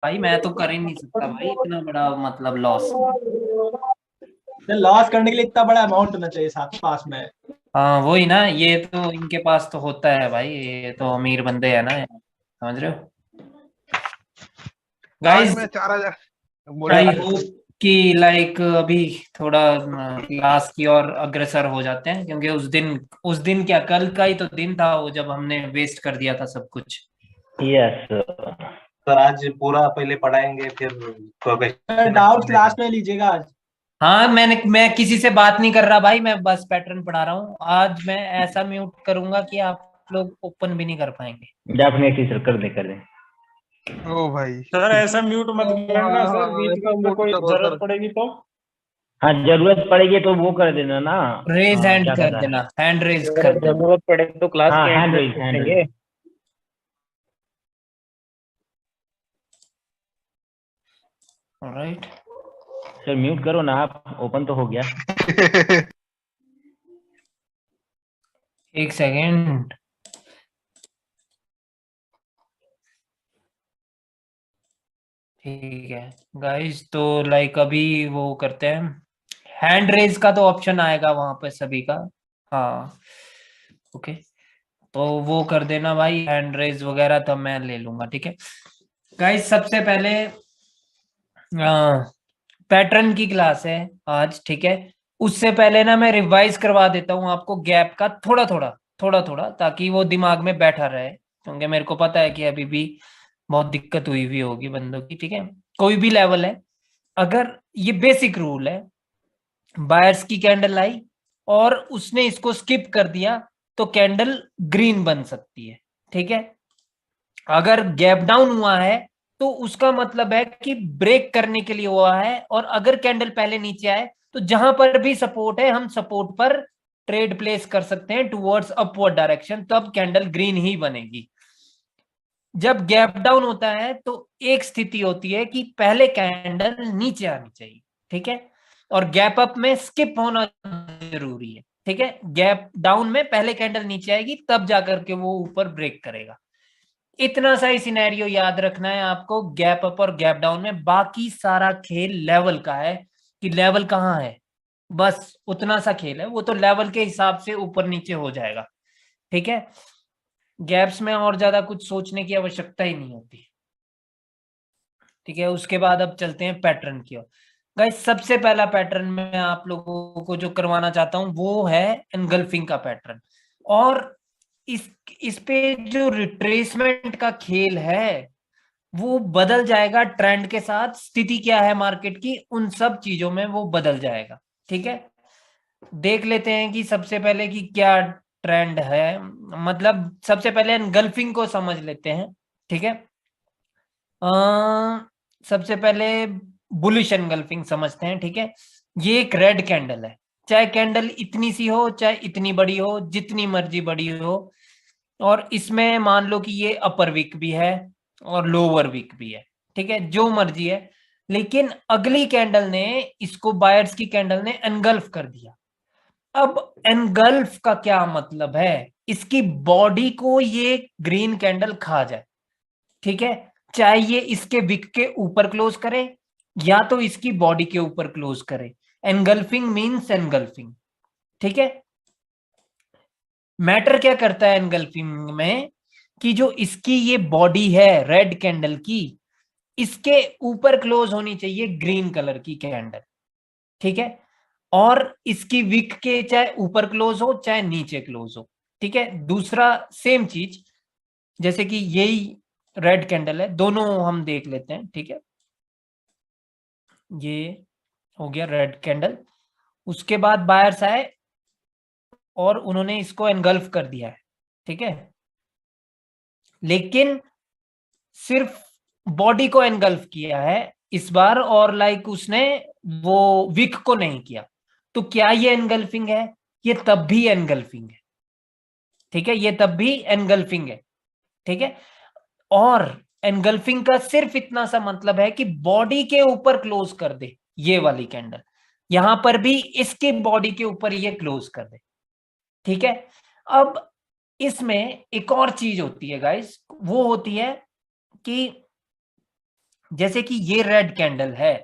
भाई मैं तो कर ही नहीं सकता भाई इतना बड़ा मतलब लॉस। लॉस करने के लिए इतना बड़ा अमाउंट होना चाहिए साथ पास में। हाँ वही ना, ये तो इनके पास तो होता है भाई, ये तो अमीर बंदे हैं ना, समझ रहे हो आज गाइज। मैं 4,000 बोलिए आई बोलिए। होप कि लाइक अभी थोड़ा क्लास की ओर अग्रसर हो जाते हैं, क्योंकि उस दिन क्या, कल का ही तो दिन था वो जब हमने वेस्ट कर दिया था सब कुछ। यस। सर आज पूरा पहले पढ़ाएंगे फिर क्वेश्चन डाउट्स आंसर क्लास देंगे। में लीजिएगा आज। हाँ मैं किसी से बात नहीं कर रहा भाई, मैं बस पैटर्न पढ़ा रहा हूँ। आज मैं ऐसा म्यूट करूंगा कि आप लोग ओपन भी नहीं कर पाएंगे। डेफिनेटली सर, कर दे कर दे। ओ भाई। सर ऐसा म्यूट मत करना हाँ सर, हाँ, बीच ऐसा में मूड कोई करो जरूरत सर। पड़ेगी तो। हाँ, जरूरत पड़ेगी तो वो कर देना ना। रेज हैंड क्या कर कहता है? देना, हैंड रेज अगर कर देना। जरूरत पड़े तो क्लास हाँ, के एंड हैंड में रेज, हैंड रेज। पूछेंगे। ऑलराइट, सर म्यूट करो ना आप, ओपन तो हो गया। एक सेकेंड। ठीक है गाइस, तो लाइक अभी वो करते हैं, हैंड रेज का तो ऑप्शन आएगा वहां पे सभी का। हाँ ओके, तो वो कर देना भाई, हैंड रेज वगैरह तो मैं ले लूंगा, ठीक है गाइस। सबसे पहले पैटर्न की क्लास है आज, ठीक है। उससे पहले ना मैं रिवाइज करवा देता हूँ आपको गैप का थोड़ा थोड़ा, ताकि वो दिमाग में बैठा रहे, क्योंकि मेरे को पता है कि अभी भी बहुत दिक्कत हुई हुई होगी बंदों की, ठीक है। कोई भी लेवल है, अगर ये बेसिक रूल है, बायर्स की कैंडल आई और उसने इसको स्किप कर दिया तो कैंडल ग्रीन बन सकती है, ठीक है। अगर गैप डाउन हुआ है तो उसका मतलब है कि ब्रेक करने के लिए हुआ है, और अगर कैंडल पहले नीचे आए तो जहां पर भी सपोर्ट है हम सपोर्ट पर ट्रेड प्लेस कर सकते हैं टुवर्ड्स अपवर्ड डायरेक्शन, तब कैंडल ग्रीन ही बनेगी। जब गैप डाउन होता है तो एक स्थिति होती है कि पहले कैंडल नीचे आनी चाहिए, ठीक है, और गैप अप में स्किप होना जरूरी है, ठीक है। गैप डाउन में पहले कैंडल नीचे आएगी तब जाकर के वो ऊपर ब्रेक करेगा। इतना सा ही सिनेरियो याद रखना है आपको गैप अप और गैप डाउन में। बाकी सारा खेल लेवल का है, कि लेवल कहाँ है, बस उतना सा खेल है, वो तो लेवल के हिसाब से ऊपर नीचे हो जाएगा, ठीक है। गैप्स में और ज्यादा कुछ सोचने की आवश्यकता ही नहीं होती, ठीक है। उसके बाद अब चलते हैं पैटर्न की ओर। गाइस सबसे पहला पैटर्न मैं आप लोगों को जो करवाना चाहता हूं वो है एनगल्फिंग का पैटर्न। और इस पे जो रिट्रेसमेंट का खेल है वो बदल जाएगा ट्रेंड के साथ, स्थिति क्या है मार्केट की उन सब चीजों में वो बदल जाएगा, ठीक है। देख लेते हैं कि सबसे पहले कि क्या ट्रेंड है, मतलब सबसे पहले एनगल्फिंग को समझ लेते हैं, ठीक है। सबसे पहले बुलिश एनगल्फिंग समझते हैं, ठीक है। ये एक रेड कैंडल है, चाहे कैंडल इतनी सी हो चाहे इतनी बड़ी हो, जितनी मर्जी बड़ी हो, और इसमें मान लो कि ये अपर वीक भी है और लोअर वीक भी है, ठीक है, जो मर्जी है। लेकिन अगली कैंडल ने इसको, बायर्स की कैंडल ने एनगल्फ कर दिया। अब एनगल्फ का क्या मतलब है, इसकी बॉडी को ये ग्रीन कैंडल खा जाए, ठीक है। चाहे ये इसके विक के ऊपर क्लोज करे या तो इसकी बॉडी के ऊपर क्लोज करे, एनगल्फिंग मींस एनगल्फिंग, ठीक है। मैटर क्या करता है एनगल्फिंग में, कि जो इसकी ये बॉडी है रेड कैंडल की, इसके ऊपर क्लोज होनी चाहिए ग्रीन कलर की कैंडल, ठीक है। और इसकी विक के चाहे ऊपर क्लोज हो चाहे नीचे क्लोज हो, ठीक है। दूसरा सेम चीज, जैसे कि यही रेड कैंडल है, दोनों हम देख लेते हैं, ठीक है। ये हो गया रेड कैंडल, उसके बाद बायर्स आए और उन्होंने इसको एनगल्फ कर दिया है, ठीक है। लेकिन सिर्फ बॉडी को एनगल्फ किया है इस बार, और लाइक उसने वो विक को नहीं किया। तो क्या ये एनगल्फिंग है? ये तब भी एनगल्फिंग है, ठीक है, ये तब भी एनगल्फिंग है, ठीक है। और एनगल्फिंग का सिर्फ इतना सा मतलब है कि बॉडी के ऊपर क्लोज कर दे ये वाली कैंडल, यहां पर भी इसके बॉडी के ऊपर ये क्लोज कर दे, ठीक है। अब इसमें एक और चीज होती है गाइस, वो होती है कि जैसे कि ये रेड कैंडल है,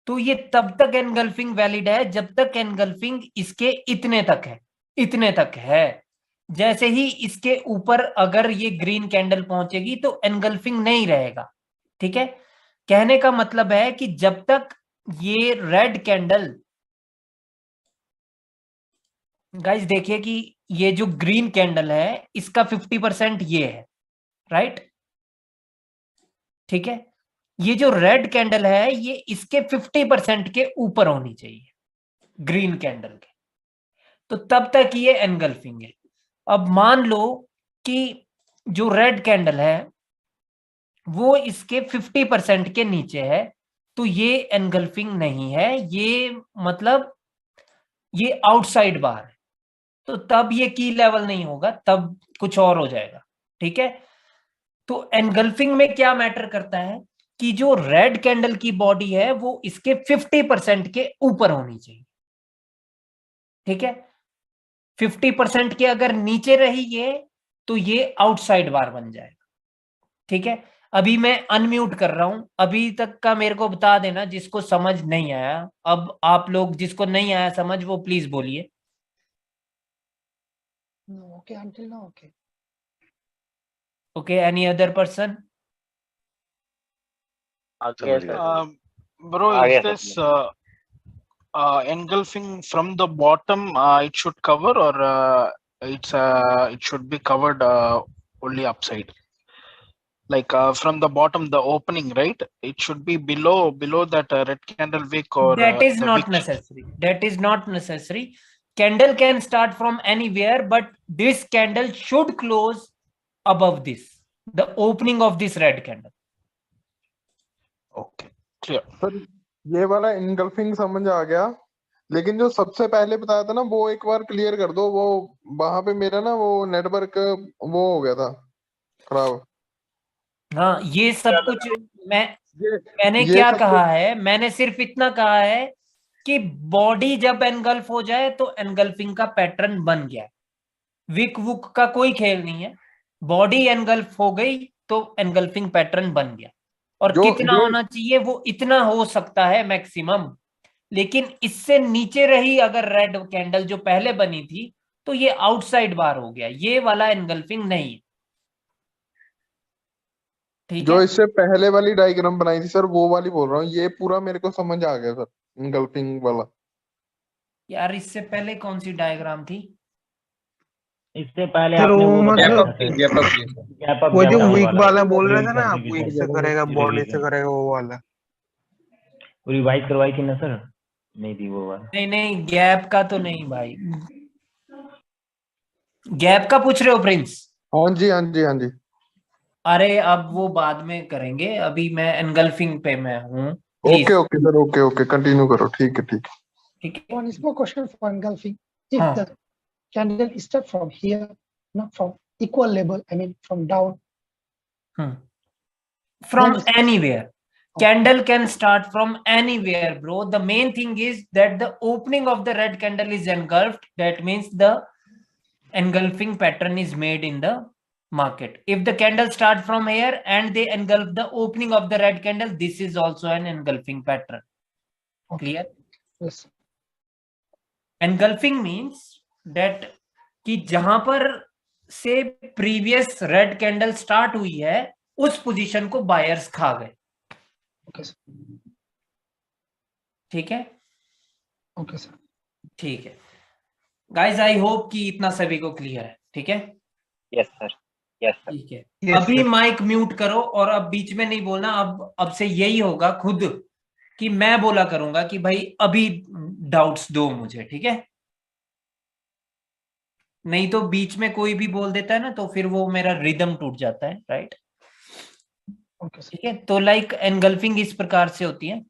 तो ये तब तक एनगल्फिंग वैलिड है जब तक एनगल्फिंग इसके इतने तक है, इतने तक है। जैसे ही इसके ऊपर अगर ये ग्रीन कैंडल पहुंचेगी तो एनगल्फिंग नहीं रहेगा, ठीक है। कहने का मतलब है कि जब तक ये रेड कैंडल, गाइस देखिए कि ये जो ग्रीन कैंडल है इसका 50% ये है, राइट, ठीक है। ये जो रेड कैंडल है ये इसके 50% के ऊपर होनी चाहिए ग्रीन कैंडल के, तो तब तक ये एनगल्फिंग है। अब मान लो कि जो रेड कैंडल है वो इसके 50% के नीचे है, तो ये एनगल्फिंग नहीं है, ये मतलब ये आउटसाइड बार है, तो तब ये की लेवल नहीं होगा, तब कुछ और हो जाएगा, ठीक है। तो एनगल्फिंग में क्या मैटर करता है कि जो रेड कैंडल की बॉडी है वो इसके 50% के ऊपर होनी चाहिए, ठीक है। 50% के अगर नीचे रही ये, तो ये आउटसाइड बार बन जाएगा, ठीक है। अभी मैं अनम्यूट कर रहा हूं, अभी तक का मेरे को बता देना जिसको समझ नहीं आया। अब आप लोग जिसको नहीं आया समझ वो प्लीज बोलिए। Okay, until now, okay. Okay, any other person? Bro, आगे is this engulfing from the bottom? It should cover, or it should be covered only upside. Like from the bottom, the opening, right? It should be below that red candle wick, or That is the not wick. necessary. That is not necessary. Candle can start from anywhere, but this candle should close above this, the opening of this red candle. Okay, clear. Sir ये वाला engulfing समझ आ गया, लेकिन जो सबसे पहले बताया था ना वो एक बार क्लियर कर दो। वो वहां पे मेरा ना वो नेटवर्क वो हो गया था खराब। हाँ, ये सब कुछ मैंने ये क्या सब कहा है, मैंने सिर्फ इतना कहा है कि बॉडी जब एनगल्फ हो जाए तो एनगल्फिंग का पैटर्न बन गया। विक वुक का कोई खेल नहीं है, बॉडी एनगल्फ हो गई तो एनगल्फिंग पैटर्न बन गया। और कितना होना चाहिए वो इतना हो सकता है मैक्सिमम, लेकिन इससे नीचे रही अगर रेड कैंडल जो पहले बनी थी तो ये आउटसाइड बार हो गया, ये वाला एनगल्फिंग नहीं है, ठीक जो है। इससे पहले वाली डायग्राम बनाई थी सर वो वाली बोल रहा हूँ, ये पूरा मेरे को समझ आ गया सर इनगल्फिंग वाला। यार इससे पहले कौन सी डायग्राम थी? इससे पहले सर आपने वो वो मतलब गैप अप वो जो डाउन वीक वाला बोल रहे ग्रीन थे ना आप, वीक से करेगा बॉडी से सर्टिफिकेशन करेगा वो वाला। रिवाइज करवाई थी ना सर? नहीं थी वो वाला। नहीं नहीं, गैप का तो नहीं भाई। गैप का पूछ रहे हो प्रिंस? हाँ जी हाँ जी हाँ जी। अरे अब वो बाद में करेंगे, अभी मैं एनगल्फिंग पे मैं हूँ, please. Okay okay sir, okay okay continue करो, ठीक है ठीक है। ठीक है, One small question for engulfing. If हाँ। the candle start from here, not from equal level, I mean from down. From anywhere. Candle can start from anywhere, bro. The main thing is that the opening of the red candle is engulfed. That means the engulfing pattern is made in the market. If the candle start from here and they engulf the opening of the red candle, this is also an engulfing pattern. Clear? Yes. Engulfing means that कि जहां पर से previous red candle start हुई है उस position को buyers खा गए। Okay, sir. ठीक है, Okay, sir. ठीक है गाइस, आई होप कि इतना सभी को क्लियर है, ठीक है। Yes sir, yes sir. ठीक है, Yes, अभी sir. माइक म्यूट करो और अब बीच में नहीं बोलना। अब से यही होगा खुद कि मैं बोला करूंगा कि भाई अभी डाउट्स दो मुझे, ठीक है। नहीं तो बीच में कोई भी बोल देता है ना तो फिर वो मेरा रिदम टूट जाता है, राइट। Okay, sir. ठीक है, तो लाइक एनगल्फिंग इस प्रकार से होती है,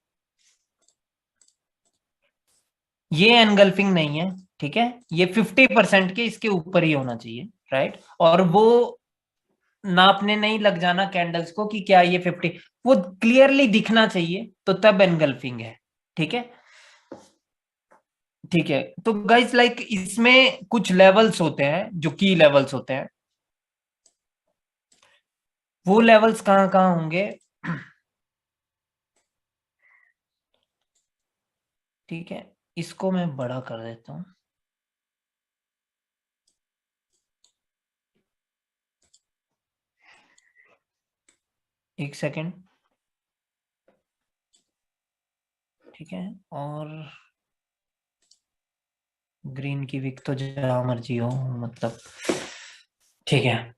ये एनगल्फिंग नहीं है, ठीक है। ये 50% के इसके ऊपर ही होना चाहिए, राइट। और वो नापने नहीं लग जाना कैंडल्स को कि क्या ये 50, वो क्लियरली दिखना चाहिए तो तब एनगल्फिंग है, ठीक है। ठीक है, तो गाइस लाइक इसमें कुछ लेवल्स होते हैं जो की लेवल्स होते हैं। वो लेवल्स कहाँ कहाँ होंगे? ठीक है, इसको मैं बड़ा कर देता हूं। एक सेकेंड, ठीक है, और ग्रीन की विक तो जहां मर्जी हो, मतलब ठीक है।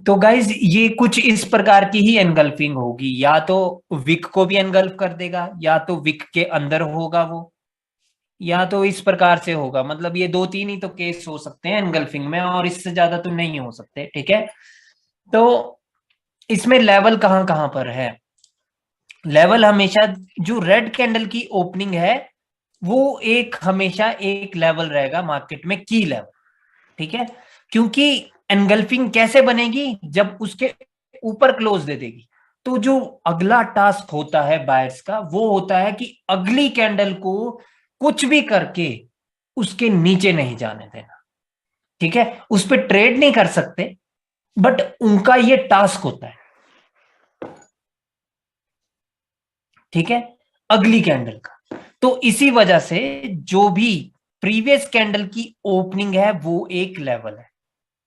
तो गाइज ये कुछ इस प्रकार की ही एनगल्फिंग होगी, या तो विक को भी एनगल्फ कर देगा, या तो विक के अंदर होगा वो, या तो इस प्रकार से होगा। मतलब ये 2-3 ही तो केस हो सकते हैं एनगल्फिंग में, और इससे ज्यादा तो नहीं हो सकते। ठीक है, तो इसमें लेवल कहां कहां पर है? लेवल हमेशा जो रेड कैंडल की ओपनिंग है वो एक हमेशा एक लेवल रहेगा मार्केट में, की लेवल। ठीक है, क्योंकि एनगल्फिंग कैसे बनेगी? जब उसके ऊपर क्लोज दे देगी, तो जो अगला टास्क होता है बायर्स का वो होता है कि अगली कैंडल को कुछ भी करके उसके नीचे नहीं जाने देना। ठीक है, उस पर ट्रेड नहीं कर सकते, बट उनका ये टास्क होता है। ठीक है, अगली कैंडल का। तो इसी वजह से जो भी प्रीवियस कैंडल की ओपनिंग है वो एक लेवल है।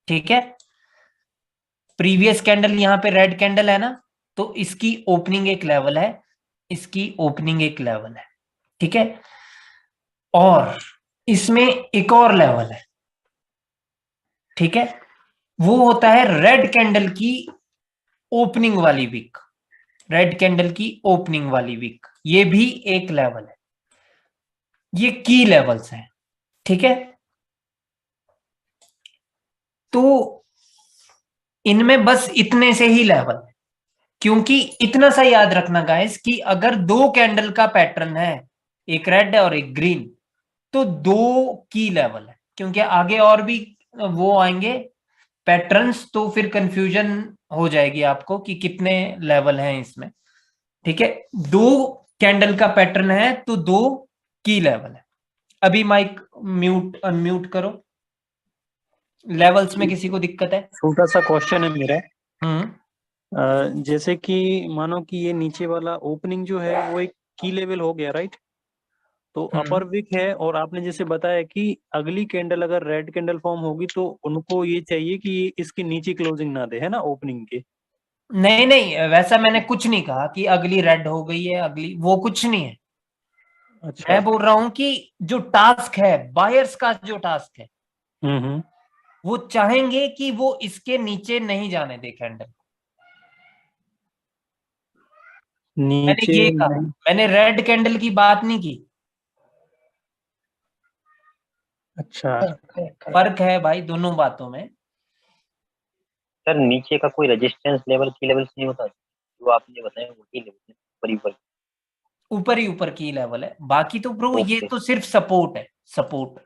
ठीक है, प्रीवियस कैंडल यहां पे रेड कैंडल है ना, तो इसकी ओपनिंग एक लेवल है, इसकी ओपनिंग एक लेवल है। ठीक है, और इसमें एक और लेवल है। ठीक है, वो होता है रेड कैंडल की ओपनिंग वाली वीक, रेड कैंडल की ओपनिंग वाली वीक, ये भी एक लेवल है। ये की लेवल्स हैं। ठीक है, तो इनमें बस इतने से ही लेवल है, क्योंकि इतना सा याद रखना गाइस कि अगर 2 कैंडल का पैटर्न है, एक रेड है और एक ग्रीन, तो 2 की लेवल है। क्योंकि आगे और भी वो आएंगे पैटर्न्स, तो फिर कंफ्यूजन हो जाएगी आपको कि कितने लेवल हैं इसमें। ठीक है, 2 कैंडल का पैटर्न है तो 2 की लेवल है। अभी माइक म्यूट अनम्यूट करो। लेवल्स में किसी को दिक्कत है? छोटा सा क्वेश्चन है मेरा। जैसे कि मानो कि ये नीचे वाला ओपनिंग जो है वो एक की लेवल हो गया, राइट? तो अपर विक है, और आपने जैसे बताया कि अगली कैंडल अगर रेड कैंडल फॉर्म होगी तो उनको ये चाहिए कि ये इसके नीचे क्लोजिंग ना दे, है ना, ओपनिंग के। नहीं नहीं, वैसा मैंने कुछ नहीं कहा कि अगली रेड हो गई है, अगली, वो कुछ नहीं है। अच्छा, मैं बोल रहा हूं कि जो टास्क है बायर्स का, जो टास्क है, वो चाहेंगे कि वो इसके नीचे नहीं जाने दे कैंडल। मैंने नीचे ये कहा, मैंने रेड कैंडल की बात नहीं की। अच्छा, फर्क है भाई दोनों बातों में। सर नीचे का कोई रेजिस्टेंस लेवल की लेवल नहीं होता जो आपने बताया, वो की लेवल ऊपर ऊपर ही ऊपर की लेवल है, बाकी तो ब्रो ये ओके। तो सिर्फ सपोर्ट है, सपोर्ट।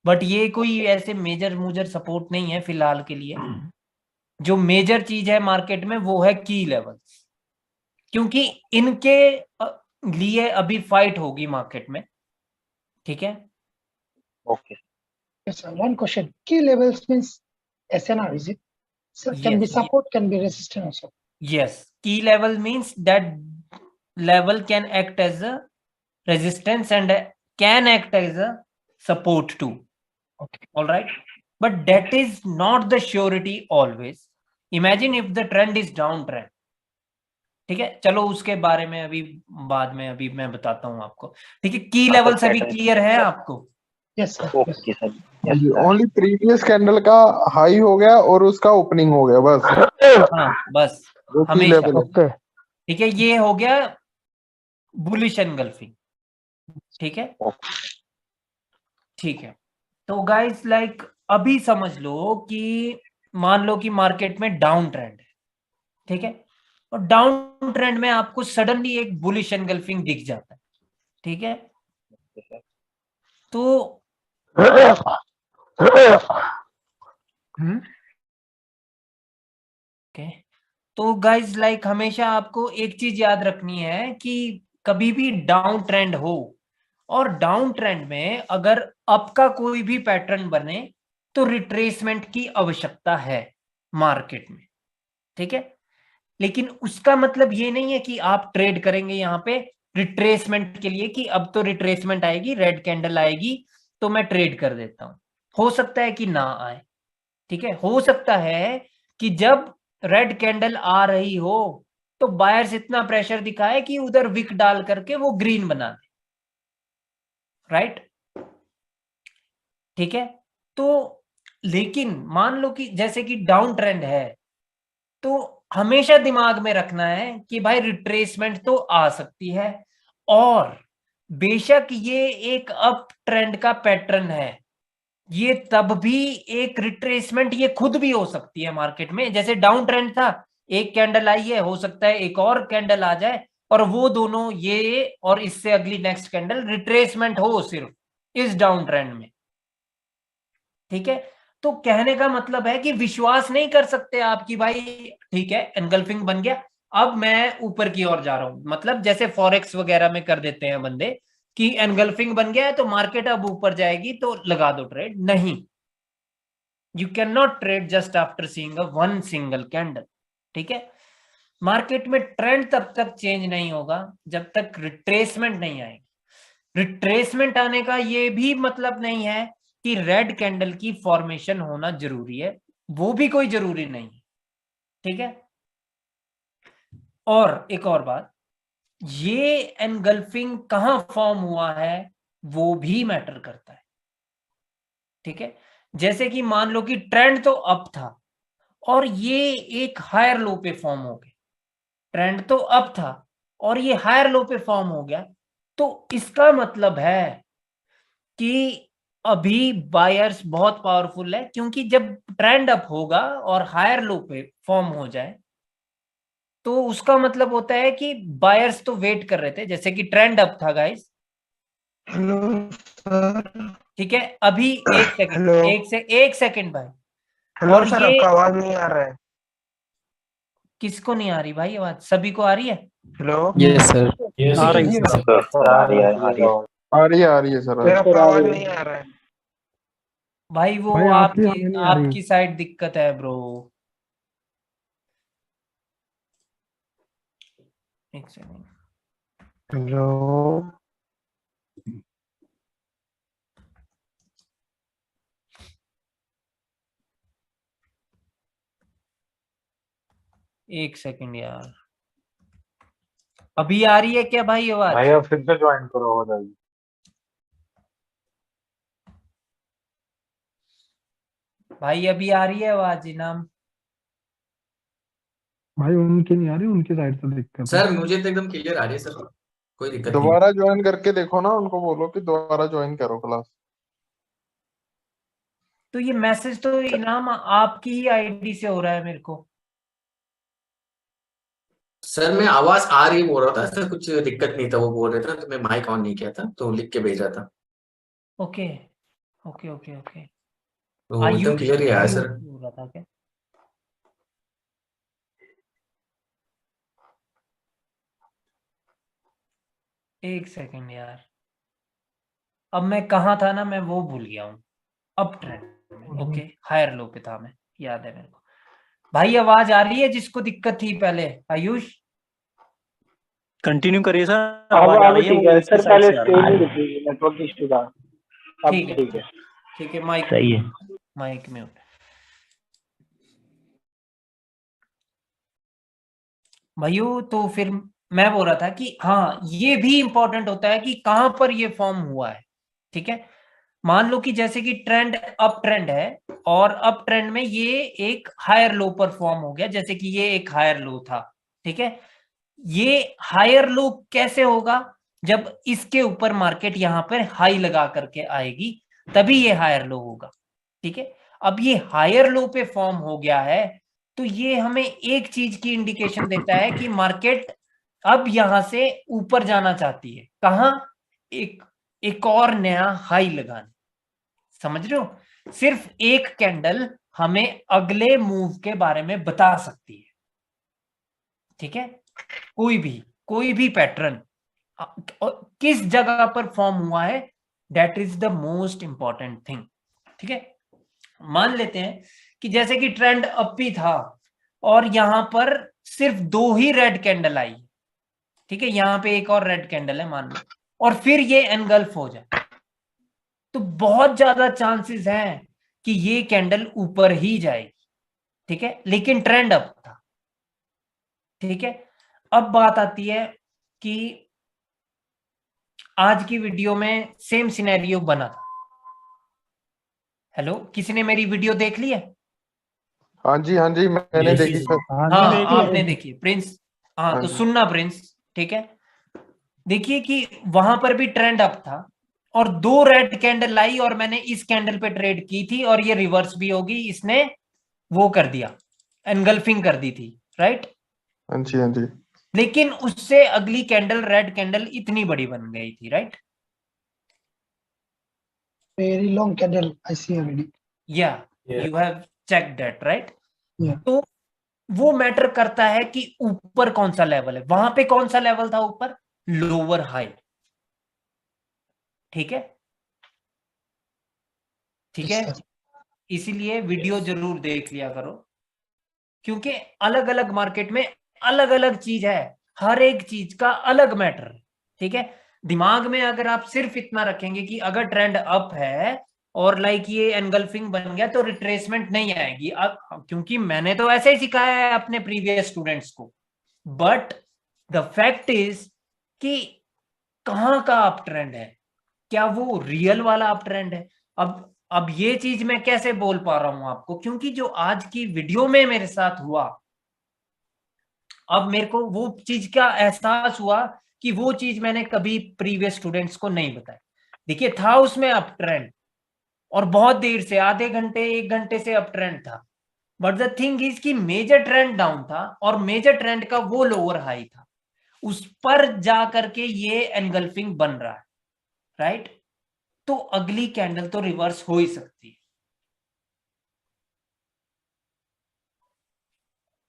बट ये कोई ऐसे मेजर मुजर सपोर्ट नहीं है फिलहाल के लिए। जो मेजर चीज है मार्केट में वो है की लेवल्स, क्योंकि इनके लिए अभी फाइट होगी मार्केट में। ठीक है, okay. Yes, sir. One question. Key levels means SNR, is it? So can be Yes. support, can be resistance also. yes, key level means that level can act as a resistance and can act as a support too. Okay. All right, but that is not the surety always. Imagine if the trend is downtrend. ठीक है, चलो उसके बारे में अभी बाद में, अभी मैं बताता हूं आपको। ठीक है, की लेवल सभी क्लियर है आपको? Yes, sir. Okay sir. Only previous candle का हाई हो गया और उसका ओपनिंग हो गया, बस। हाँ बस, वो की हमेशा। लेवल है। ठीक है, ये हो गया बुलिश एनगल्फिंग। ठीक है, ठीक है। तो गाइस लाइक अभी समझ लो कि मान लो कि मार्केट में डाउन ट्रेंड है। ठीक है, और डाउन ट्रेंड में आपको सडनली एक बुलिश एनगल्फिंग दिख जाता है। ठीक है, तो ओके, तो गाइज लाइक हमेशा आपको एक चीज याद रखनी है कि कभी भी डाउन ट्रेंड हो, और डाउन ट्रेंड में अगर अप का कोई भी पैटर्न बने तो रिट्रेसमेंट की आवश्यकता है मार्केट में। ठीक है, लेकिन उसका मतलब ये नहीं है कि आप ट्रेड करेंगे यहाँ पे रिट्रेसमेंट के लिए कि अब तो रिट्रेसमेंट आएगी, रेड कैंडल आएगी तो मैं ट्रेड कर देता हूं। हो सकता है कि ना आए, ठीक है, हो सकता है कि जब रेड कैंडल आ रही हो तो बायर्स इतना प्रेशर दिखाए कि उधर विक डाल करके वो ग्रीन बना दे, राइट, ठीक है। तो लेकिन मान लो कि जैसे कि डाउन ट्रेंड है तो हमेशा दिमाग में रखना है कि भाई रिट्रेसमेंट तो आ सकती है, और बेशक ये एक अप ट्रेंड का पैटर्न है, ये तब भी एक रिट्रेसमेंट ये खुद भी हो सकती है मार्केट में। जैसे डाउन ट्रेंड था, एक कैंडल आई है, हो सकता है एक और कैंडल आ जाए और वो दोनों, ये और इससे अगली नेक्स्ट कैंडल रिट्रेसमेंट हो सिर्फ इस डाउन ट्रेंड में, ठीक है। तो कहने का मतलब है कि विश्वास नहीं कर सकते आप कि भाई ठीक है एनगल्फिंग बन गया, अब मैं ऊपर की ओर जा रहा हूं, मतलब जैसे फॉरेक्स वगैरह में कर देते हैं बंदे कि एनगल्फिंग बन गया है तो मार्केट अब ऊपर जाएगी तो लगा दो ट्रेड। नहीं, you can not trade just after seeing a one single candle, ठीक है। मार्केट में ट्रेंड तब तक चेंज नहीं होगा जब तक रिट्रेसमेंट नहीं आएगी। रिट्रेसमेंट आने का ये भी मतलब नहीं है कि रेड कैंडल की फॉर्मेशन होना जरूरी है, वो भी कोई जरूरी नहीं, ठीक है। और एक और बात, ये एनगल्फिंग कहां फॉर्म हुआ है वो भी मैटर करता है, ठीक है। जैसे कि मान लो कि ट्रेंड तो अप था और ये एक हायर लो पे फॉर्म हो गया, ट्रेंड तो अप था और ये हायर लो पे फॉर्म हो गया, तो इसका मतलब है कि अभी बायर्स बहुत पावरफुल है, क्योंकि जब ट्रेंड अप होगा और हायर लो पे फॉर्म हो जाए तो उसका मतलब होता है कि बायर्स तो वेट कर रहे थे, जैसे कि ट्रेंड अप था गाइस, हेलो सर। ठीक है। अभी एक सेकंड, हेलो। एक सेकंड भाई। हेलो और सर, ये आपका आवाज नहीं आ रहा है। किसको नहीं आ रही भाई आवाज? सभी को आ रही है? हेलो। यस सर, आ रही जी, है सर। आ रही है, आ रही है। आ रही है सर। सर आपका आवाज नहीं आ रहा है। भाई वो भाई आपकी आपकी आवाज नहीं आ रही। आपकी साइड दिक्कत है ब्रो। एक सेकंड, हेलो। एक सेकंड यार, अभी आ रही है क्या भाई आवाज? भाई अब फिर से ज्वाइन करो, हो जाएगी। भाई अभी आ रही है आवाज इनाम? भाई उनकी नहीं आ रही, उनकी साइड से दिक्कत है। सर मुझे तो एकदम क्लियर आ रही है सर, कोई दिक्कत नहीं। दोबारा ज्वाइन करके देखो ना, उनको बोलो कि दोबारा ज्वाइन करो क्लास। तो ये मैसेज तो इनाम आपकी ही आईडी से हो रहा है मेरे को। सर मैं आवाज आ रही बोल रहा था सर, कुछ दिक्कत नहीं था वो बोल रहे थे ना, तो मैं माइक ऑन नहीं किया था तो लिख के भेज रहा था, ओके ओके ओके ओके। तो एकदम क्लियर ही आया आयुष सर। बोल रहा था क्या? एक सेकंड यार, अब मैं कहाँ था ना, मैं वो भूल गया हूँ। अप ट्रेंड में, ओके, हायर लो पे था मैं, याद है मेरे को। भाई आवाज आ रही है जिसको दिक्कत थी पहले? आयुष कंटिन्यू करिए सर, आवाज आ रही है, वो इसकी साइड से आ रही है। नेटवर्क इशू था। ठीक है, ठीक है, माइक सही है। Mic mute. भाइयों तो फिर मैं बोल रहा था कि हाँ ये भी इंपॉर्टेंट होता है कि कहां पर ये फॉर्म हुआ है, ठीक है। मान लो कि जैसे कि ट्रेंड अप ट्रेंड है और अप ट्रेंड में ये एक हायर लो पर फॉर्म हो गया, जैसे कि ये एक हायर लो था, ठीक है। ये हायर लो कैसे होगा? जब इसके ऊपर मार्केट यहां पर हाई लगा करके आएगी तभी ये हायर लो होगा, ठीक है। अब ये हायर लो पे फॉर्म हो गया है तो ये हमें एक चीज की इंडिकेशन देता है कि मार्केट अब यहां से ऊपर जाना चाहती है। कहां? एक और नया हाई लगाने, समझ रहे हो? सिर्फ एक कैंडल हमें अगले मूव के बारे में बता सकती है, ठीक है। कोई भी पैटर्न किस जगह पर फॉर्म हुआ है, that is the most important thing, ठीक है। मान लेते हैं कि जैसे कि ट्रेंड अप ही था और यहां पर सिर्फ 2 ही रेड कैंडल आई, ठीक है, यहाँ पे एक और रेड कैंडल है मान लो, और फिर ये एनगल्फ हो जाए, तो बहुत ज्यादा चांसेस हैं कि ये कैंडल ऊपर ही जाएगी। ठीक है, लेकिन ट्रेंड अप था। ठीक है, अब बात आती है कि आज की वीडियो में सेम सिनेरियो बना था। हेलो, किसी ने मेरी वीडियो देख ली है? हाँ जी मैंने देखी सर। हाँ आपने देखी प्रिंस? हाँ हाँ तो जी। सुनना प्रिंस, ठीक है, देखिए कि वहां पर भी ट्रेंड अप था और 2 रेड कैंडल आई और मैंने इस कैंडल पे ट्रेड की थी और ये रिवर्स भी होगी, इसने वो कर दिया, एनगल्फिंग कर दी थी, राइट। हाँ जी लेकिन उससे अगली कैंडल रेड कैंडल इतनी बड़ी बन गई थी, right. Very long candle, I see already. या you have check that, right. Yeah. तो वो मैटर करता है कि ऊपर कौन सा लेवल है। वहां पे कौन सा लेवल था ऊपर? Lower high. ठीक है, ठीक Yes, है, sir. इसीलिए वीडियो जरूर देख लिया करो, क्योंकि अलग अलग मार्केट में अलग अलग चीज है, हर एक चीज का अलग मैटर। ठीक है, दिमाग में अगर आप सिर्फ इतना रखेंगे कि अगर ट्रेंड अप है और लाइक ये एनगल्फिंग बन गया तो रिट्रेसमेंट नहीं आएगी, अब क्योंकि मैंने तो ऐसे ही सिखाया है अपने प्रीवियस स्टूडेंट्स को, बट द फैक्ट इज कि कहां का अप ट्रेंड है, क्या वो रियल वाला अप ट्रेंड है। अब ये चीज मैं कैसे बोल पा रहा हूं आपको, क्योंकि जो आज की वीडियो में मेरे साथ हुआ, अब मेरे को वो चीज का एहसास हुआ कि वो चीज मैंने कभी प्रीवियस स्टूडेंट्स को नहीं बताई। देखिए, था उसमें अप ट्रेंड और बहुत देर से, आधे घंटे 1 घंटे से अप ट्रेंड था, बट द थिंग इज कि मेजर ट्रेंड डाउन था और मेजर ट्रेंड का वो लोअर हाई था, उस पर जा करके ये एनगल्फिंग बन रहा है, राइट। तो अगली कैंडल तो रिवर्स हो ही सकती है।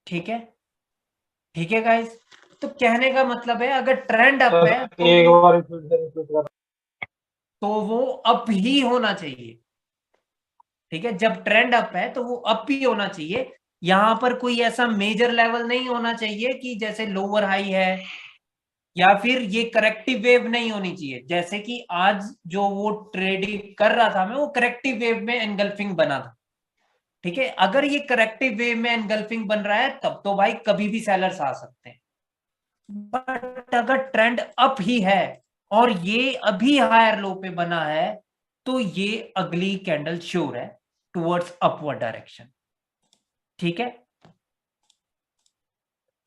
ठीक है, ठीक है गाइस, तो कहने का मतलब है अगर ट्रेंड अप है तो वो अप ही होना चाहिए। ठीक है, जब ट्रेंड अप है तो वो अप ही होना चाहिए, यहां पर कोई ऐसा मेजर लेवल नहीं होना चाहिए कि जैसे लोअर हाई है, या फिर ये करेक्टिव वेव नहीं होनी चाहिए, जैसे कि आज जो वो ट्रेडिंग कर रहा था मैं, वो करेक्टिव वेव में एनगल्फिंग बना था। ठीक है, अगर ये करेक्टिव वेव में एनगल्फिंग बन रहा है तब तो भाई कभी भी सेलर्स आ सकते हैं, बट अगर ट्रेंड अप ही है और ये अभी हायर लो पे बना है तो ये अगली कैंडल श्योर है टुवर्ड्स अपवर्ड डायरेक्शन। ठीक है,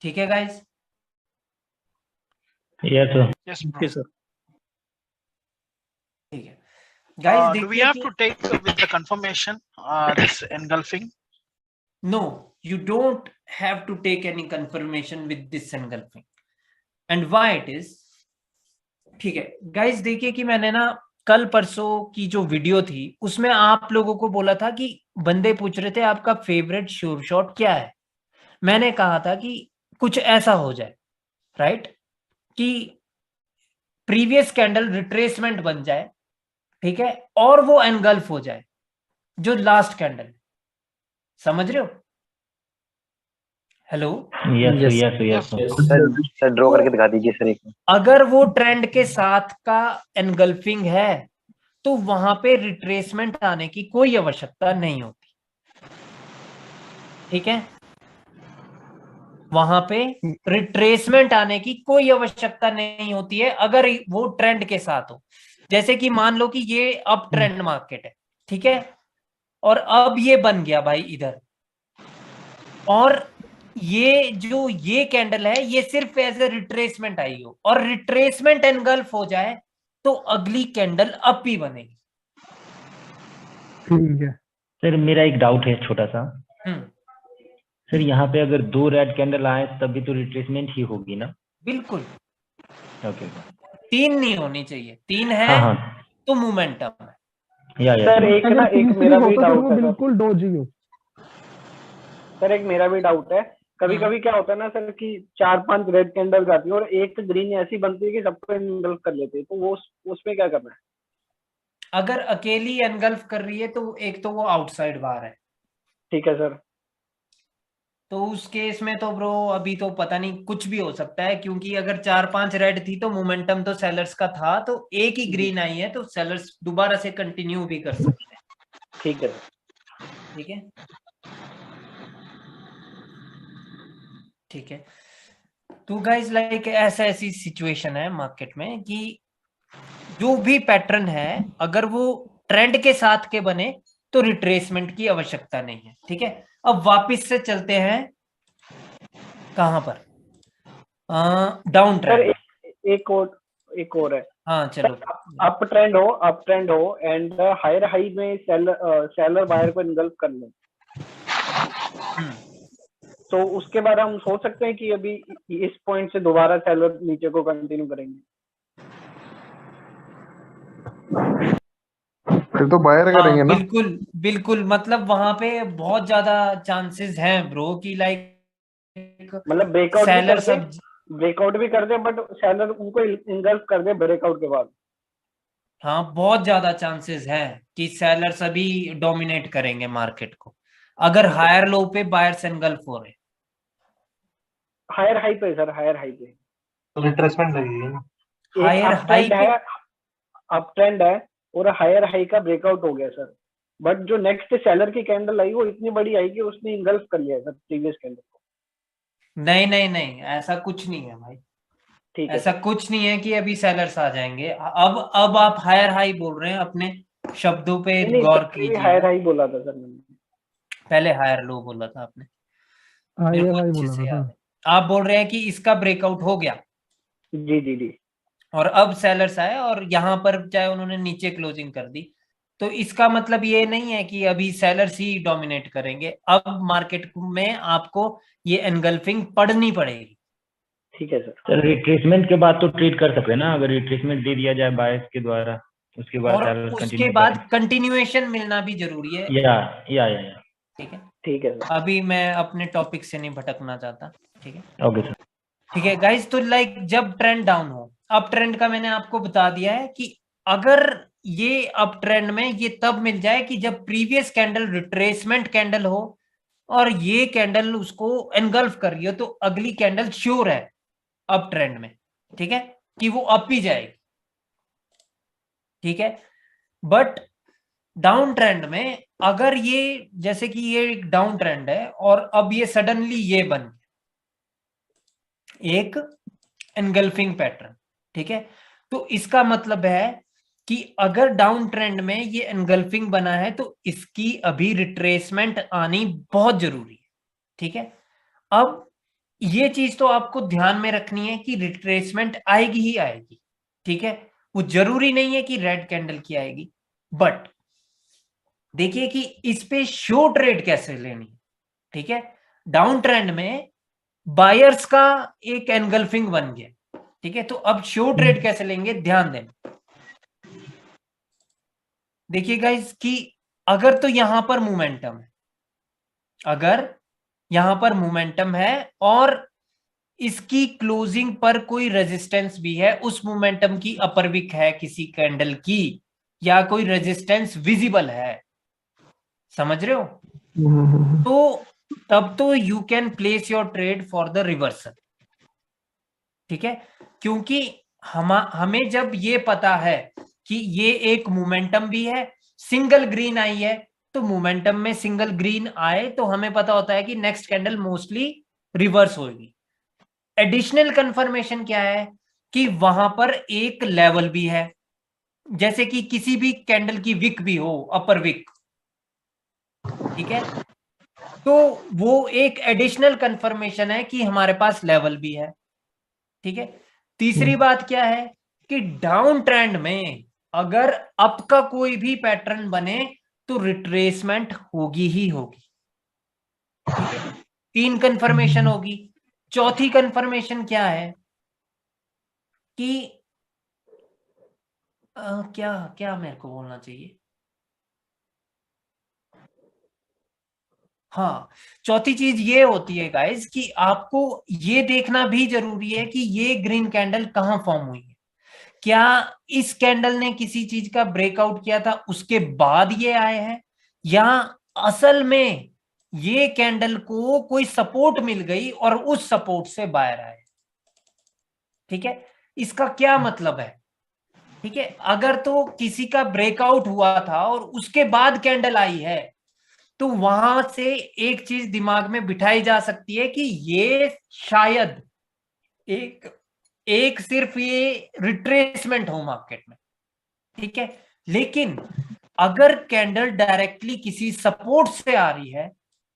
ठीक है guys. Yes, sir. Yes, okay bro. Sir. ठीक है guys, Do we have to take with the confirmation this engulfing? No, you don't have to take any confirmation with this engulfing. And why it is? ठीक है guys, देखिए कि मैंने ना कल परसों की जो वीडियो थी उसमें आप लोगों को बोला था कि बंदे पूछ रहे थे आपका फेवरेट श्योर शॉट क्या है। मैंने कहा था कि कुछ ऐसा हो जाए, राइट, कि प्रीवियस कैंडल रिट्रेसमेंट बन जाए, ठीक है, और वो एनगल्फ हो जाए जो लास्ट कैंडल। समझ रहे हो? हेलो, Yes, सर ड्रॉ करके दिखा दीजिए सर एक। अगर वो ट्रेंड के साथ का एनगल्फिंग है तो वहां पे रिट्रेसमेंट आने की कोई आवश्यकता नहीं होती। ठीक है, वहां पे रिट्रेसमेंट आने की कोई आवश्यकता नहीं होती है अगर वो ट्रेंड के साथ हो। जैसे कि मान लो कि ये अप ट्रेंड मार्केट है, ठीक है, और अब ये बन गया भाई इधर, और ये कैंडल है ये सिर्फ एज ए रिट्रेसमेंट आई हो और रिट्रेसमेंट एनगल्फ हो जाए तो अगली कैंडल अप ही बनेगी। ठीक है सर मेरा एक डाउट है छोटा सा। हम्म, सर यहाँ पे अगर 2 रेड कैंडल आए तभी तो रिट्रेसमेंट ही होगी ना? बिल्कुल, ओके 3 नहीं होनी चाहिए, 3 है हाँ हाँ तो मोमेंटम है। या सर एक ना एक मेरा भी डाउट है सर। बिल्कुल डोजी हो। सर एक मेरा भी डाउट है, कभी कभी क्या होता है ना सर कि 4-5 रेड कैंडल आती है और एक ग्रीन ऐसी बनती है कि सबको एनगल्फ कर लेते हैं, तो वो उसमें क्या करना है? अगर अकेली एनगल्फ कर रही है तो एक तो वो आउटसाइड बार है, ठीक है सर। तो उस केस में तो ब्रो अभी तो पता नहीं, कुछ भी हो सकता है, क्योंकि अगर 4-5 रेड थी तो मोमेंटम तो सेलर्स का था, तो एक ही ग्रीन आई है, तो सेलर्स दोबारा से कंटिन्यू भी कर सकते हैं। ठीक है ठीक है, ठीक है। तो गाइस लाइक ऐसी सिचुएशन है मार्केट में कि जो भी पैटर्न है अगर वो ट्रेंड के साथ के बने तो रिट्रेसमेंट की आवश्यकता नहीं है। ठीक है, अब वापस से चलते हैं कहां पर, डाउन सर। ट्रेंड। एक और है। हाँ चलो, अप ट्रेंड हो एंड हायर हाई में सेलर बायर को इनगल्फ कर ले, तो उसके बाद हम सोच सकते हैं कि अभी इस पॉइंट से दोबारा सेलर नीचे को कंटिन्यू करेंगे। फिर तो बायर करेंगे ना। बिल्कुल बिल्कुल, मतलब वहां पे बहुत ज्यादा चांसेस हैं ब्रो कि लाइक मतलब ब्रेकआउट भी कर दे बट सेलर उनको इनगल्फ कर दे ब्रेकआउट के बाद। हाँ, बहुत ज्यादा चांसेस हैं कि सेलर्स अभी डोमिनेट करेंगे मार्केट को, अगर हायर लो पे बायर्स एनगल्फ हो रहे। हायर हाई पे सर, हायर हाई पे तो रिट्रेसमेंट लगेगी ना। हायर हाई पे अप ट्रेंड है और हायर हाई का ब्रेकआउट हो गया सर, बट जो नेक्स्ट सेलर की कैंडल आई वो इतनी बड़ी आई कि उसने इनगल्फ कर लिया सर प्रीवियस कैंडल को। नहीं नहीं नहीं, ऐसा कुछ नहीं है भाई, ठीक है ऐसा कुछ नहीं है कि अभी सेलर्स आ जाएंगे। अब आप हायर हाई बोल रहे हैं, अपने शब्दों पे गौर कीजिए। हायर हाई बोला था सर मैंने, पहले हायर लो बोला था आपने, मेरे हायर को हाई अच्छे बोला से था। याद है। आप बोल रहे हैं कि इसका ब्रेकआउट हो गया जी जी जी, और अब सेलर्स आए और यहाँ पर चाहे उन्होंने नीचे क्लोजिंग कर दी, तो इसका मतलब ये नहीं है कि अभी सेलर्स ही डोमिनेट करेंगे। अब मार्केट में आपको ये एनगल्फिंग पढ़नी पड़ेगी। ठीक है सर रिट्रेसमेंट के बाद तो ट्रेड कर सकते हैं ना, अगर रिट्रेसमेंट दे दिया जाए बायर्स के द्वारा, उसके बाद और सेलर्स उसके कंटिन्यू बाद करें। कंटिन्यूएशन मिलना भी जरूरी है। या ठीक है अभी मैं अपने टॉपिक से नहीं भटकना चाहता। ठीक है, ओके सर। ठीक है गाइस, तो लाइक जब ट्रेंड डाउन हो, अप ट्रेंड का मैंने आपको बता दिया है कि अगर ये अप ट्रेंड में ये तब मिल जाए कि जब प्रीवियस कैंडल रिट्रेसमेंट कैंडल हो और ये कैंडल उसको एनगल्फ कर रही हो, तो अगली कैंडल श्योर है अप ट्रेंड में, ठीक है, कि वो अप ही जाएगी। ठीक है, बट डाउन ट्रेंड में अगर ये, जैसे कि ये एक डाउन ट्रेंड है और अब ये सडनली ये बन एक एनगल्फिंग पैटर्न, ठीक है, तो इसका मतलब है कि अगर डाउन ट्रेंड में ये एनगल्फिंग बना है तो इसकी अभी रिट्रेसमेंट आनी बहुत जरूरी है। ठीक है, अब ये चीज तो आपको ध्यान में रखनी है कि रिट्रेसमेंट आएगी ही आएगी। ठीक है, वो जरूरी नहीं है कि रेड कैंडल की आएगी, बट देखिए कि इस पे शो ट्रेड कैसे लेनी है। ठीक है, डाउन ट्रेंड में बायर्स का एक एनगल्फिंग बन गया। ठीक है, तो अब शो ट्रेड कैसे लेंगे, ध्यान देना। देखिए गाइस कि अगर तो यहां पर मोमेंटम है, अगर यहां पर मोमेंटम है और इसकी क्लोजिंग पर कोई रेजिस्टेंस भी है, उस मोमेंटम की अपर विक है किसी कैंडल की, या कोई रेजिस्टेंस विजिबल है, समझ रहे हो, तो तब तो you can place your trade for the reversal. ठीक है, क्योंकि हमें जब ये पता है कि ये एक मोमेंटम भी है, सिंगल ग्रीन आई है, तो मोमेंटम में सिंगल ग्रीन आए तो हमें पता होता है कि नेक्स्ट कैंडल मोस्टली रिवर्स होगी। एडिशनल कंफर्मेशन क्या है कि वहां पर एक लेवल भी है, जैसे कि किसी भी कैंडल की विक भी हो, अपर विक, ठीक है, तो वो एक एडिशनल कंफर्मेशन है कि हमारे पास लेवल भी है। ठीक है, तीसरी बात क्या है कि डाउन ट्रेंड में अगर अप का कोई भी पैटर्न बने तो रिट्रेसमेंट होगी ही होगी। ठीक है, 3 कंफर्मेशन होगी। चौथी कंफर्मेशन क्या है कि क्या क्या मेरे को बोलना चाहिए, हाँ, चौथी चीज ये होती है गाइस कि आपको ये देखना भी जरूरी है कि ये ग्रीन कैंडल कहां फॉर्म हुई है। क्या इस कैंडल ने किसी चीज का ब्रेकआउट किया था उसके बाद ये आए हैं, या असल में ये कैंडल को कोई सपोर्ट मिल गई और उस सपोर्ट से बाहर आए। ठीक है, इसका क्या मतलब है? ठीक है, अगर तो किसी का ब्रेकआउट हुआ था और उसके बाद कैंडल आई है, तो वहां से एक चीज दिमाग में बिठाई जा सकती है कि ये शायद एक सिर्फ ये रिट्रेसमेंट हो मार्केट में। ठीक है, लेकिन अगर कैंडल डायरेक्टली किसी सपोर्ट से आ रही है,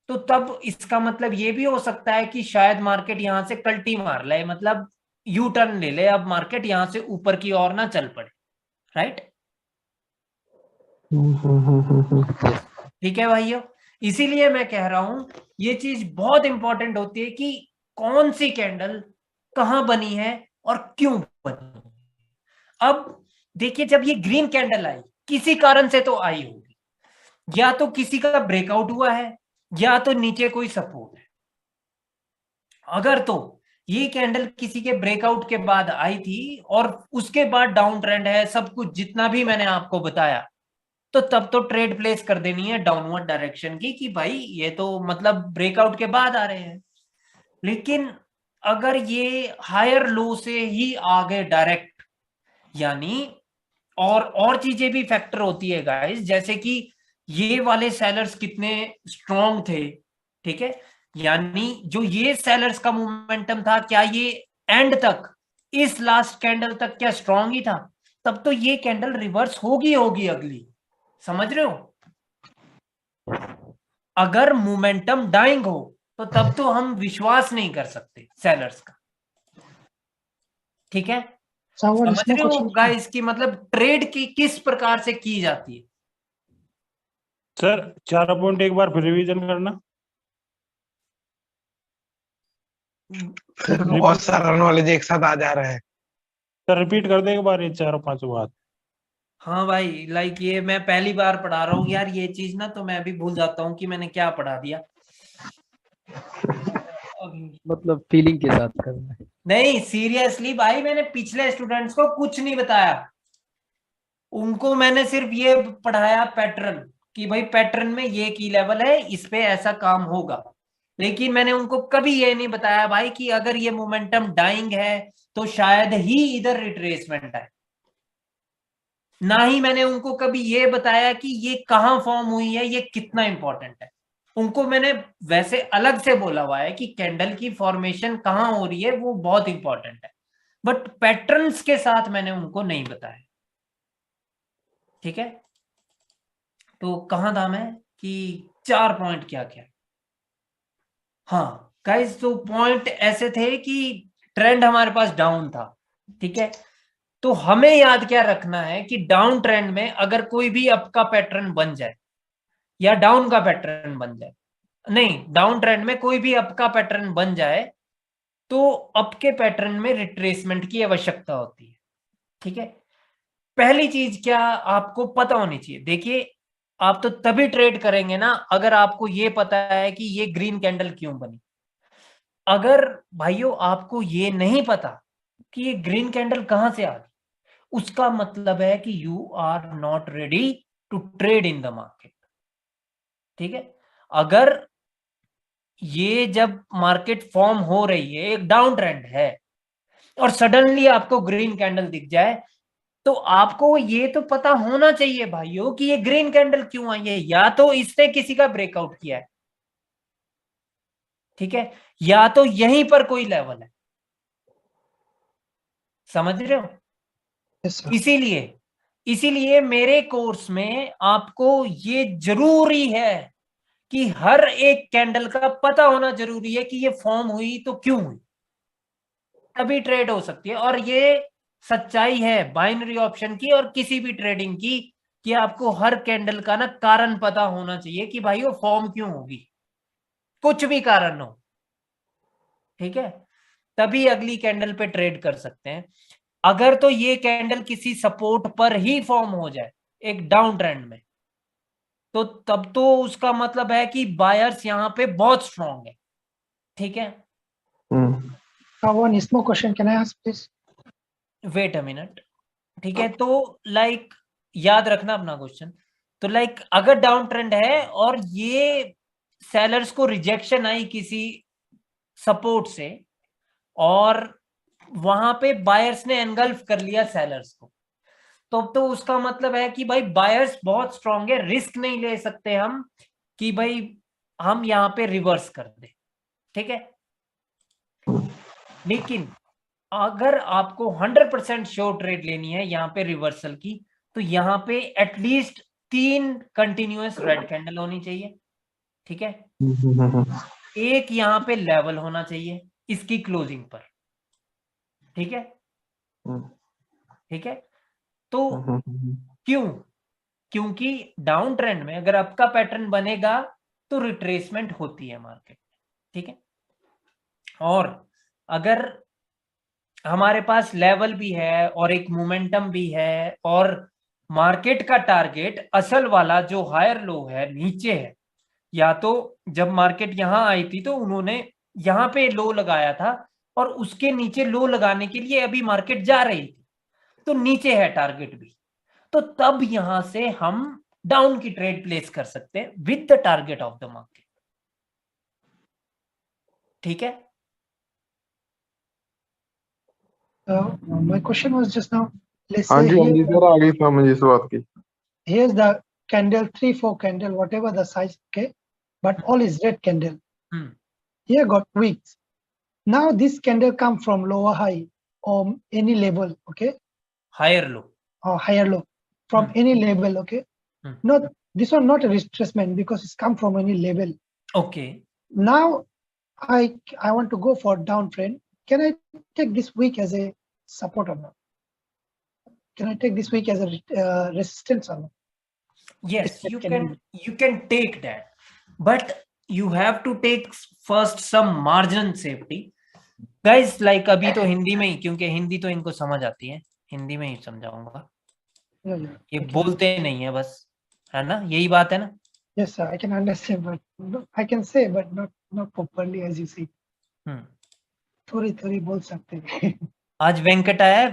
तो तब इसका मतलब ये भी हो सकता है कि शायद मार्केट यहां से कल्टी मार ले, मतलब यू टर्न ले ले, अब मार्केट यहां से ऊपर की ओर ना चल पड़े। राइट? ठीक है भाइयों, इसीलिए मैं कह रहा हूं ये चीज बहुत इंपॉर्टेंट होती है कि कौन सी कैंडल कहां बनी है और क्यों बनी। अब देखिए, जब ये ग्रीन कैंडल आई, किसी कारण से तो आई होगी, या तो किसी का ब्रेकआउट हुआ है या तो नीचे कोई सपोर्ट है। अगर तो ये कैंडल किसी के ब्रेकआउट के बाद आई थी और उसके बाद डाउन ट्रेंड है, सब कुछ जितना भी मैंने आपको बताया, तो तब तो ट्रेड प्लेस कर देनी है डाउनवर्ड डायरेक्शन की कि भाई ये तो मतलब ब्रेकआउट के बाद आ रहे हैं। लेकिन अगर ये हायर लो से ही आ गए डायरेक्ट, यानी और चीजें भी फैक्टर होती है गाइस, जैसे कि ये वाले सेलर्स कितने स्ट्रॉन्ग थे। ठीक है, यानी जो ये सेलर्स का मोमेंटम था, क्या ये एंड तक, इस लास्ट कैंडल तक क्या स्ट्रॉन्ग ही था? तब तो ये कैंडल रिवर्स होगी अगली। समझ रहे हो? अगर मोमेंटम डाइंग हो तो तब तो हम विश्वास नहीं कर सकते सेलर्स का। ठीक है, समझ रहे हो गाइस की मतलब ट्रेड की किस प्रकार से की जाती है। सर 4 पॉइंट एक बार फिर रिवीजन करना। फिर बहुत सारा नॉलेज एक साथ आ जा रहा है। सर रिपीट कर दे एक बार ये 4-5 बात। हाँ भाई, लाइक ये मैं पहली बार पढ़ा रहा हूँ यार, ये चीज ना तो मैं भी भूल जाता हूँ कि मैंने क्या पढ़ा दिया। मतलब फीलिंग के साथ करना है। नहीं सीरियसली भाई, मैंने पिछले स्टूडेंट्स को कुछ नहीं बताया, उनको मैंने सिर्फ ये पढ़ाया पैटर्न, कि भाई पैटर्न में ये की लेवल है, इस पे ऐसा काम होगा। लेकिन मैंने उनको कभी ये नहीं बताया भाई कि अगर ये मोमेंटम डाइंग है तो शायद ही इधर रिट्रेसमेंट है। ना ही मैंने उनको कभी ये बताया कि ये कहां फॉर्म हुई है, ये कितना इंपॉर्टेंट है। उनको मैंने वैसे अलग से बोला हुआ है कि कैंडल की फॉर्मेशन कहां हो रही है वो बहुत इंपॉर्टेंट है, बट पैटर्न्स के साथ मैंने उनको नहीं बताया। ठीक है, तो कहां था मैं कि 4 पॉइंट क्या क्या। हाँ गाइस, तो पॉइंट ऐसे थे कि ट्रेंड हमारे पास डाउन था। ठीक है, तो हमें याद क्या रखना है कि डाउन ट्रेंड में अगर कोई भी अप का पैटर्न बन जाए या डाउन का पैटर्न बन जाए, नहीं डाउन ट्रेंड में कोई भी अप का पैटर्न बन जाए, तो अप के पैटर्न में रिट्रेसमेंट की आवश्यकता होती है। ठीक है, पहली चीज क्या आपको पता होनी चाहिए, देखिए आप तो तभी ट्रेड करेंगे ना अगर आपको ये पता है कि ये ग्रीन कैंडल क्यों बनी। अगर भाइयों आपको ये नहीं पता कि ये ग्रीन कैंडल कहां से आ गई, उसका मतलब है कि you are not ready to trade in the market. ठीक है, अगर ये जब मार्केट फॉर्म हो रही है, एक डाउन ट्रेंड है और सडनली आपको ग्रीन कैंडल दिख जाए, तो आपको ये तो पता होना चाहिए भाइयों कि ये ग्रीन कैंडल क्यों आई है, या तो इसने किसी का ब्रेकआउट किया है, ठीक है, या तो यहीं पर कोई लेवल है। समझ रहे हो? इसीलिए मेरे कोर्स में आपको ये जरूरी है कि हर एक कैंडल का पता होना जरूरी है कि ये फॉर्म हुई तो क्यों हुई, तभी ट्रेड हो सकती है। और ये सच्चाई है बाइनरी ऑप्शन की और किसी भी ट्रेडिंग की, कि आपको हर कैंडल का ना कारण पता होना चाहिए कि भाई वो फॉर्म क्यों होगी, कुछ भी कारण हो। ठीक है, तभी अगली कैंडल पे ट्रेड कर सकते हैं। अगर तो ये कैंडल किसी सपोर्ट पर ही फॉर्म हो जाए एक डाउन ट्रेंड में, तो तब तो उसका मतलब है कि बायर्स यहाँ पे बहुत स्ट्रॉन्ग है। ठीक है, one small question can I ask please? Wait a minute. ठीक है, तो लाइक याद रखना अपना क्वेश्चन। तो लाइक अगर डाउन ट्रेंड है और ये सेलर्स को रिजेक्शन आई किसी सपोर्ट से और वहां पे बायर्स ने एनगल्फ कर लिया सेलर्स को, तो उसका मतलब है कि भाई बायर्स बहुत स्ट्रांग है, रिस्क नहीं ले सकते हम कि भाई हम यहाँ पे रिवर्स कर दे, ठीक है। लेकिन अगर आपको 100% श्योर ट्रेड लेनी है यहाँ पे रिवर्सल की, तो यहाँ पे एटलीस्ट 3 कंटिन्यूअस रेड कैंडल होनी चाहिए, ठीक है। एक यहाँ पे लेवल होना चाहिए इसकी क्लोजिंग पर, ठीक है, ठीक है। तो क्योंकि डाउन ट्रेंड में अगर आपका पैटर्न बनेगा तो रिट्रेसमेंट होती है मार्केट, ठीक है। और अगर हमारे पास लेवल भी है और एक मोमेंटम भी है और मार्केट का टारगेट असल वाला जो हायर लो है नीचे है, या तो जब मार्केट यहां आई थी तो उन्होंने यहां पे लो लगाया था और उसके नीचे लो लगाने के लिए अभी मार्केट जा रही थी, तो नीचे है टारगेट भी, तो तब यहां से हम डाउन की ट्रेड प्लेस कर सकते हैं with the target of the market, ठीक है। My question was just now, let's हाँ say जी, हाँ जी here, सर, आ गई समझ इस बात की। here's the candle, 3-4 candle, whatever the size, okay, but all is red candle. Here got wicks. Now this candle come from lower high or any level, okay, higher low or higher low from any level, okay. Not this one, not a retracement because it's come from any level. Okay. Now I want to go for downtrend. Can I take this week as a support or not? Can I take this week as a resistance or not? Yes, you can take that, but you have to take first some margin safety, guys. Like अभी तो हिंदी में ही, क्योंकि हिंदी तो इनको समझ आती है, हिंदी में ही समझाऊंगा। ये बोलते नहीं है बस, है ना, यही बात है ना। Yes sir, I can understand, but I can say, but not properly as you see. थोड़ी बोल सकते हैं। आज वेंकट आया है?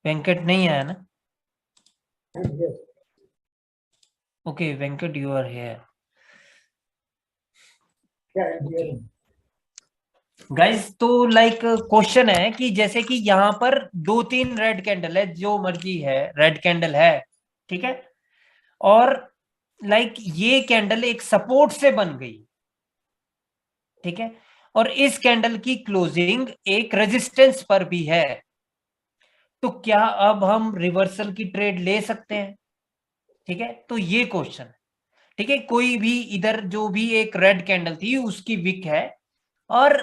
वेंकट नहीं आया ना? Okay Venkat, you are here. Guys, तो लाइक क्वेश्चन है कि जैसे कि यहाँ पर 2-3 रेड कैंडल है, जो मर्जी है रेड कैंडल है, ठीक है, और लाइक ये कैंडल एक सपोर्ट से बन गई, ठीक है, और इस कैंडल की क्लोजिंग एक रेजिस्टेंस पर भी है, तो क्या अब हम रिवर्सल की ट्रेड ले सकते हैं? ठीक है, तो ये क्वेश्चन है, ठीक है। कोई भी इधर जो भी एक रेड कैंडल थी उसकी विक है और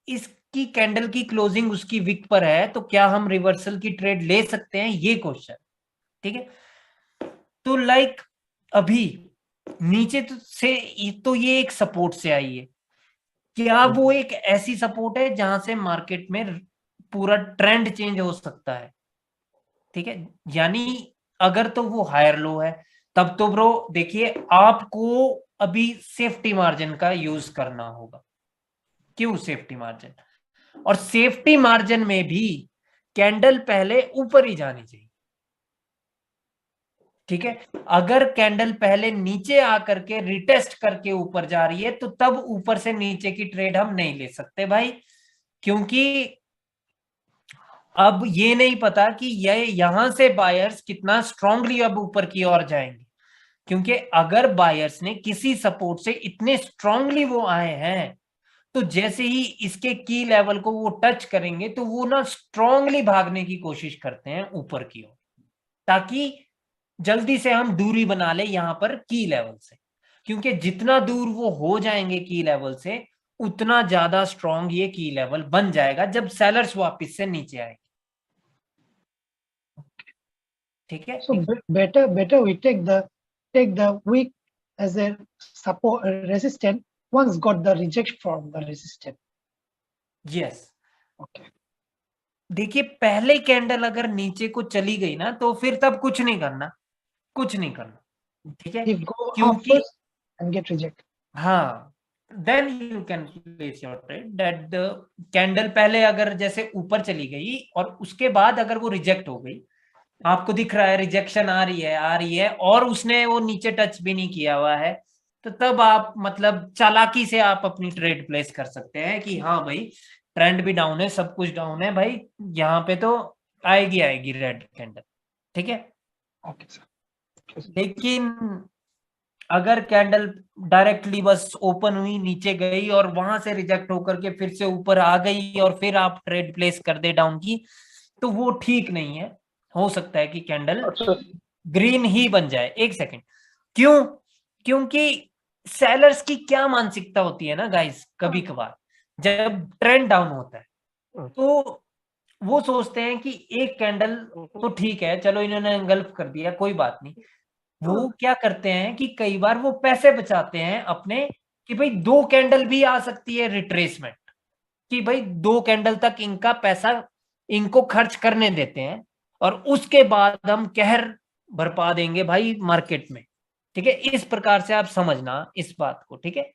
इसकी कैंडल की क्लोजिंग उसकी विक पर है, तो क्या हम रिवर्सल की ट्रेड ले सकते हैं? ये क्वेश्चन, ठीक है। तो लाइक अभी नीचे तो ये एक सपोर्ट से आई है, क्या वो एक ऐसी सपोर्ट है जहां से मार्केट में पूरा ट्रेंड चेंज हो सकता है? ठीक है, यानी अगर तो वो हायर लो है, तब तो ब्रो देखिए आपको अभी सेफ्टी मार्जिन का यूज करना होगा। क्यों सेफ्टी मार्जिन? और सेफ्टी मार्जिन में भी कैंडल पहले ऊपर ही जानी चाहिए, ठीक है। अगर कैंडल पहले नीचे आकर के रिटेस्ट करके ऊपर जा रही है, तो तब ऊपर से नीचे की ट्रेड हम नहीं ले सकते भाई, क्योंकि अब ये नहीं पता कि ये यहां से बायर्स कितना स्ट्रांगली अब ऊपर की ओर जाएंगे, क्योंकि अगर बायर्स ने किसी सपोर्ट से इतने स्ट्रांगली वो आए हैं, तो जैसे ही इसके की लेवल को वो टच करेंगे तो वो ना स्ट्रांगली भागने की कोशिश करते हैं ऊपर की ओर, ताकि जल्दी से हम दूरी बना ले यहां पर की लेवल से, क्योंकि जितना दूर वो हो जाएंगे की लेवल से, उतना ज्यादा स्ट्रांग ये की लेवल बन जाएगा जब सेलर्स वापस से नीचे आएंगे, ठीक है। So better we take the weak as a support resistant once got the rejection from the resistant. Yes. Okay. देखिए पहले कैंडल अगर नीचे को चली गई ना, तो फिर तब कुछ नहीं करना, ठीक है, क्योंकि and get reject. हाँ, then you can place your trade that the candle पहले अगर जैसे ऊपर चली गई और उसके बाद अगर वो रिजेक्ट हो गई, आपको दिख रहा है रिजेक्शन आ रही है और उसने वो नीचे टच भी नहीं किया हुआ है, तो तब आप मतलब चालाकी से आप अपनी ट्रेड प्लेस कर सकते हैं कि हाँ भाई ट्रेंड भी डाउन है, सब कुछ डाउन है भाई, यहाँ पे तो आएगी रेड कैंडल, ठीक है। Okay sir. लेकिन अगर कैंडल डायरेक्टली बस ओपन हुई, नीचे गई और वहां से रिजेक्ट होकर के फिर से ऊपर आ गई और फिर आप ट्रेड प्लेस कर दे डाउन की, तो वो ठीक नहीं है। हो सकता है कि कैंडल ग्रीन ही बन जाए। एक सेकंड, क्यों? क्योंकि सेलर्स की क्या मानसिकता होती है ना गाइस, कभी कभार जब ट्रेंड डाउन होता है तो वो सोचते हैं कि एक कैंडल तो ठीक है, चलो इन्होंने एंगल्फ कर दिया, कोई बात नहीं। वो क्या करते हैं कि कई बार वो पैसे बचाते हैं अपने, कि भाई 2 कैंडल भी आ सकती है रिट्रेसमेंट, कि भाई 2 कैंडल तक इनका पैसा इनको खर्च करने देते हैं और उसके बाद हम कहर बरपा देंगे भाई मार्केट में, ठीक है। इस प्रकार से आप समझना इस बात को, ठीक है,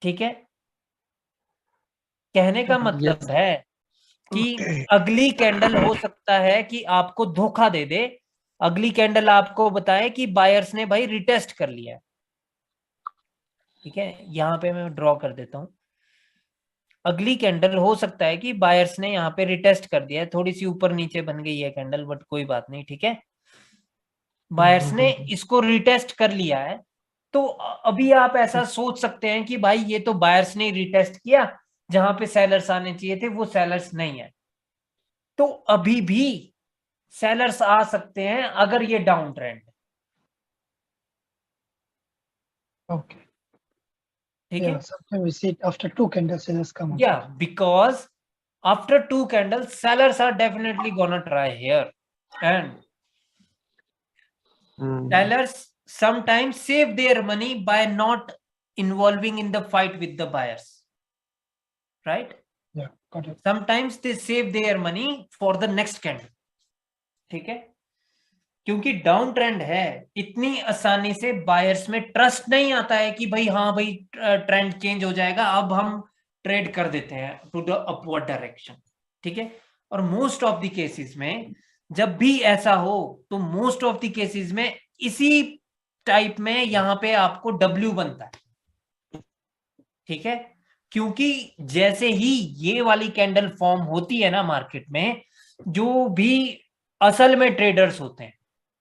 ठीक है। कहने का मतलब है कि अगली कैंडल हो सकता है कि आपको धोखा दे दे, अगली कैंडल आपको बताए कि बायर्स ने भाई रिटेस्ट कर लिया, ठीक है। यहां पे मैं ड्रॉ कर देता हूं, अगली कैंडल हो सकता है कि बायर्स ने यहाँ पे रिटेस्ट कर दिया है, थोड़ी सी ऊपर नीचे बन गई है कैंडल, बट कोई बात नहीं, ठीक है। बायर्स ने इसको रिटेस्ट कर लिया है, तो अभी आप ऐसा सोच सकते हैं कि भाई ये तो बायर्स ने रिटेस्ट किया, जहां पे सेलर्स आने चाहिए थे वो सेलर्स नहीं है, तो अभी भी सेलर्स आ सकते हैं अगर ये डाउन ट्रेंड है, Okay. ठीक है। Yeah, sometimes we see it after 2 candles sellers come. Yeah, because after 2 candles sellers are definitely gonna try here, and sellers sometimes save their money by not involving in the fight with the buyers, right? Yeah, got it. Sometimes they save their money for the next candle, ठीक है। क्योंकि down trend है, इतनी आसानी से buyers में trust नहीं आता है कि भाई हाँ भाई ट्रेंड चेंज हो जाएगा, अब हम ट्रेड कर देते हैं टू द अपवर्ड डायरेक्शन, ठीक है। और मोस्ट ऑफ द केसेस में जब भी ऐसा हो तो मोस्ट ऑफ द केसेस में इसी टाइप में यहाँ पे आपको डब्ल्यू बनता है, ठीक है। क्योंकि जैसे ही ये वाली कैंडल फॉर्म होती है ना मार्केट में, जो भी असल में ट्रेडर्स होते हैं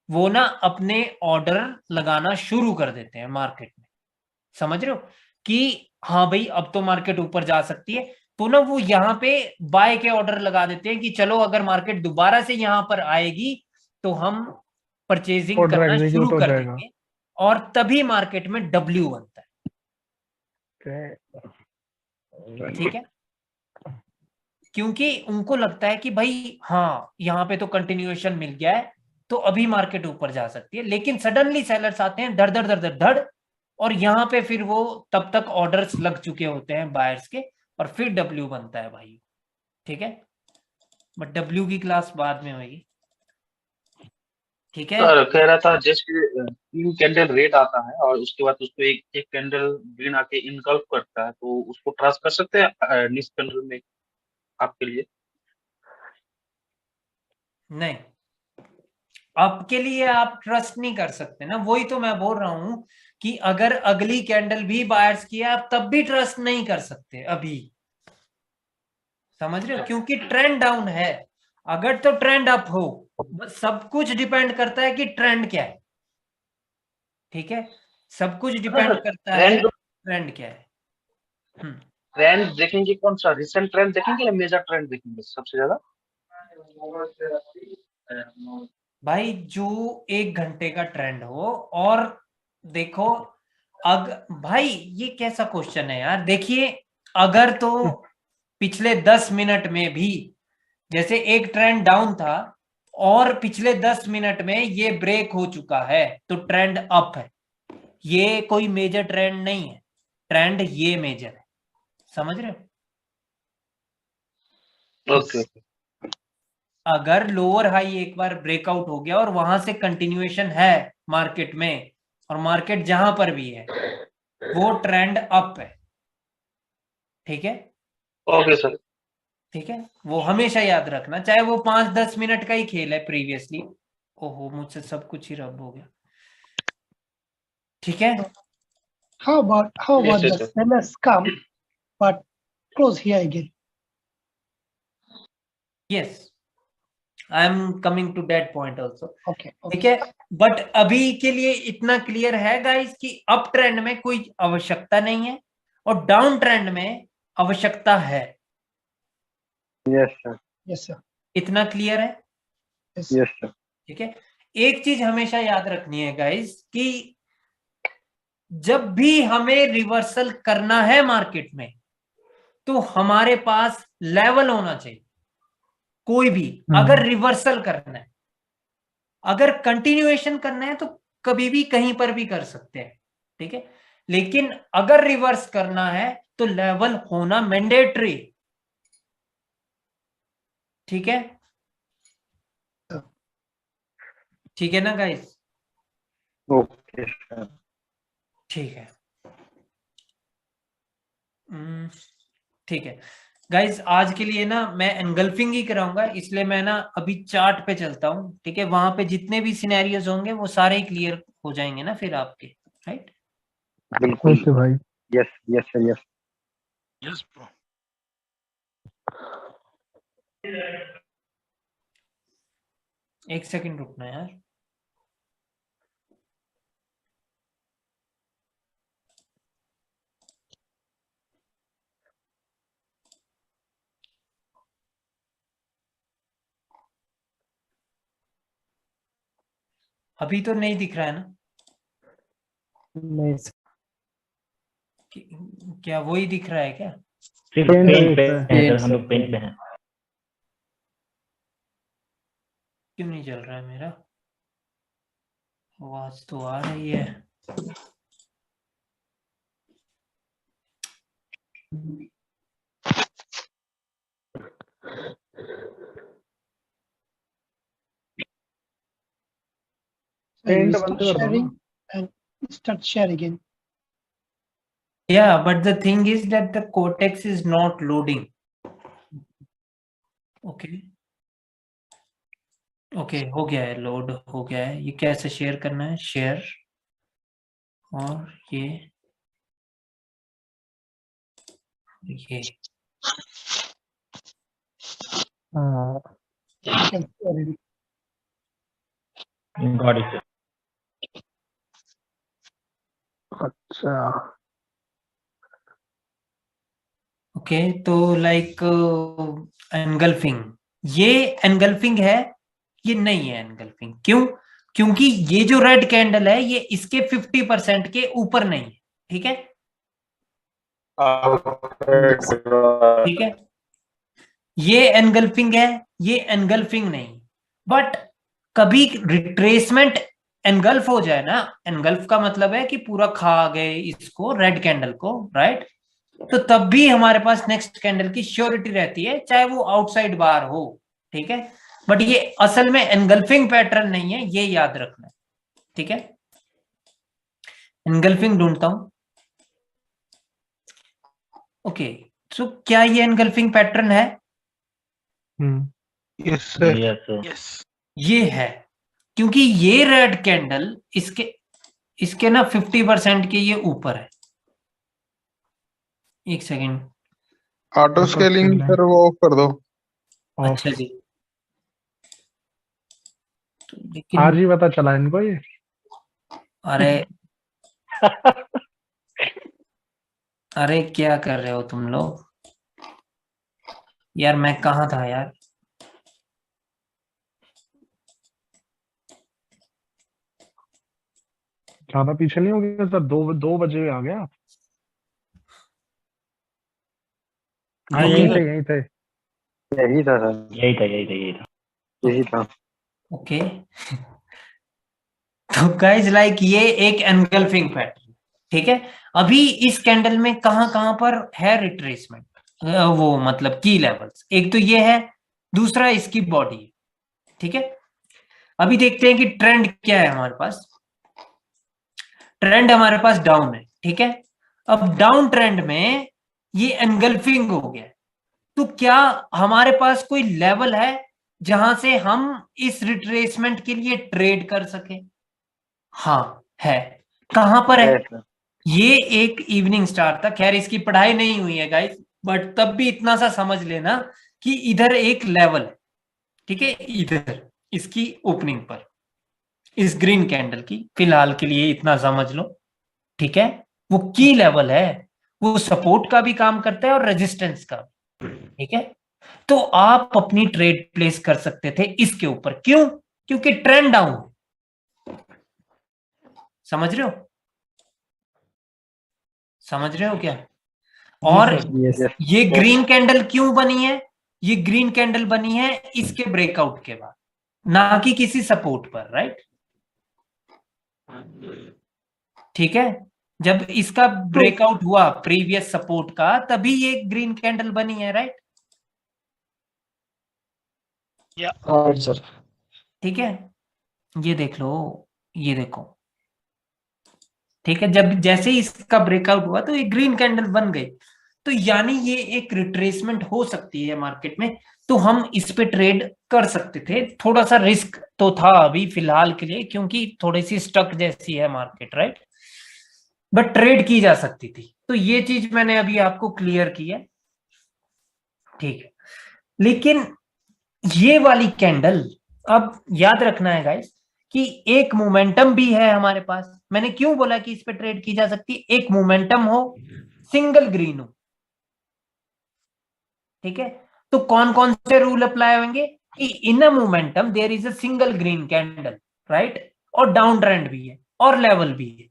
वो ना अपने ऑर्डर लगाना शुरू कर देते हैं मार्केट में, समझ रहे हो कि हाँ भाई अब तो मार्केट ऊपर जा सकती है, तो ना वो यहाँ पे बाय के ऑर्डर लगा देते हैं कि चलो अगर मार्केट दोबारा से यहाँ पर आएगी तो हम परचेजिंग करना शुरू कर देंगे, और तभी मार्केट में डब्ल्यू बनता है, ठीक है। क्योंकि उनको लगता है कि भाई हाँ यहाँ पे तो कंटिन्यूएशन मिल गया है तो अभी मार्केट ऊपर जा सकती है, लेकिन सडनली सेलर्स आते हैं धड़ धड़ धड़ धड़ धड़, और यहाँ पे फिर वो तब तक ऑर्डर्स लग चुके होते हैं बायर्स के, और फिर डब्ल्यू बनता है भाई, ठीक है। बट डब्ल्यू की क्लास बाद में होगी, ठीक है। सर कह रहा था जैसे 3 कैंडल रेड आता है और उसके बाद उसको एक कैंडल ग्रीन आके इनकल्फ करता है, तो उसको ट्रस्ट कर सकते हैं नेक्स्ट कैंडल में आपके लिए? नहीं, आपके लिए आप ट्रस्ट नहीं कर सकते ना, वही तो मैं बोल रहा हूं कि अगर अगली कैंडल भी बायर्स की आप तब भी ट्रस्ट नहीं कर सकते अभी, समझ रहे हो, क्योंकि ट्रेंड डाउन है। अगर तो ट्रेंड अप हो, सब कुछ डिपेंड करता है कि ट्रेंड क्या है, ठीक है। सब कुछ डिपेंड करता है ट्रेंड क्या है। ट्रेंड देखेंगे कौन सा, रिसेंट ट्रेंड देखेंगे या मेजर ट्रेंड देखेंगे सबसे ज्यादा? भाई जो 1 घंटे का ट्रेंड हो, और देखो भाई ये कैसा क्वेश्चन है यार, देखिए अगर तो पिछले 10 मिनट में भी जैसे एक ट्रेंड डाउन था और पिछले 10 मिनट में ये ब्रेक हो चुका है तो ट्रेंड अप है, ये कोई मेजर ट्रेंड नहीं है, ट्रेंड ये मेजर है, समझ रहे हो। ओके। अगर लोअर हाई एक बार ब्रेकआउट हो गया और वहां से कंटिन्यूएशन है मार्केट में, और मार्केट जहां पर भी है वो ट्रेंड अप है, ठीक है। Okay sir. ठीक है, वो हमेशा याद रखना, चाहे वो 5-10 मिनट का ही खेल है प्रीवियसली। ओहो, मुझसे सब कुछ ही रब हो गया। ठीक है, How about Yes, the yes, sir. sellers come but close here again? Yes, I am coming to that point also. Okay. ठीक है, बट अभी के लिए इतना क्लियर है गाइस कि अप ट्रेंड में कोई आवश्यकता नहीं है और डाउन ट्रेंड में आवश्यकता है। Yes sir. Yes, sir. इतना क्लियर है? Yes. Yes sir. ठीक है, एक चीज हमेशा याद रखनी है गाइस कि जब भी हमें रिवर्सल करना है मार्केट में तो हमारे पास लेवल होना चाहिए। कोई भी अगर रिवर्सल करना है, अगर कंटिन्यूएशन करना है तो कभी भी कहीं पर भी कर सकते हैं। ठीक है, लेकिन अगर रिवर्स करना है तो लेवल होना मैंडेटरी। ठीक है, ठीक है ना गाइस? Okay sir. ठीक है, ठीक है गाइस, आज के लिए ना मैं एनगल्फिंग ही कराऊंगा, इसलिए मैं ना अभी चार्ट पे चलता हूँ। ठीक है, वहां पे जितने भी सिनेरियोज होंगे वो सारे ही क्लियर हो जाएंगे ना फिर आपके, राइट? बिल्कुल। ओके भाई। Yes yes sir yes. Yes, bro. एक सेकंड रुकना यार। अभी तो नहीं दिख रहा है ना? नहीं सर। क्या वही दिख रहा है क्या? सिर्फ पेन पेन पे सर, है पेन सर, हम सर, लोग पेन पे हैं। क्यों नहीं चल रहा है मेरा? आवाज तो आ रही है। So you पेंट start बंद कर दो sharing ना। and start share again. Yeah, but the thing is that the cortex is not loading. Okay. Okay, हो गया है, लोड हो गया है। ये कैसे शेयर करना है? शेयर, और ये हाँ You can share it. Got it sir. अच्छा ओके, तो लाइक एनगल्फिंग, ये एनगल्फिंग है, ये नहीं है एनगल्फिंग। क्यों? क्योंकि ये जो रेड कैंडल है ये इसके 50% के ऊपर नहीं है। ठीक है, ठीक है, ये एनगल्फिंग है, ये एनगल्फिंग नहीं। बट कभी रिट्रेसमेंट एनगल्फ हो जाए ना, एनगल्फ का मतलब है कि पूरा खा गए इसको, रेड कैंडल को, राइट? तो तब भी हमारे पास नेक्स्ट कैंडल की श्योरिटी रहती है, चाहे वो आउटसाइड बार हो। ठीक है, बट ये असल में एनगल्फिंग पैटर्न नहीं है, ये याद रखना है। ठीक है, एनगल्फिंग ढूंढता हूं। ओके, सो क्या ये एनगल्फिंग पैटर्न है? Yes sir. Yes sir. Yes. ये है, क्योंकि ये रेड कैंडल इसके ना 50% के ये ऊपर है। एक सेकेंड, ऑटो स्केलिंग सर वो ऑफ कर दो। अच्छा जी। तो आज लेकिन ही पता चला इनको ये। अरे अरे क्या कर रहे हो तुम लोग यार? मैं कहाँ था यार? ज्यादा पीछे नहीं हो गया सर, 2 बजे आ गया। हाँ दो यहीं बजे? थे यहीं थे। यही था सर। यही था यही था यही था। यही था। ओके, तो गाइस लाइक ये एक एनगल्फिंग पैटर्न। ठीक है, अभी इस कैंडल में कहां पर है रिट्रेसमेंट, वो मतलब की लेवल्स। एक तो ये है, दूसरा इसकी बॉडी है। ठीक है, अभी देखते हैं कि ट्रेंड क्या है हमारे पास। ट्रेंड हमारे पास डाउन है। ठीक है, अब डाउन ट्रेंड में ये एनगल्फिंग हो गया। तो क्या हमारे पास कोई लेवल है जहां से हम इस रिट्रेसमेंट के लिए ट्रेड कर सके? हाँ है। कहां पर है? ये एक इवनिंग स्टार था। खैर इसकी पढ़ाई नहीं हुई है गाइस, बट तब भी इतना सा समझ लेना कि इधर एक लेवल है, ठीक है, इधर इसकी ओपनिंग पर, इस ग्रीन कैंडल की, फिलहाल के लिए इतना समझ लो, ठीक है। वो की लेवल है, वो सपोर्ट का भी काम करता है और रेजिस्टेंस का, ठीक है। तो आप अपनी ट्रेड प्लेस कर सकते थे इसके ऊपर। क्यों? क्योंकि ट्रेंड डाउन। समझ रहे हो? समझ रहे हो क्या? और ये ग्रीन कैंडल क्यों बनी है? ये ग्रीन कैंडल बनी है इसके ब्रेकआउट के बाद, ना कि किसी सपोर्ट पर, राइट? ठीक है, जब इसका ब्रेकआउट हुआ प्रीवियस सपोर्ट का, तभी ये ग्रीन कैंडल बनी है, राइट? सर ठीक है, ये देख लो, ये देखो, ठीक है। जब जैसे ही इसका ब्रेकआउट हुआ तो ये ग्रीन कैंडल बन गई। तो यानी ये एक रिट्रेसमेंट हो सकती है मार्केट में, तो हम इस पे ट्रेड कर सकते थे। थोड़ा सा रिस्क तो था अभी फिलहाल के लिए, क्योंकि थोड़ी सी स्टक जैसी है मार्केट, राइट? बट ट्रेड की जा सकती थी। तो ये चीज मैंने अभी आपको क्लियर की है, ठीक है। लेकिन ये वाली कैंडल, अब याद रखना है गाइस कि एक मोमेंटम भी है हमारे पास। मैंने क्यों बोला कि इस पे ट्रेड की जा सकती है? एक मोमेंटम हो, सिंगल ग्रीन हो, ठीक है। तो कौन कौन से रूल अप्लाई होंगे कि in a momentum there is a single green candle, right? और डाउन ट्रेंड भी है और लेवल भी है।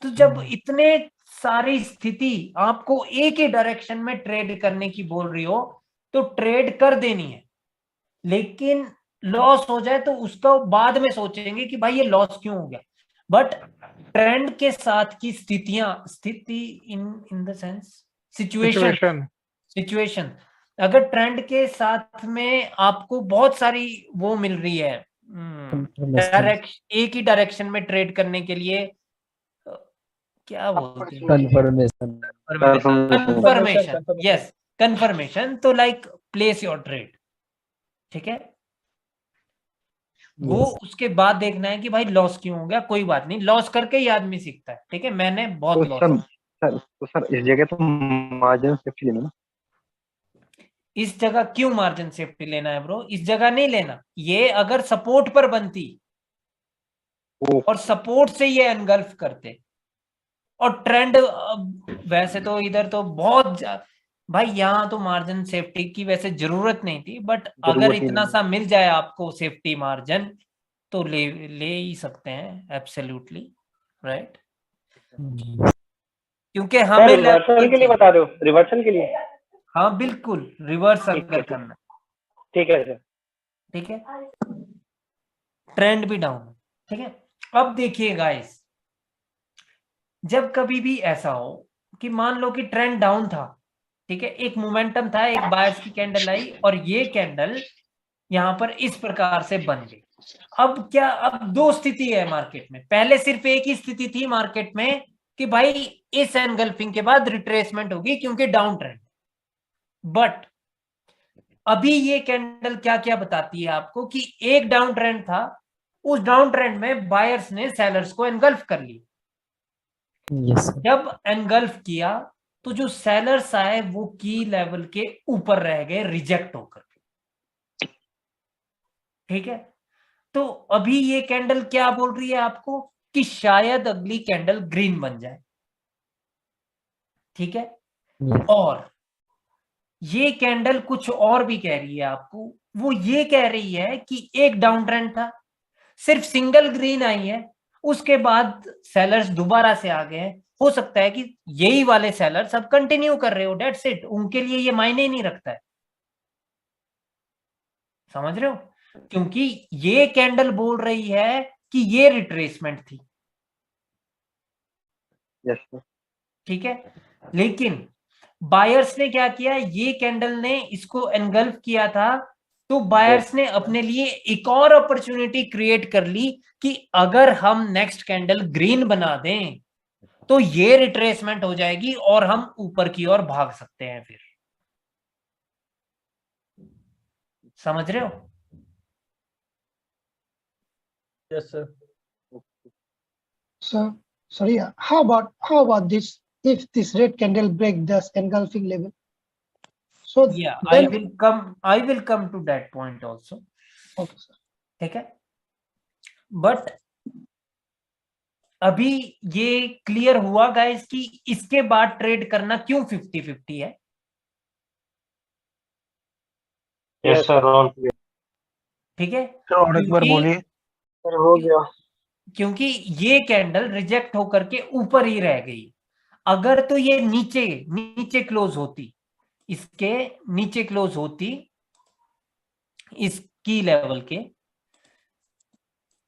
तो जब इतने सारी स्थिति आपको एक ही डायरेक्शन में ट्रेड करने की बोल रही हो, तो ट्रेड कर देनी है। लेकिन लॉस हो जाए तो उसका बाद में सोचेंगे कि भाई ये लॉस क्यों हो गया। बट ट्रेंड के साथ की स्थिति इन द सेंस सिचुएशन, अगर ट्रेंड के साथ में आपको बहुत सारी वो मिल रही है, एक ही डायरेक्शन में ट्रेड करने के लिए, क्या बोलते हैं, कंफर्मेशन, यस, कंफर्मेशन। तो लाइक प्लेस योर ट्रेड, ठीक है। वो उसके बाद देखना है कि भाई लॉस क्यों हो गया। कोई बात नहीं, लॉस करके ही आदमी सीखता है, ठीक है। मैंने बहुत लॉस सर इस जगह तो मार्जिन सेफ्टी लेना ना। इस जगह क्यों मार्जिन सेफ्टी लेना है ब्रो? इस जगह नहीं लेना। ये अगर सपोर्ट पर बनती और सपोर्ट से ये एनगल्फ करते और ट्रेंड, वैसे तो इधर तो बहुत भाई, यहाँ तो मार्जिन सेफ्टी की वैसे जरूरत नहीं थी, बट अगर इतना सा मिल जाए आपको सेफ्टी मार्जिन, तो ले ही सकते हैं, एब्सोल्युटली, राइट? क्योंकि हमें रिवर्सल के लिए बता रहे हो? रिवर्सल के लिए? हाँ बिल्कुल, रिवर्स अगर करना, ठीक है सर, ठीक है। ट्रेंड भी डाउन, ठीक है। अब देखिए गाइस, जब कभी भी ऐसा हो कि मान लो कि ट्रेंड डाउन था, ठीक है, एक मोमेंटम था, एक बायर्स की कैंडल आई और ये कैंडल यहां पर इस प्रकार से बन गई। अब क्या, अब दो स्थिति है मार्केट में। पहले सिर्फ एक ही स्थिति थी मार्केट में कि भाई इस एनगल्फिंग के बाद रिट्रेसमेंट होगी क्योंकि डाउन ट्रेंड। बट अभी ये कैंडल क्या क्या बताती है आपको कि एक डाउन ट्रेंड था, उस डाउन ट्रेंड में बायर्स ने सेलर्स को एनगल्फ कर लिया। जब एनगल्फ किया तो जो सेलर्स आए वो की लेवल के ऊपर रह गए, रिजेक्ट होकर, ठीक है। तो अभी ये कैंडल क्या बोल रही है आपको कि शायद अगली कैंडल ग्रीन बन जाए, ठीक है। और ये कैंडल कुछ और भी कह रही है आपको। वो ये कह रही है कि एक डाउन ट्रेंड था, सिर्फ सिंगल ग्रीन आई है, उसके बाद सेलर्स दोबारा से आ गए हैं। हो सकता है कि यही वाले सेलर्स अब कंटिन्यू कर रहे हो, डेट्स इट, उनके लिए ये मायने नहीं रखता है। समझ रहे हो? क्योंकि ये कैंडल बोल रही है कि ये रिट्रेसमेंट थी, ठीक है। लेकिन बायर्स ने क्या किया, ये कैंडल ने इसको एनगल्फ किया था, तो बायर्स ने अपने लिए एक और अपॉर्चुनिटी क्रिएट कर ली कि अगर हम नेक्स्ट कैंडल ग्रीन बना दें तो ये रिट्रेसमेंट हो जाएगी और हम ऊपर की ओर भाग सकते हैं फिर। समझ रहे हो? Yes sir. So sorry, how about this? If this red candle break this engulfing level, so Yeah, then I will come to that point also. okay sir. ठीक है, बट अभी ये क्लियर हुआ गाइस कि इसके बाद ट्रेड करना क्यों 50-50 है? Yes sir, all clear. ठीक है, और एक बार बोलिए। सर हो गया। क्योंकि ये कैंडल रिजेक्ट होकर के ऊपर ही रह गई। अगर तो ये नीचे क्लोज होती, इसके नीचे क्लोज होती इस की लेवल के,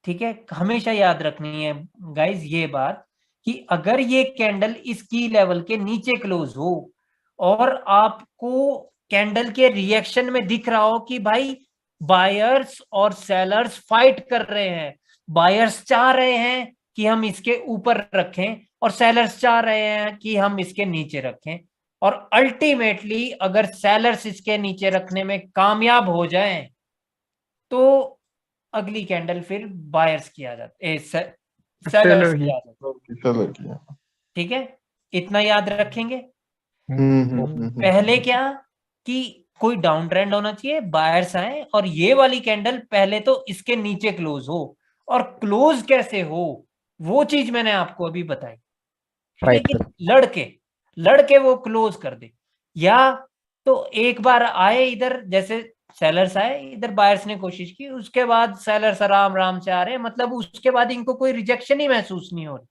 ठीक है, हमेशा याद रखनी है गाइस ये बात कि अगर ये कैंडल इस की लेवल के नीचे क्लोज हो और आपको कैंडल के रिएक्शन में दिख रहा हो कि भाई बायर्स और सेलर्स फाइट कर रहे हैं, बायर्स चाह रहे हैं कि हम इसके ऊपर रखें और सेलर्स चाह रहे हैं कि हम इसके नीचे रखें, और अल्टीमेटली अगर सेलर्स इसके नीचे रखने में कामयाब हो जाएं तो अगली कैंडल फिर बायर्स किया जाता है, सेलर्स किया जाता है। ठीक है, इतना याद रखेंगे। पहले क्या कि कोई डाउन ट्रेंड होना चाहिए, बायर्स आए और ये वाली कैंडल पहले तो इसके नीचे क्लोज हो, और क्लोज कैसे हो वो चीज मैंने आपको अभी बताई। लड़के वो क्लोज कर दे, या तो एक बार आए इधर, जैसे सेलर्स आए इधर, बायर्स ने कोशिश की, उसके बाद सेलर्स आराम से आ रहे, मतलब उसके बाद इनको कोई रिजेक्शन ही महसूस नहीं हो रही,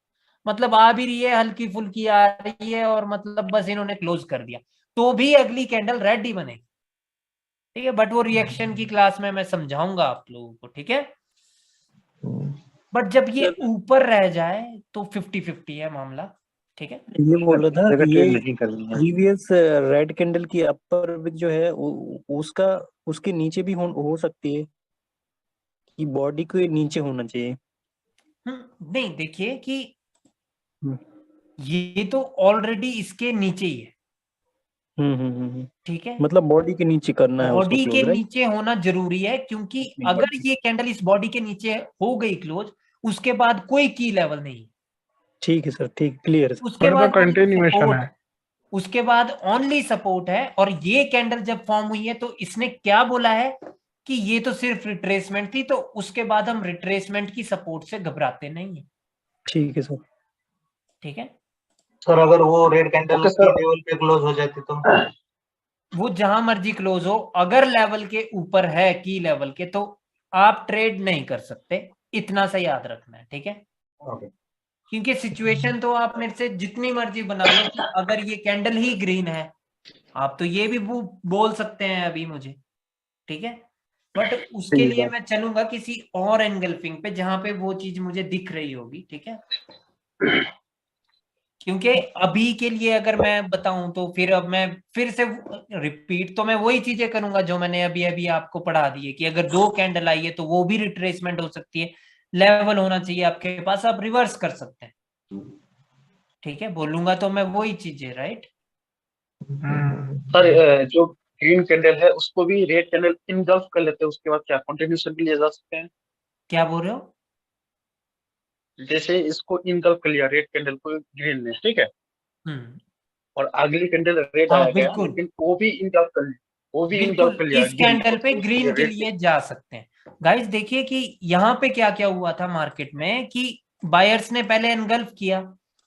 मतलब आ भी रही है, हल्की फुल्की आ रही है, और मतलब बस इन्होंने क्लोज कर दिया, तो भी अगली कैंडल रेड ही बनेगी। ठीक है, बट वो रिएक्शन की क्लास में मैं समझाऊंगा आप लोगों को। ठीक है, बट जब ये ऊपर रह जाए तो 50-50 है मामला। ठीक है, ये बोल रहा था ये प्रीवियस रेड कैंडल की अपर विक जो है उसका उसके नीचे भी हो सकती है कि बॉडी के नीचे होना चाहिए। नहीं, देखिए कि ये तो ऑलरेडी इसके नीचे ही है। ठीक है, मतलब बॉडी के नीचे करना है, बॉडी के नीचे होना जरूरी है, क्योंकि अगर ये कैंडल इस बॉडी के नीचे हो गई क्लोज, उसके बाद कोई की लेवल नहीं। ठीक है सर, ठीक, क्लियर। उसके बाद कंटिन्यूएशन है, उसके बाद ओनली सपोर्ट है, और ये कैंडल जब फॉर्म हुई है तो इसने क्या बोला है कि ये तो सिर्फ रिट्रेसमेंट थी, तो उसके बाद हम रिट्रेसमेंट की सपोर्ट से घबराते नहीं है। ठीक है सर। ठीक है सर, अगर वो रेड कैंडल की लेवल पे क्लोज हो जाती तो वो जहां मर्जी क्लोज हो, अगर लेवल के ऊपर है की लेवल के, तो आप ट्रेड नहीं कर सकते, इतना सा याद रखना है। ठीक है, क्योंकि सिचुएशन तो आप मेरे से जितनी मर्जी बना लो कि अगर ये कैंडल ही ग्रीन है, आप तो ये भी बोल सकते हैं अभी मुझे। ठीक है, बट उसके लिए मैं चलूंगा किसी और एंगल्फिंग पे जहां पे वो चीज मुझे दिख रही होगी। ठीक है, क्योंकि अभी के लिए अगर मैं बताऊं तो फिर अब मैं फिर से रिपीट तो मैं वही चीजें करूंगा जो मैंने अभी अभी आपको पढ़ा दी है कि अगर दो कैंडल आई है तो वो भी रिट्रेसमेंट हो सकती है, लेवल होना चाहिए आपके पास, आप रिवर्स कर सकते हैं। ठीक है, बोलूंगा तो मैं वही चीजें, राइट। सर, जो ग्रीन कैंडल है उसको भी रेड कैंडल इनगल्फ कर लेते हैं, उसके बाद क्या कंटिन्यूएशन के लिए जा सकते हैं? क्या बोल रहे हो? जैसे इसको इनगल्फ कर लिया रेड कैंडल को ग्रीन ने, ठीक है, और अगली कैंडल रेड आ गया, लेकिन वो भी इनगल्फ कर लिया, वो भी इनगल्फ कर लिया, इस कैंडल पे ग्रीन के लिए जा सकते हैं। गाइस देखिए कि यहाँ पे क्या क्या हुआ था मार्केट में कि बायर्स ने पहले एनगल्फ किया,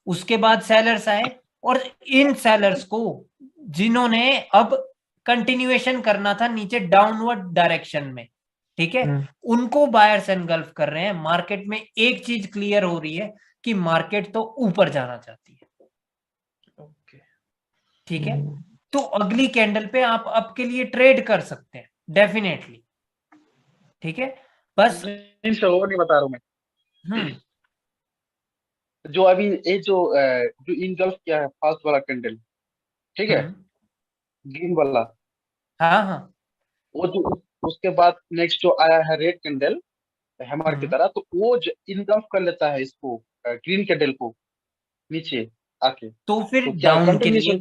उसके बाद सेलर्स आए, और इन सेलर्स को जिन्होंने अब कंटिन्यूएशन करना था नीचे डाउनवर्ड डायरेक्शन में, ठीक है, उनको बायर्स एनगल्फ कर रहे हैं। मार्केट में एक चीज क्लियर हो रही है कि मार्केट तो ऊपर जाना चाहती है। ठीक है, तो अगली कैंडल पे आप आपके लिए ट्रेड कर सकते हैं डेफिनेटली। ठीक है, बस वो नहीं बता रहा हूं मैं। जो अभी ये जो इनगल्फ किया है फर्स्ट वाला कैंडल, ठीक है, ग्रीन वाला, हाँ, वो जो उसके बाद नेक्स्ट जो आया है रेड कैंडल हैमर की तरह, तो वो इनगल्फ कर लेता है इसको ग्रीन कैंडल को नीचे आके, तो फिर डाउन के लिए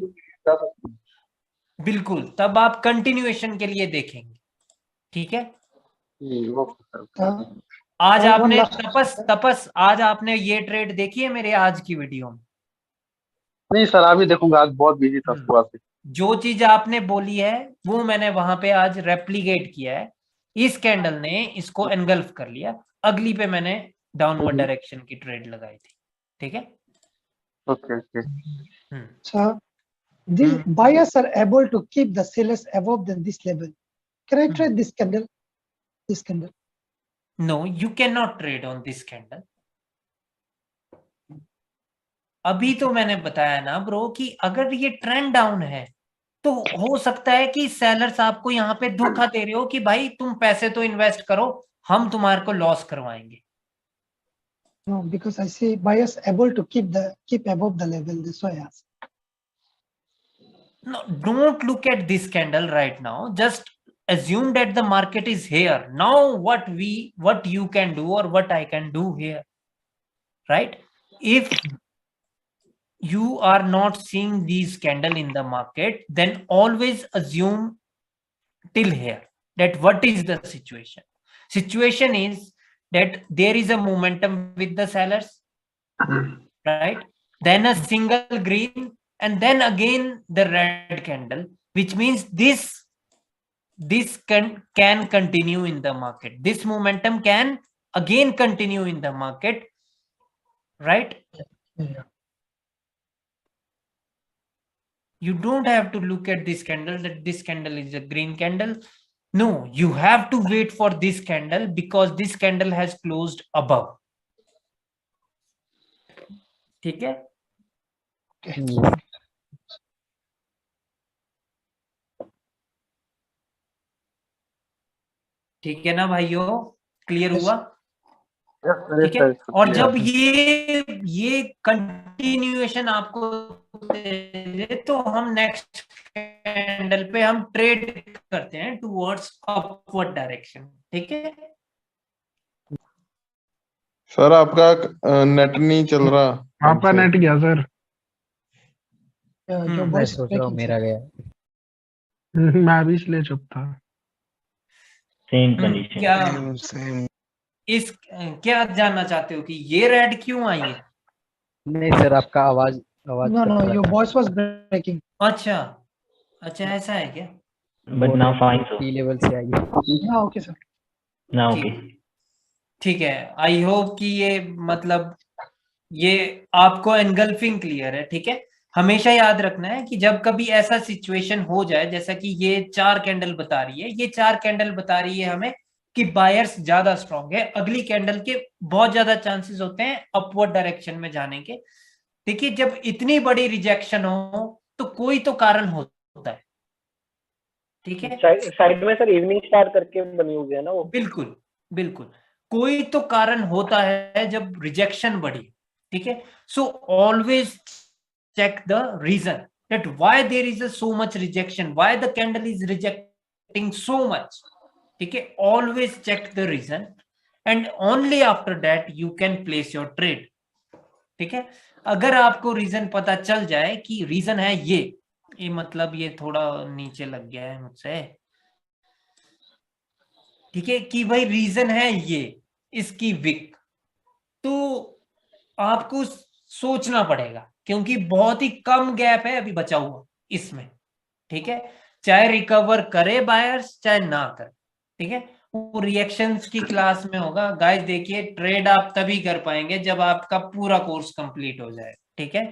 बिल्कुल, तब आप कंटिन्यूएशन के लिए देखेंगे। ठीक है। हाँ, आज और one आपने last- तपस आज आपने ये ट्रेड देखी है मेरे आज की वीडियो में? नहीं सर, अभी देखूंगा, आज बहुत बिजी था सुबह से। जो चीज आपने बोली है वो मैंने वहां पे आज रेप्लिकेट किया है। इस कैंडल ने इसको एनगल्फ कर लिया, अगली पे मैंने डाउनवर्ड डायरेक्शन की ट्रेड लगाई थी। ठीक है। Okay okay. So the buyers are able to keep the sellers above than this level. Can I trade this candle? This candle? No, you cannot trade on this candle. अभी तो मैंने बताया ना ब्रो कि अगर ये ट्रेंड डाउन है तो हो सकता है कि सेलर्स आपको यहाँ पे धोखा दे रहे हो कि भाई तुम पैसे तो इन्वेस्ट करो, हम तुम्हारे को लॉस करवाएंगे। No, because I see buyers able to keep above the level. That's why I asked. No, don't look at this candle right now. Just assume that the market is here. Now what you can do or what I can do here, right? If you are not seeing these candle in the market, then always assume till here that what is the situation. Situation is that there is a momentum with the sellers, right? Then a single green and then again the red candle, which means this can continue in the market. This momentum can again continue in the market, right? Yeah. You don't have to look at this candle that this candle is a green candle. No, you have to wait for this candle because this candle has closed above. ठीक है? ठीक है ना भाइयों, clear हुआ? ठीक है। और जब ये कंटिन्यूएशन आपको दे तो हम नेक्स्ट कैंडल पे हम ट्रेड करते हैं टुवर्ड्स अपवर्ड डायरेक्शन। ठीक है सर, आपका नेट नहीं चल रहा। आपका नेट गया सर। मैं सोच रहा हूँ मेरा गया। मैं भी इसलिए चुप था। Same condition. क्या जानना चाहते हो कि ये रेड क्यों आई है? नहीं सर, आपका आवाज No, your voice was breaking. अच्छा ऐसा है क्या? But now fine sir. T level से आई है। हाँ, okay sir. Now okay. ठीक है, आई होप कि ये मतलब ये आपको एनगल्फिंग क्लियर है। ठीक है, हमेशा याद रखना है कि जब कभी ऐसा सिचुएशन हो जाए जैसा कि ये 4 कैंडल बता रही है, ये 4 कैंडल बता रही है हमें कि बायर्स ज्यादा स्ट्रांग है, अगली कैंडल के बहुत ज्यादा चांसेस होते हैं अपवर्ड डायरेक्शन में जाने के। देखिए, जब इतनी बड़ी रिजेक्शन हो तो कोई तो कारण होता है। ठीक है, साइड में सर इवनिंग स्टार करके बनी हुई है ना वो। बिल्कुल बिल्कुल, कोई तो कारण होता है जब रिजेक्शन बढ़ी। ठीक है, so always check the reason that why there is a so much rejection, why the candle is rejecting so much. ठीक है, always check the reason and only after that you can place your trade. ठीक है, अगर आपको reason पता चल जाए कि रीजन है ये मतलब ये थोड़ा नीचे लग गया है मुझसे, ठीक है, कि भाई रीजन है ये इसकी विक, तो आपको सोचना पड़ेगा क्योंकि बहुत ही कम गैप है अभी बचा हुआ इसमें। ठीक है, चाहे रिकवर करे बायर्स चाहे ना करे। ठीक है, वो रिएक्शंस की क्लास में होगा। गाइस देखिए, ट्रेड आप तभी कर पाएंगे जब आपका पूरा कोर्स कंप्लीट हो जाए। ठीक है,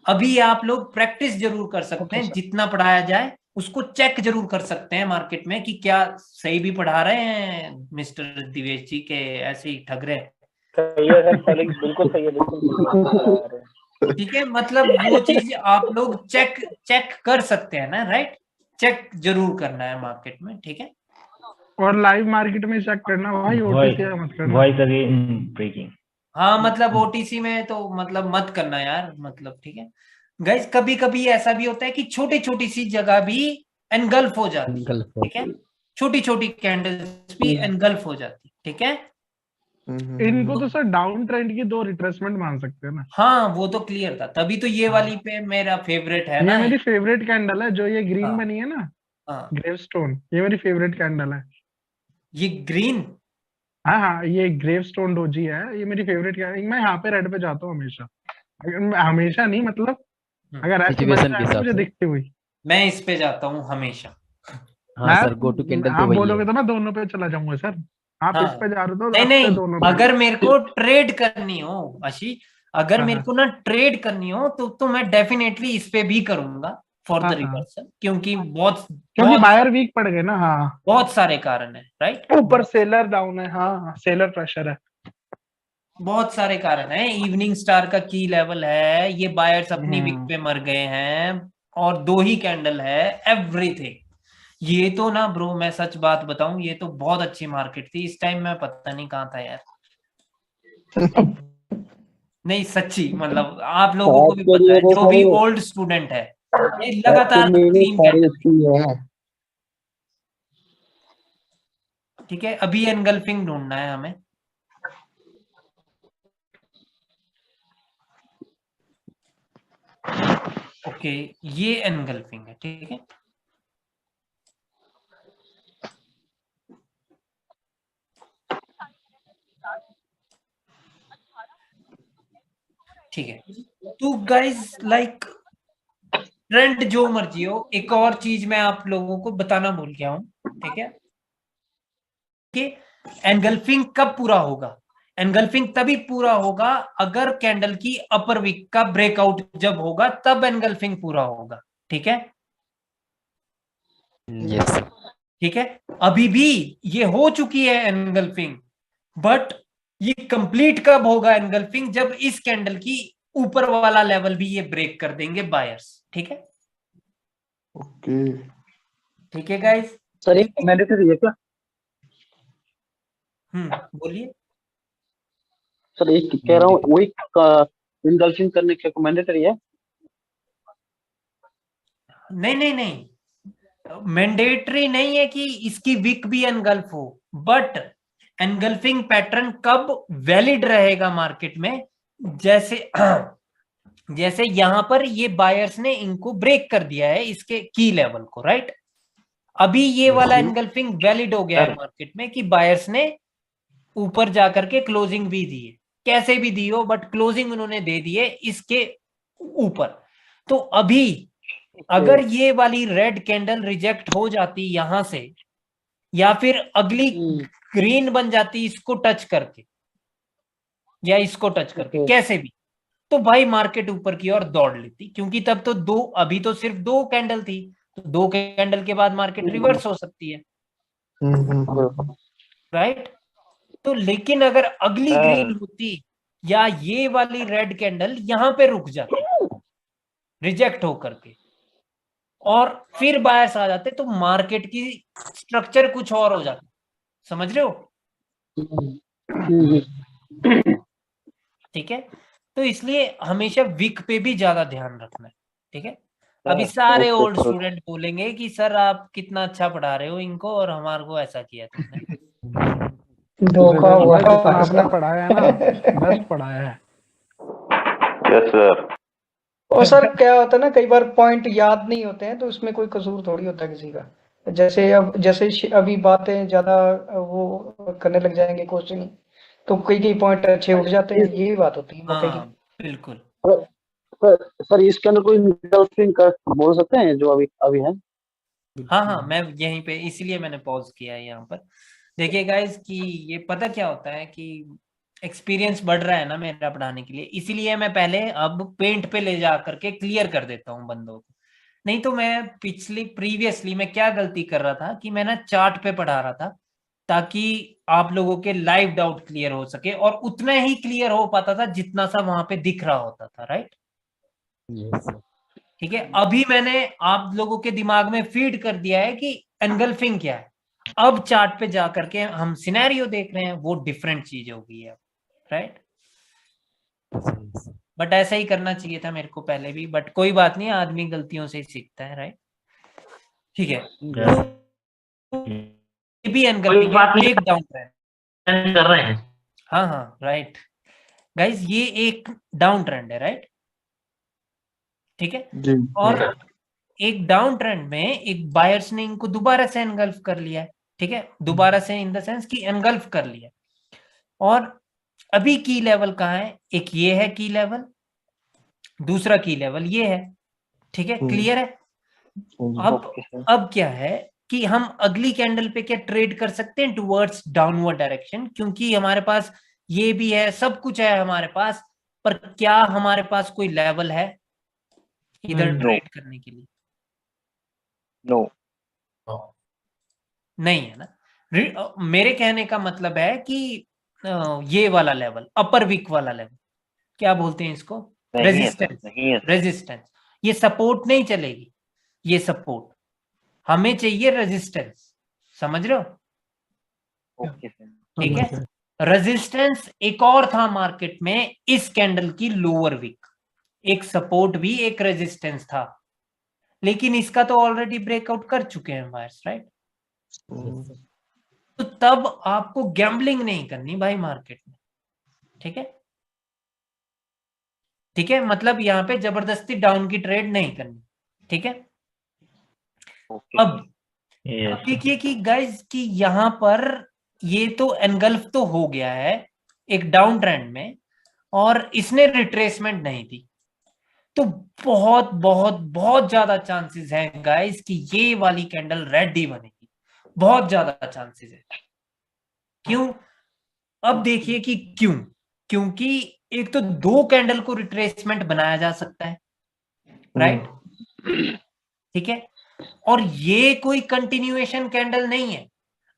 अभी आप लोग प्रैक्टिस जरूर कर सकते हैं, जितना पढ़ाया जाए उसको चेक जरूर कर सकते हैं मार्केट में कि क्या सही भी पढ़ा रहे हैं मिस्टर दिवेश जी के ऐसे ही ठग रहे हैं। सही है सर, बिल्कुल सही है, बिल्कुल। ठीक है, मतलब वो चीज आप लोग चेक कर सकते हैं ना, राइट? चेक जरूर करना है मार्केट में। ठीक है, और लाइव मार्केट में चेक करना भाई, ओटीसी मत करना। Voice again breaking. हाँ, मतलब ओटीसी में तो मतलब मत करना यार, मतलब। ठीक है गाइस, कभी कभी ऐसा भी होता है कि छोटी छोटी सी जगह भी एनगल्फ हो जाती है। ठीक है, छोटी छोटी कैंडल्स भी एनगल्फ हो जाती है। ठीक है, इनको तो सर डाउन ट्रेंड की 2 रिट्रेसमेंट मान सकते हैं ना। हाँ, वो तो क्लियर था, तभी तो ये वाली पे मेरा फेवरेट है ना। ये मेरी फेवरेट कैंडल है, जो ये ग्रीन बनी है ना, ग्रेवस्टोन, ये मेरी फेवरेट कैंडल है। ये ग्रीन, हाँ हाँ, ये ग्रेवस्टोन डोजी है, ये मेरी फेवरेट क्या है, मैं यहाँ पे रेड पे जाता हूँ हमेशा। हमेशा नहीं, मतलब अगर ऐसी बन सिचुएशन जाए के ना हिसाब मुझे से। दिखती हुई, मैं इस पे जाता हूँ हमेशा। हाँ सर, गो टू कैंडल तो आप वही बोलोगे है। तो मैं दोनों पे चला जाऊंगा सर। आप इस हाँ पे जा रहे हो तो नहीं आपसे नहीं, दोनों पे। अगर मेरे को ट्रेड करनी हो आशी, अगर हाँ मेरे हाँ को ना ट्रेड करनी हो तो मैं डेफिनेटली इस पे भी करूंगा फॉर द हाँ हाँ, रिवर्सल, क्योंकि बहुत क्योंकि बहुत बायर वीक पड़ गए ना। हाँ, बहुत सारे कारण है, राइट। ऊपर सेलर डाउन है। हाँ हाँ, सेलर प्रेशर है। बहुत सारे कारण है, इवनिंग स्टार का की लेवल है, ये बायर्स अपनी विक हम्म, पे मर गए हैं, और 2 ही कैंडल है, एवरीथिंग। ये तो ना ब्रो, मैं सच बात बताऊं, ये तो बहुत अच्छी मार्केट थी इस टाइम, मैं पता नहीं कहाँ था यार। नहीं सच्ची, मतलब आप लोगों को आज भी के पता लिए है, तो जो भी सारे ओल्ड स्टूडेंट है, ये आज के लगातार लिए तो 3 सारे कैंडल। अच्छी है। ठीक है, अभी एनगल्फिंग ढूंढना है हमें। ओके, ये एनगल्फिंग है, ठीक है। ठीक है, तो गाइस लाइक ट्रेंड जो मर्जी हो, एक और चीज मैं आप लोगों को बताना भूल गया हूं, ठीक है, कि एनगल्फिंग कब पूरा होगा। एनगल्फिंग तभी पूरा होगा अगर कैंडल की अपर विक का ब्रेकआउट जब होगा, तब एनगल्फिंग पूरा होगा, ठीक है। यस। ठीक है, अभी भी ये हो चुकी है एनगल्फिंग, बट ये कंप्लीट कब होगा एनगल्फिंग, जब इस कैंडल की ऊपर वाला लेवल भी ये ब्रेक कर देंगे बायर्स, ठीक है। ओके। ठीक है गाइस। सर एक मैंडेटरी है क्या? बोलिए। सर एक कह रहा हूँ, वीक का इंडल्फिंग करने का मैंडेटरी है? नहीं नहीं नहीं, मैंडेटरी नहीं है कि इसकी विक भी एनगल्फ हो, बट एनगल्फिंग पैटर्न कब वैलिड रहेगा मार्केट में, जैसे जैसे यहां पर ये बायर्स ने इनको ब्रेक कर दिया है इसके की लेवल को, राइट। अभी ये वाला एनगल्फिंग वैलिड हो गया है मार्केट में कि बायर्स ने ऊपर जाकर के क्लोजिंग भी दी है, कैसे भी दी हो, बट क्लोजिंग उन्होंने दे दी है इसके ऊपर। तो अभी अगर ये वाली रेड कैंडल रिजेक्ट हो जाती यहां से, या फिर अगली ग्रीन बन जाती इसको टच करके, या इसको टच करके, कैसे भी, तो भाई मार्केट ऊपर की ओर दौड़ लेती, क्योंकि तब तो अभी तो सिर्फ 2 कैंडल थी, तो 2 कैंडल के बाद मार्केट रिवर्स हो सकती है, राइट। तो लेकिन अगर अगली ग्रीन होती, या ये वाली रेड कैंडल यहां पे रुक जाती रिजेक्ट होकर के, और फिर बायर्स आ जाते, तो मार्केट की स्ट्रक्चर कुछ और हो जाता, समझ रहे हो। ठीक है, तो इसलिए हमेशा विक पे भी ज्यादा ध्यान रखना है, ठीक है। अभी सारे ओल्ड स्टूडेंट बोलेंगे कि सर आप कितना अच्छा पढ़ा रहे हो इनको, और हमारे को ऐसा किया तुमने। धोखा हुआ जितना आपने पढ़ाया है ना, बेस्ट पढ़ाया है। Yes sir. और सर क्या होता है ना, कई बार पॉइंट याद नहीं होते हैं, तो उसमें कोई कसूर थोड़ी होता है किसी का। जैसे अभी बातें ज्यादा वो करने लग जाएंगे क्वेश्चन, तो कई पॉइंट अच्छे उठ जाते हैं, यही बात होती है मौके की। बिल्कुल। सर इसके अंदर कोई इंडल्फिंग का बोल सकते हैं जो अभी है? हाँ, मैं यहीं पे, इसीलिए मैंने पॉज किया है यहाँ पर। देखिए गाइस कि ये पता क्या होता है कि एक्सपीरियंस बढ़ रहा है ना मेरा पढ़ाने के लिए, इसीलिए मैं पहले अब पेंट पे ले जा करके क्लियर कर देता हूँ बंदों को। नहीं तो मैं प्रीवियसली मैं क्या गलती कर रहा था कि मैं ना चार्ट पे पढ़ा रहा था, ताकि आप लोगों के लाइव डाउट क्लियर हो सके, और उतना ही क्लियर हो पाता था जितना सा वहां पे दिख रहा होता था, राइट। ठीक है, अभी मैंने आप लोगों के दिमाग में फीड कर दिया है कि एनगल्फिंग क्या है, अब चार्ट पे जा करके हम सिनेरियो देख रहे हैं, वो डिफरेंट चीज हो गई है, राइट। बट ऐसा ही करना चाहिए था मेरे को पहले भी, बट कोई बात नहीं, आदमी गलतियों से ही सीखता है, राइट। ठीक है, ये भी एनगल्फिंग है, एक डाउन ट्रेंड कर रहे हैं। हाँ राइट गाइस, ये एक डाउन ट्रेंड है, राइट। ठीक है, और एक डाउन ट्रेंड में एक बायर्स ने इनको दोबारा से एनगल्फ कर लिया है, ठीक है, दोबारा से इन द सेंस कि एनगल्फ कर लिया। और अभी की लेवल कहाँ है, एक ये है की लेवल, दूसरा की लेवल ये है, ठीक है, क्लियर है। अब क्या है कि हम अगली कैंडल पे क्या ट्रेड कर सकते हैं टुवर्ड्स डाउनवर्ड डायरेक्शन, क्योंकि हमारे पास ये भी है, सब कुछ है हमारे पास, पर क्या हमारे पास कोई लेवल है इधर ट्रेड करने के लिए? नो, नहीं है ना। मेरे कहने का मतलब है कि ये वाला लेवल, अपर वीक वाला लेवल, क्या बोलते हैं इसको, रेजिस्टेंस, रेजिस्टेंस, ये सपोर्ट नहीं चलेगी, ये सपोर्ट हमें चाहिए, रेजिस्टेंस, समझ रहे हो? ठीक है, रेजिस्टेंस एक और था मार्केट में इस कैंडल की लोअर वीक, एक सपोर्ट भी एक रेजिस्टेंस था, लेकिन इसका तो ऑलरेडी ब्रेकआउट कर चुके हैं बायर्स, राइट? तो तब आपको गैम्बलिंग नहीं करनी भाई मार्केट में, ठीक है, ठीक है, मतलब यहां पे जबरदस्ती डाउन की ट्रेड नहीं करनी, ठीक है। अब देखिए कि गाइस कि यहां पर ये तो एनगल्फ तो हो गया है एक डाउन ट्रेंड में, और इसने रिट्रेसमेंट नहीं दी, तो बहुत बहुत बहुत ज्यादा चांसेस हैं गाइस कि ये वाली कैंडल रेड ही बनेगी, बहुत ज्यादा चांसेस है। क्यों? अब देखिए कि क्यों, क्योंकि एक तो दो कैंडल को रिट्रेसमेंट बनाया जा सकता है, राइट, ठीक है, और ये कोई कंटिन्यूएशन कैंडल नहीं है,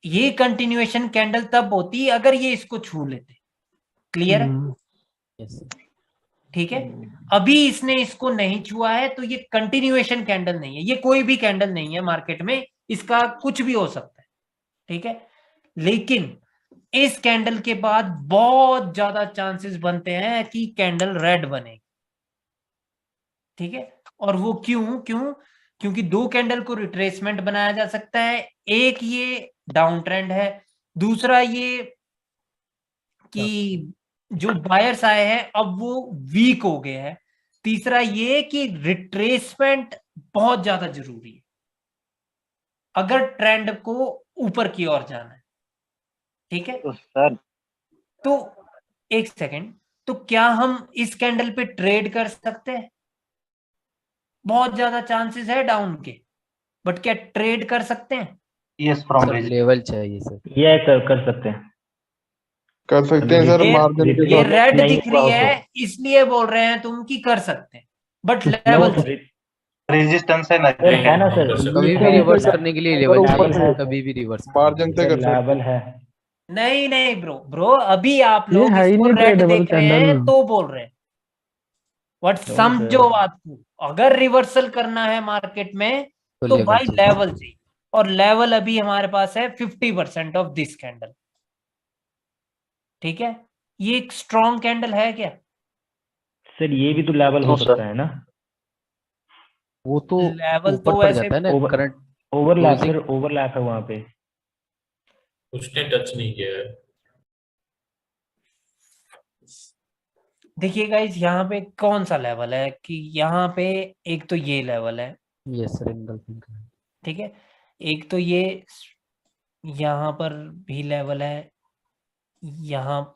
ये कंटिन्यूएशन कैंडल तब होती है अगर ये इसको छू लेते, क्लियर है? ठीक है, अभी इसने इसको नहीं छुआ है, तो ये कंटिन्यूएशन कैंडल नहीं है, ये कोई भी कैंडल नहीं है मार्केट में, इसका कुछ भी हो सकता है, ठीक है, लेकिन इस कैंडल के बाद बहुत ज्यादा चांसेस बनते हैं कि कैंडल रेड बनेगी, ठीक है, और वो क्यों क्यों क्योंकि दो कैंडल को रिट्रेसमेंट बनाया जा सकता है, एक ये डाउन ट्रेंड है, दूसरा ये कि जो बायर्स आए हैं अब वो वीक हो गए हैं, तीसरा ये कि रिट्रेसमेंट बहुत ज्यादा जरूरी है अगर ट्रेंड को ऊपर की ओर जाना है, ठीक है। तो सर, तो एक सेकंड, तो क्या हम इस कैंडल पे ट्रेड कर सकते हैं? बहुत ज्यादा चांसेस है डाउन के, बट क्या ट्रेड कर सकते हैं? यस, फ्रॉम लेवल चाहिए सर। ये कर सकते हैं, कर सकते हैं सर, मार्जिन के ये साथ। रेड दिख रही है इसलिए बोल रहे हैं तुम कि कर सकते हैं, बट लेवल रेजिस्टेंस है ना, है ना सर, कभी भी रिवर्स करने के लिए लेवल चाहिए, कभी भी रिवर्स मार्जिन से कर सकते लेवल है। नहीं नहीं ब्रो अभी आप ये लोग है ही इसको नहीं रेड ट्रेडेबल देख रहे हैं कैंडल। तो बोल रहे हैं, बट समझो बात को, अगर रिवर्सल करना है मार्केट में तो भाई लेवल चाहिए, और लेवल अभी हमारे पास है 50% ऑफ दिस कैंडल, ठीक है। ये एक स्ट्रॉन्ग कैंडल है क्या सर? ये भी तो लेवल हो सकता है ना, वो तो लेवल ऊपर तो पड़ वैसे जाता है ना, करंट ओवरलैप, सर ओवरलैप है वहां पे, उसने टच नहीं किया है। देखिए गाइस यहाँ पे कौन सा लेवल है कि यहाँ पे एक तो ये लेवल है, यस सर, एंगल्फिंग, ठीक है, एक तो ये यहाँ पर भी लेवल है, यहाँ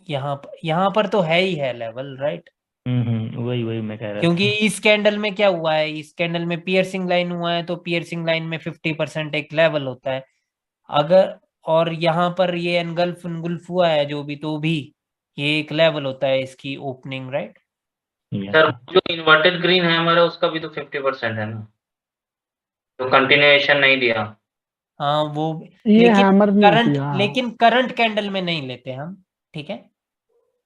यहाँ पर तो है ही है लेवल, राइट। वही मैं कह रहा था, क्योंकि इस कैंडल में क्या हुआ है, इस कैंडल में पियर्सिंग लाइन हुआ है, तो पियर्सिंग लाइन में 50% एक लेवल होता है अगर, और यहाँ पर ये एनगल्फ हुआ है जो भी, तो भी ये एक लेवल होता है इसकी ओपनिंग, राइट। सर जो इन्वर्टेड ग्रीन है हमारा, उसका भी तो 50% है ना, तो कंटिन्यूएशन नहीं दिया। हाँ वो ये हैमर नहीं करंट, किया। लेकिन करंट कैंडल में नहीं लेते हम, ठीक है,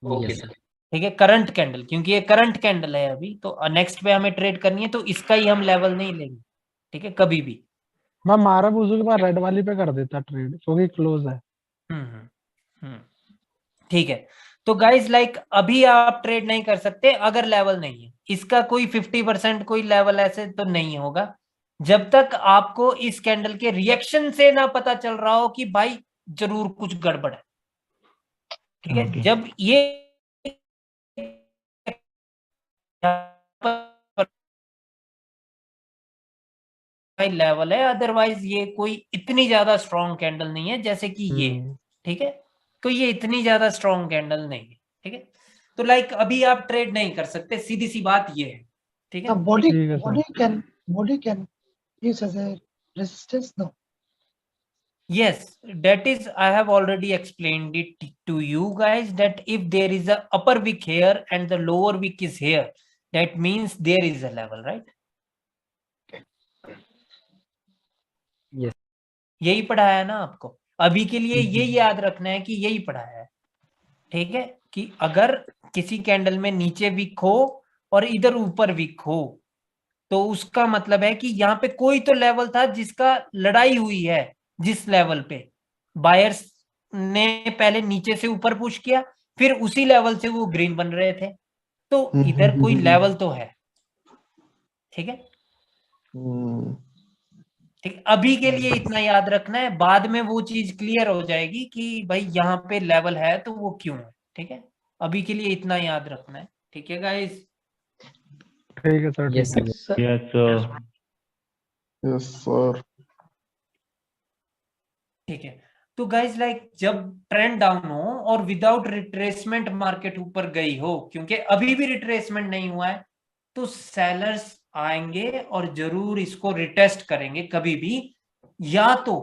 ओके सर, ठीक है, करंट कैंडल, क्योंकि ये करंट कैंडल है अभी, तो नेक्स्ट पे हमें ट्रेड करनी है, तो इसका ही हम लेवल नहीं लेंगे, ठीक है, कभी भी। मैं मारा बुजू के बाद रेड वाली पे कर देता ट्रेड, क्योंकि क्लोज है। ठीक है, तो गाइज लाइक अभी आप ट्रेड नहीं कर सकते अगर लेवल नहीं है, इसका कोई 50% कोई लेवल ऐसे तो नहीं होगा जब तक आपको इस कैंडल के रिएक्शन से ना पता चल रहा हो कि भाई जरूर कुछ गड़बड़ है, ठीक है। जब ये लेवल है, अदरवाइज ये कोई इतनी ज्यादा स्ट्रॉन्ग कैंडल नहीं है जैसे कि ये, ठीक है। तो ये इतनी ज्यादा स्ट्रॉन्ग कैंडल नहीं है, ठीक है। तो लाइक अभी आप ट्रेड नहीं कर सकते, सीधी सी बात ये है, ठीक है। body can use as a resistance, no? Yes, that is, I have already explained it to you guys, that if there is a upper wick here and the lower wick is here, that means there is a level, right? Yes. यही पढ़ाया ना आपको, अभी के लिए ये याद रखना है कि यही पढ़ाया है, ठीक है। कि अगर किसी कैंडल में नीचे विक हो और इधर ऊपर विक हो, तो उसका मतलब है कि यहाँ पे कोई तो लेवल था जिसका लड़ाई हुई है, जिस लेवल पे बायर्स ने पहले नीचे से ऊपर पुश किया, फिर उसी लेवल से वो ग्रीन बन रहे थे, तो इधर कोई लेवल तो है, ठीक है। ठीक, अभी के लिए इतना याद रखना है, बाद में वो चीज क्लियर हो जाएगी कि भाई यहाँ पे लेवल है तो वो क्यों है, ठीक है। अभी के लिए इतना याद रखना है, ठीक है गाइस। ठीक है sir. Yes sir. Yes sir. ठीक है, तो गाइस लाइक जब ट्रेंड डाउन हो और विदाउट रिट्रेसमेंट मार्केट ऊपर गई हो, क्योंकि अभी भी रिट्रेसमेंट नहीं हुआ है, तो सेलर्स आएंगे और जरूर इसको रिटेस्ट करेंगे कभी भी। या तो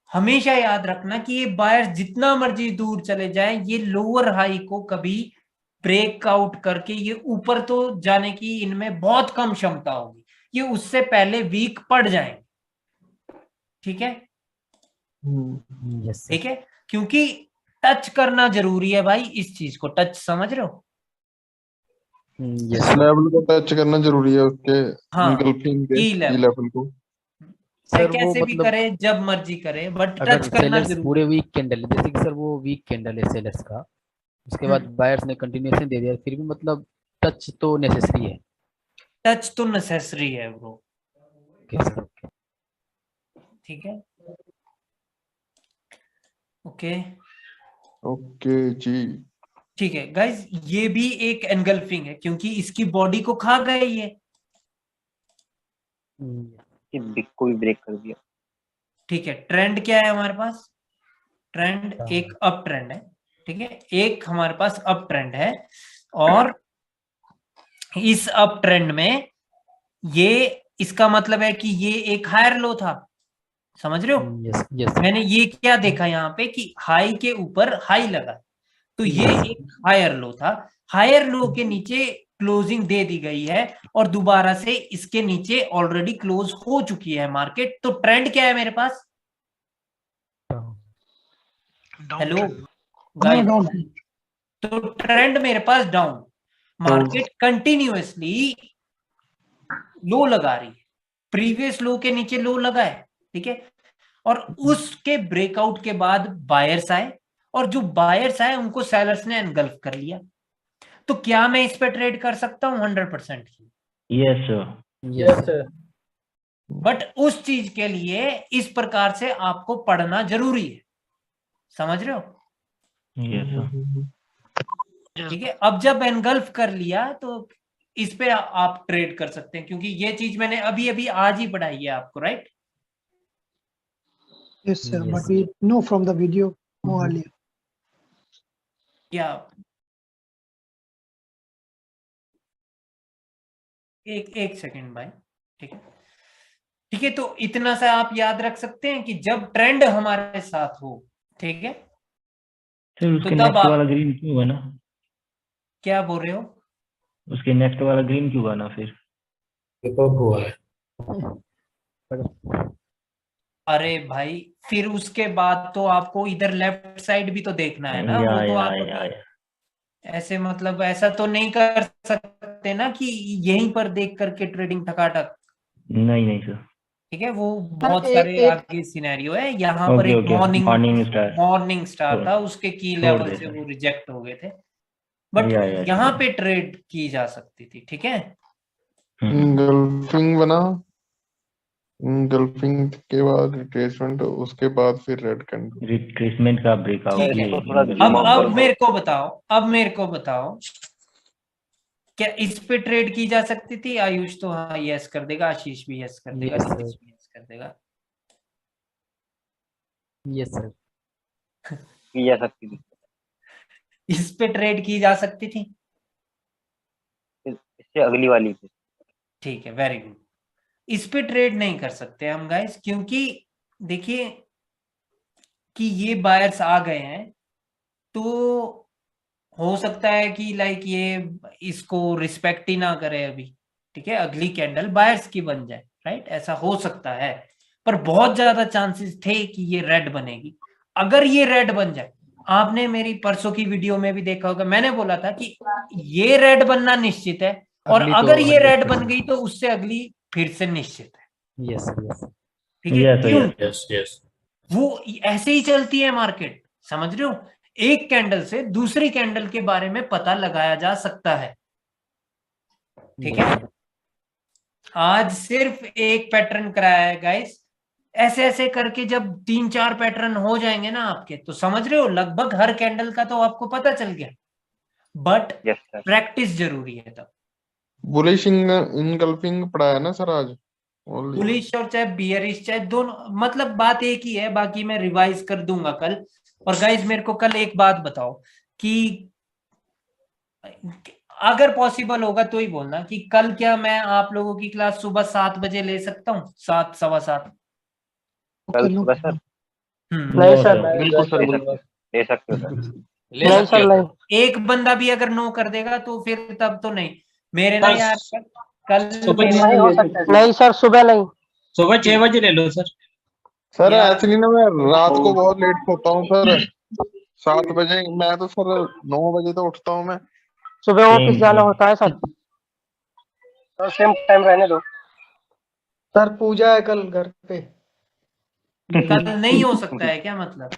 हमेशा याद रखना कि ये बायर्स जितना मर्जी दूर चले जाएं, ये लोअर हाई को कभी ब्रेकआउट करके ये ऊपर तो जाने की इनमें बहुत कम क्षमता होगी, ये उससे पहले वीक पड़ जाएंगे, ठीक है। ठीक है, क्योंकि टच करना जरूरी है भाई, इस चीज को टच, समझ रहे हो। इस लेवल को टच करना जरूरी है, उसके इंगल्फिंग के की लेवल को सर कैसे भी करे, जब मर्जी करे, बट टच करना जरूरी। पूरे वीक कैंडल, जैसे कि सर वो वीक कैंडल है सेलर्स का, उसके बाद बायर्स ने कंटिन्यूएशन दे दिया, फिर भी मतलब टच तो नेसेसरी है। टच तो नेसेसरी है ब्रो। ओके सर, ओके, ठीक है, ओके ओके जी। ठीक है गाइस, ये भी एक एनगल्फिंग है क्योंकि इसकी बॉडी को खा गए ये बिग को भी ब्रेक कर दिया। ठीक है, ट्रेंड क्या है हमारे पास, ट्रेंड एक अप ट्रेंड है, ठीक है, एक हमारे पास अप ट्रेंड है, और इस अप ट्रेंड में ये, इसका मतलब है कि ये एक हायर लो था, समझ रहे हो। yes. मैंने ये क्या देखा यहाँ पे कि हाई के ऊपर हाई लगा, तो ये एक हायर लो था, हायर लो के नीचे क्लोजिंग दे दी गई है और दोबारा से इसके नीचे ऑलरेडी क्लोज हो चुकी है मार्केट। तो ट्रेंड क्या है मेरे पास, हेलो गाइस, तो ट्रेंड मेरे पास डाउन, मार्केट कंटिन्यूअसली लो लगा रही है, प्रीवियस लो के नीचे लो लगा है, ठीक है, और उसके ब्रेकआउट के बाद बायर्स आए, और जो बायर्स आए उनको सेलर्स ने एनगल्फ कर लिया। तो क्या मैं इस पे ट्रेड कर सकता हूं 100%? Yes sir, yes sir. But उस चीज के लिए इस प्रकार से आपको पढ़ना जरूरी है, समझ रहे हो। यस सर, ठीक है, अब जब एनगल्फ कर लिया तो इस पे आप ट्रेड कर सकते हैं, क्योंकि ये चीज मैंने अभी अभी आज ही पढ़ाई है आपको, right. Yes sir, but we know from the video more earlier. Yeah. एक सेकंड भाई, ठीक है, ठीक है, तो इतना सा आप याद रख सकते हैं कि जब ट्रेंड हमारे साथ हो, ठीक है, सर उसके नेक्स्ट वाला ग्रीन क्यों बना? क्या बोल रहे हो? उसके नेक्स्ट वाला ग्रीन क्यों बना फिर? हुआ है। अरे भाई, फिर उसके बाद तो आपको इधर लेफ्ट साइड भी तो देखना है ना, वो तो आप ऐसे मतलब ऐसा तो नहीं कर सकते ना कि यहीं पर देख करके ट्रेडिंग ठकाठक। नहीं सर, ठीक है, वो बहुत सारे आगे सिनेरियो है। यहाँ पर एक मॉर्निंग स्टार था, उसके की लेवल से वो रिजेक्ट हो गए थे, बट यहाँ पे ट्रेड की जा सकती थी, ठीक है। इंगल्फिंग बना, इंगल्फिंग के बाद रिट्रेसमेंट, उसके बाद फिर रेड कैंडल, रिट्रेसमेंट का ब्रेकआउट। अब मेरे को बताओ क्या इस पे ट्रेड की जा सकती थी? आयुष तो हाँ यस कर देगा, आशीष भी यस कर देगा, Yes, sir. नीतीश भी यस कर देगा। Yes sir. की जा सकती थी, इस पे ट्रेड की जा सकती थी। इससे अगली वाली पे। ठीक है, वेरी गुड। इस पे ट्रेड नहीं कर सकते हम गाइस, क्योंकि देखिए कि ये बायर्स आ गए हैं, तो हो सकता है कि लाइक ये इसको रिस्पेक्ट ही ना करे अभी, ठीक है, अगली कैंडल बायर्स की बन जाए, राइट, ऐसा हो सकता है। पर बहुत ज्यादा चांसेस थे कि ये रेड बनेगी। अगर ये रेड बन जाए, आपने मेरी परसों की वीडियो में भी देखा होगा, मैंने बोला था कि ये रेड बनना निश्चित है, और अगली तो अगर ये रेड 100%। बन गई तो उससे अगली फिर से निश्चित है। Yes sir, yes. ठीक है, यस क्यों? यस यस वो ऐसे ही चलती है मार्केट, समझ रहे हो? एक कैंडल से दूसरी कैंडल के बारे में पता लगाया जा सकता है, ठीक है। आज सिर्फ एक पैटर्न कराया है गाइस, ऐसे ऐसे करके जब 3-4 पैटर्न हो जाएंगे ना आपके, तो समझ रहे हो लगभग हर कैंडल का तो आपको पता चल गया। बट प्रैक्टिस जरूरी है तब। बुलिश इनगल्फिंग पढ़ाया ना सर आज? बुलिश और चाहे बियरिश, चाहे दोनों, मतलब बात एक ही है। बाकी मैं रिवाइज कर दूंगा कल। और गाइज मेरे को कल एक बात बताओ कि अगर पॉसिबल होगा तो ही बोलना कि कल क्या मैं आप लोगों की क्लास सुबह 7 बजे ले सकता हूँ? 7, 7:15? कल सुबह सर? नहीं सर, बिल्कुल सर, ले सकते हो सर। नहीं सर, नहीं। एक बंदा भी अगर नो कर देगा तो फिर तब तो नहीं मेरे ना यार, कल नहीं हो सकता। नहीं सर, सुबह नहीं। सुबह 6 बजे ले लो सर। सर एक्चुअली ना मैं रात को बहुत लेट सोता हूँ सर, 7 बजे। मैं तो सर 9 बजे तो उठता हूँ मैं। सुबह ऑफिस जाना होता है सर। तो सेम टाइम रहने दो सर, पूजा है कल घर पे। कल नहीं हो सकता है क्या मतलब?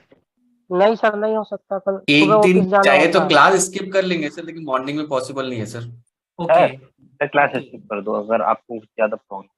नहीं सर, नहीं हो सकता कल, एक सुबह दिन ऑफिस जाना चाहे होता तो है। क्लास स्किप कर लेंगे सर, लेकिन मॉर्निंग में पॉसिबल नहीं है sir. Okay, sir class skip कर दो अगर आपको ज्यादा प्रॉब्लम।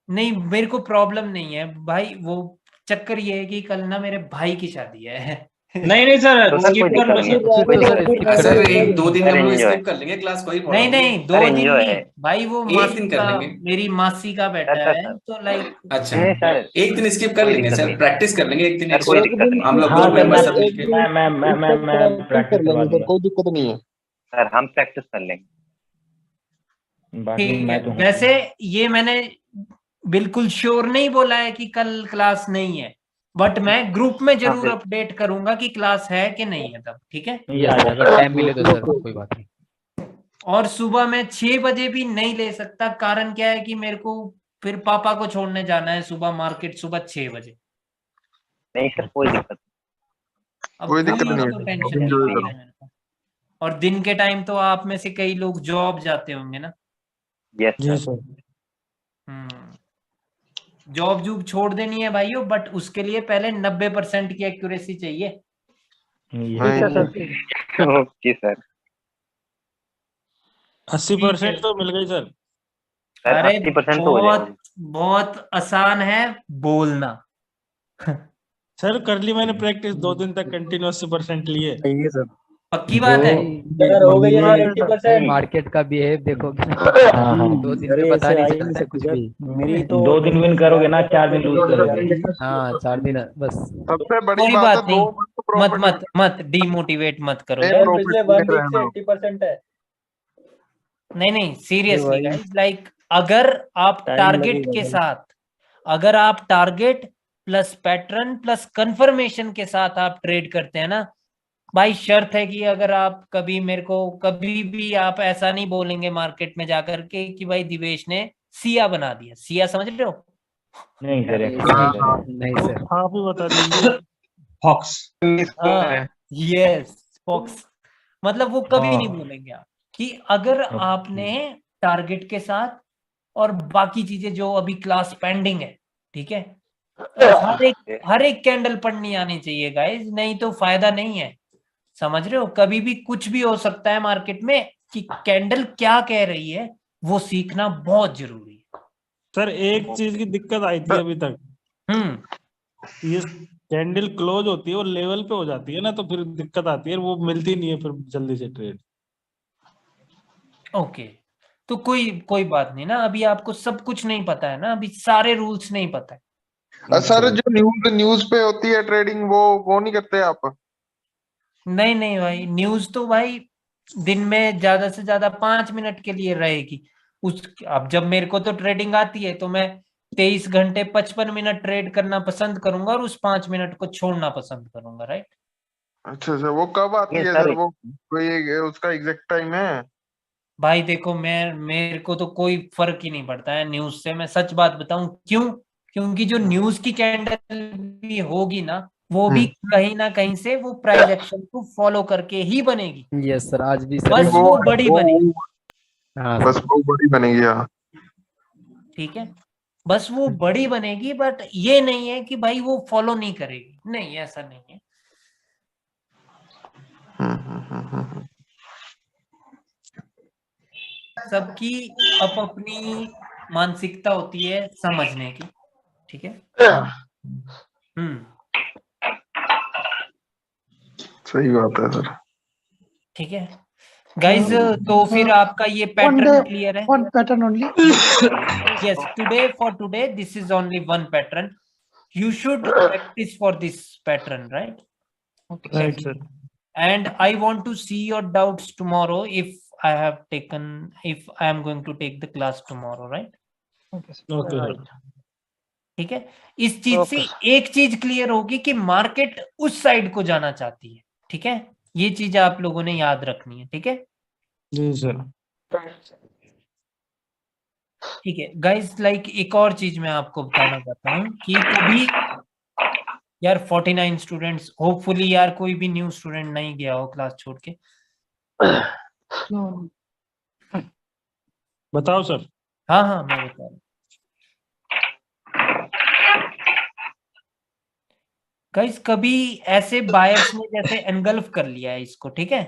नहीं मेरे को प्रॉब्लम नहीं है भाई, वो चक्कर ये है कि कल ना मेरे भाई की शादी है। नहीं सर, स्किप कर लो सर। सर 1-2 दिन हम लोग स्किप कर लेंगे क्लास, कोई नहीं प्रॉब्लम नहीं, 2 दिन नहीं भाई, वो एक मासी दिन कर का, लेंगे। मेरी मासी का बेटा है, तो लाइक अच्छा, एक दिन स्किप कर लेंगे सर, प्रैक्टिस कर लेंगे एक दिन कोई एक्स्ट्रा, दिक्कत नहीं। हम लोग हाँ ग्रुप सर, मेंबर सब मिलके। मैं प्रैक्टिस करवा दूंगा। कोई दिक्कत नहीं है सर, हम प्रैक्टिस कर लेंगे। बाकी ठीक मैं है। तो हूँ। वैसे ये मैंने बिल्कुल श्योर नहीं बोला है कि कल क्लास नहीं है, बट मैं ग्रुप में जरूर अपडेट करूंगा कि क्लास है कि नहीं है तब, ठीक है। अगर टाइम मिले तो सर कोई बात नहीं। और सुबह मैं 6 बजे भी नहीं ले सकता, कारण क्या है कि मेरे को फिर पापा को छोड़ने जाना है सुबह मार्केट, सुबह 6 बजे। नहीं सर, कोई दिक्कत अब कोई दिक्कत तो नहीं टेंशन है, नहीं enjoy है करो। मेरे को। और दिन के टाइम तो आप में से कई लोग जॉब जाते होंगे ना? यस जी सर। सर। जॉब जूब छोड़ देनी है भाइयों, बट उसके लिए पहले 90% की एक्यूरेसी चाहिए। Okay sir. 80% तो मिल गई सर। अरे 80% तो हो बहुत जाएगा। बहुत आसान है बोलना। सर कर ली मैंने प्रैक्टिस 2 दिन तक कंटिन्यू 80% लिए। सर पक्की बात है। हो गई है 80%। मार्केट का बिहेव देखोगे ना, 2 दिन में पता नहीं चलता है कुछ भी। मेरी तो 2 दिन विन करोगे ना, 4 दिन लूज करोगे। हाँ 4 दिन बस। सबसे बड़ी कोई बात है, बात नहीं, मत मत मत डिमोटिवेट मत करो यार। पिछले 1 वीक से 80% है। नहीं नहीं, सीरियसली गाइस, लाइक अगर आप टारगेट के साथ, अगर आप target plus pattern plus confirmation के साथ आप ट्रेड करते हैं ना भाई, शर्त है कि अगर आप कभी मेरे को कभी भी आप ऐसा नहीं बोलेंगे मार्केट में जाकर के कि भाई दिवेश ने सिया बना दिया। सिया समझ रहे हो? नहीं सर, नहीं सर। आप ही बता दीजिए। फॉक्स। Yes, fox. मतलब वो कभी नहीं बोलेंगे आप कि अगर आपने टारगेट के साथ और बाकी चीजें जो अभी क्लास पेंडिंग है, ठीक है, हर एक कैंडल पढ़नी आनी चाहिए गाइस, नहीं तो फायदा नहीं है। समझ रहे हो? कभी भी कुछ भी हो सकता है मार्केट में, कि कैंडल क्या कह रही है वो सीखना बहुत जरूरी है। सर एक चीज की दिक्कत आई थी अभी तक, ये कैंडल क्लोज होती है और लेवल पे हो जाती है ना, तो फिर दिक्कत आती है, वो मिलती नहीं है फिर जल्दी से ट्रेड। ओके, तो कोई बात नहीं ना, अभी आपको सब कुछ नहीं पता है ना, अभी सारे रूल्स नहीं पता है। सर जो न्यूज पे होती है ट्रेडिंग, वो नहीं करते आप? नहीं नहीं भाई, न्यूज तो भाई दिन में ज्यादा से ज्यादा 5 मिनट के लिए रहेगी। उस अब जब मेरे को तो ट्रेडिंग आती है तो मैं 23 घंटे 55 मिनट ट्रेड करना पसंद करूंगा और उस 5 मिनट को छोड़ना पसंद करूंगा, राइट। अच्छा अच्छा, वो कब आती है सर? वो कोई उसका एग्जैक्ट टाइम है? भाई देखो, मेरे को तो कोई फर्क ही नहीं पड़ता है न्यूज से, मैं सच बात बताऊं क्यों। क्योंकि जो न्यूज की कैंडल भी होगी ना, वो भी कहीं ना कहीं से वो प्राइस एक्शन को फॉलो करके ही बनेगी। यस सर, आज भी सर बस वो बड़ी बनेगी। हाँ बस वो बड़ी बनेगी। हाँ ठीक है, बस वो बड़ी बनेगी, बट ये नहीं है कि भाई वो फॉलो नहीं करेगी, नहीं ऐसा नहीं है। सबकी अपनी मानसिकता होती है समझने की, ठीक है। सही बात है सर। ठीक है गाइज, तो फिर आपका ये पैटर्न क्लियर है? one pattern only. Yes, for today this is only one pattern. You should practice for this pattern, right? Right, sir. And I want to see your doubts tomorrow if I am going to take the class tomorrow, right? Okay, sir. ठीक है, इस चीज से एक चीज clear होगी कि market उस साइड को जाना चाहती है, ठीक है। ये चीज आप लोगों ने याद रखनी है, ठीक है जी सर। ठीक है गाइस, एक और चीज मैं आपको बताना चाहता हूँ कि कभी यार 49 स्टूडेंट्स, होपफुली यार कोई भी न्यू स्टूडेंट नहीं गया हो क्लास छोड़ के। बताओ सर। हाँ हाँ मैं बता रहा हूँ गाइस, कभी ऐसे बायर्स ने जैसे एनगल्फ कर लिया है इसको, ठीक है।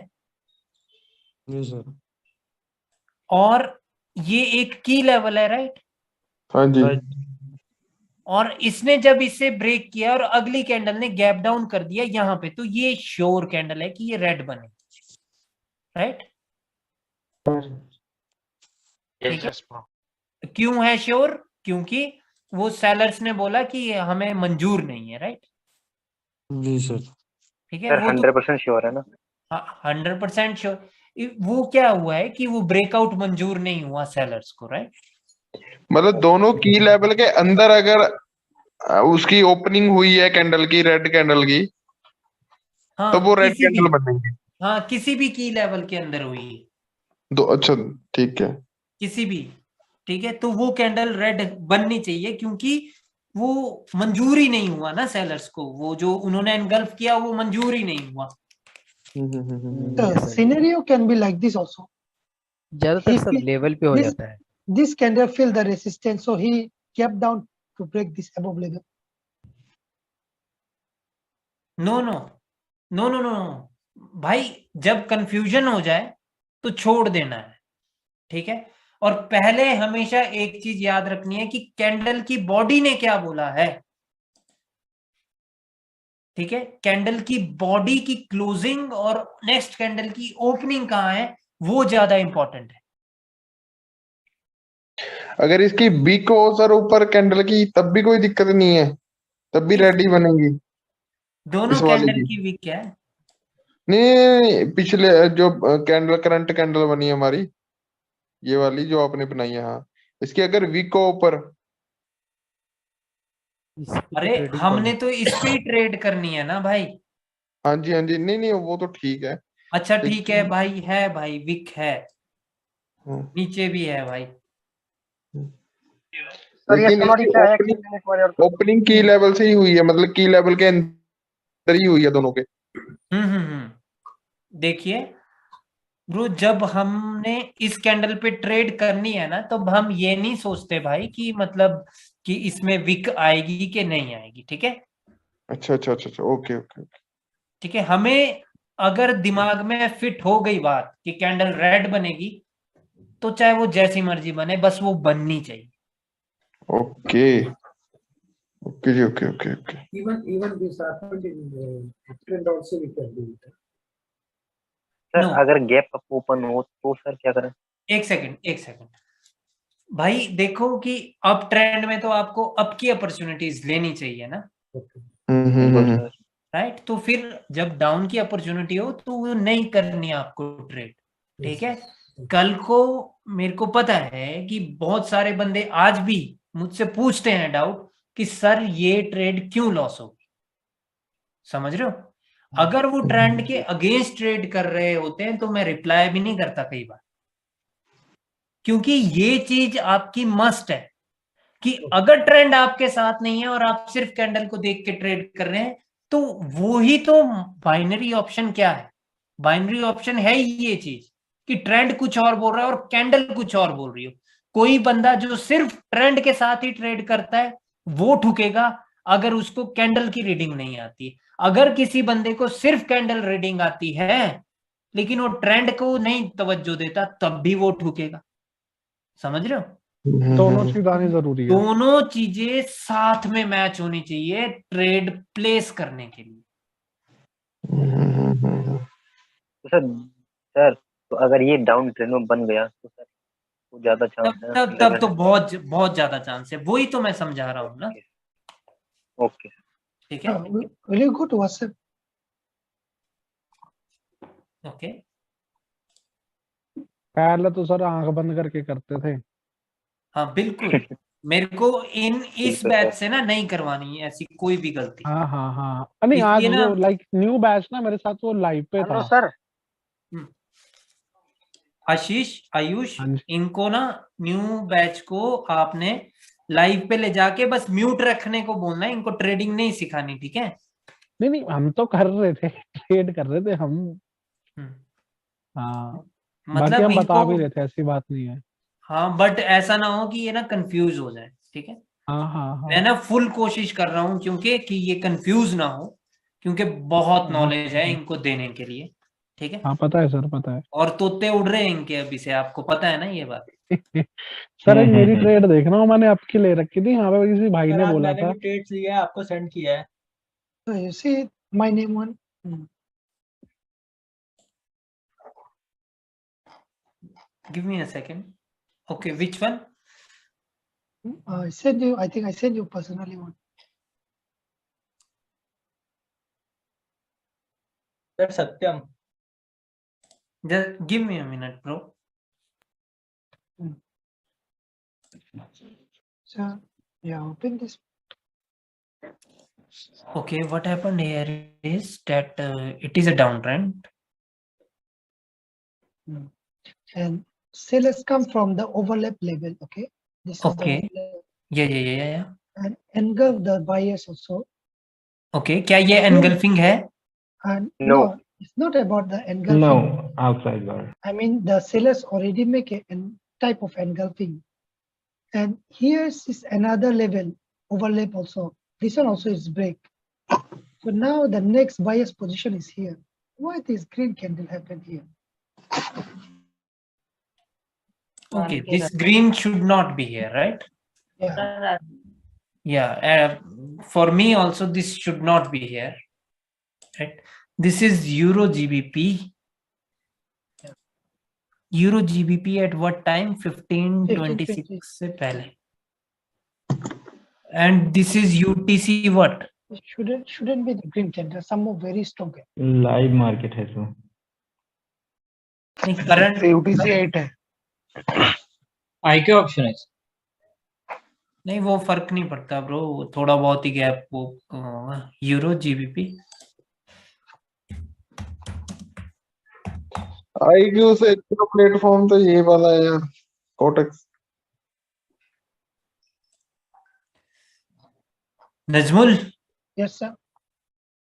जी सर। और ये एक की लेवल है, राइट। हाँ जी। और इसने जब इसे ब्रेक किया और अगली कैंडल ने गैप डाउन कर दिया यहाँ पे, तो ये श्योर कैंडल है कि ये रेड बने, राइट। क्यों है श्योर? क्योंकि वो सेलर्स ने बोला कि हमें मंजूर नहीं है, राइट। जी सर। ठीक है, 100% श्योर है ना? 100% श्योर। वो क्या हुआ है कि वो ब्रेकआउट मंजूर नहीं हुआ सेलर्स को, राइट। मतलब दोनों की लेवल के अंदर अगर उसकी ओपनिंग हुई है कैंडल की, रेड कैंडल की, हाँ, तो वो रेड कैंडल बनेगी। हाँ, किसी भी की लेवल के अंदर हुई दो। अच्छा ठीक है, किसी भी, ठीक है, तो वो कैंडल रेड बननी चाहिए, क्योंकि वो मंजूर ही नहीं हुआ ना सेलर्स को, वो जो उन्होंने एनगल्फ किया वो मंजूर ही नहीं हुआ। The scenario can be like this also. ज्यादातर सब लेवल पे हो जाता है। This candle feel the resistance, so he kept down to break this above level. No भाई, जब कंफ्यूजन हो जाए तो छोड़ देना है, ठीक है। और पहले हमेशा एक चीज याद रखनी है कि कैंडल की बॉडी ने क्या बोला है, ठीक है। कैंडल की बॉडी की क्लोजिंग और नेक्स्ट कैंडल की ओपनिंग कहाँ है, वो ज्यादा इंपॉर्टेंट है। अगर इसकी वीक हो सर ऊपर कैंडल की, तब भी कोई दिक्कत नहीं है, तब भी रेडी बनेगी। दोनों कैंडल की वीक क्या है? नहीं, पिछले जो कैंडल करंट कैंडल बनी है हमारी, ये वाली जो आपने बनाई है, हाँ, इसकी अगर वीक हो ऊपर। अरे हमने तो इस पे ही ट्रेड करनी है ना भाई। हाँ जी हाँ जी, नहीं वो तो ठीक है। अच्छा ठीक है भाई, है भाई वीक है, नीचे भी है भाई। ओपनिंग की लेवल से ही हुई है, मतलब की लेवल के अंदर ही हुई है दोनों के। देखिए ब्रो, जब हमने इस कैंडल पे ट्रेड करनी है ना, तो हम ये नहीं सोचते भाई कि मतलब कि इसमें विक आएगी कि नहीं आएगी, ठीक है। अच्छा ओके। ठीक है, हमें अगर दिमाग में फिट हो गई बात कि कैंडल रेड बनेगी, तो चाहे वो जैसी मर्जी बने, बस वो बननी चाहिए। ओके जी, okay. Even this happened in trend also we can do it. Sir अगर गैप अप ओपन हो तो सर क्या करें? एक सेकंड भाई, देखो कि अप ट्रेंड में तो आपको अप की अपॉर्चुनिटीज लेनी चाहिए ना, राइट? तो फिर जब डाउन की अपॉर्चुनिटी हो तो वो नहीं करनी है आपको ट्रेड, ठीक है? कल को मेरे को पता है कि बहुत सारे बंदे आज भी मुझसे पूछते हैं डाउट कि सर ये ट्रेड क्यों लॉस होगी, समझ रहे हो? अगर वो ट्रेंड के अगेंस्ट ट्रेड कर रहे होते हैं तो मैं रिप्लाई भी नहीं करता कई बार, क्योंकि ये चीज आपकी मस्ट है कि अगर ट्रेंड आपके साथ नहीं है और आप सिर्फ कैंडल को देख के ट्रेड कर रहे हैं, तो वो ही तो बाइनरी ऑप्शन क्या है? बाइनरी ऑप्शन है ये चीज कि ट्रेंड कुछ और बोल रहा है और कैंडल कुछ और बोल रही हो। कोई बंदा जो सिर्फ ट्रेंड के साथ ही ट्रेड करता है वो ठुकेगा अगर उसको कैंडल की रीडिंग नहीं आती। अगर किसी बंदे को सिर्फ कैंडल रीडिंग आती है लेकिन वो ट्रेंड को नहीं तवज्जो देता, तब भी वो ठुकेगा, समझ रहे हो? दोनों चीज आनी जरूरी है। दोनों चीजें साथ में मैच होनी चाहिए ट्रेड प्लेस करने के लिए। सर तो अगर ये डाउन ट्रेंड में बन गया तो सर वो ज्यादा चांस है तब तो बहुत ज्यादा चांस है, वही तो मैं समझा रहा हूँ ना। ओके ठीक है, will you go to WhatsApp? Okay. पहले तो सर आंख बंद करके करते थे। हाँ बिल्कुल, मेरे को इस बैच से ना नहीं करवानी है ऐसी कोई भी गलती। हाँ नहीं, आज इसलिए ना वो लाइक न्यू बैच ना मेरे साथ वो लाइव पे था। सर आयुष इनको ना न्यू बैच को आपने लाइव पे ले जाके बस म्यूट रखने को बोलना है, इनको ट्रेडिंग नहीं सिखानी, ठीक है? नहीं हम तो कर रहे थे, ट्रेड कर रहे थे हम। हाँ मतलब बाकी हम बता इनको भी रहे थे, ऐसी बात नहीं है। हाँ बट ऐसा ना हो कि ये ना कंफ्यूज हो जाए, ठीक है? हाँ मैं ना फुल कोशिश कर रहा हूँ क्योंकि कि ये कंफ्यूज ना हो, क्योंकि बहुत नॉलेज है इनको देने के लिए, ठीक है? हाँ पता है सर, पता है। और तोते उड़ रहे हैं इनके अभी से, आपको पता है ना ये बात। सर एक मेरी ट्रेड देखना हो, मैंने आपकी ले रखी थी, यहाँ पे किसी भाई ने बोला था। ट्रेड्स लिया है, आपको सेंड किया है। So you see my name one. Give me a second. Okay, which one? I sent you. I think I sent you personally one. Sir Satyam. Just give me a minute, bro. So yeah, open this. Okay, what happened here is that it is a downtrend. And sellers come from the overlap level. Okay. This Okay. is the Yeah. And engulf the buyers also. Okay, क्या ये engulfing है? And no, it's not about the engulfing. No, outside bar. I mean the sellers already make a type of engulfing. And here's is another level overlap also. This one also is break. So now the next buyer's position is here. Why this green candle happened here? Okay, this green should not be here, right? Yeah. Yeah, for me also this should not be here, right? This is Euro GBP. Euro GBP at what time? 1526 से पहले. And this is UTC what? It shouldn't be the green candle. Some more very strong. Live market है तो नहीं, current UTC 8 है। आई के option है। नहीं वो फर्क नहीं पड़ता ब्रो, थोड़ा बहुत ही गैप वो यूरो जीबीपी। आईक्यू से अच्छा प्लेटफॉर्म तो ये वाला है यार, Quotex. Najmul, Yes sir.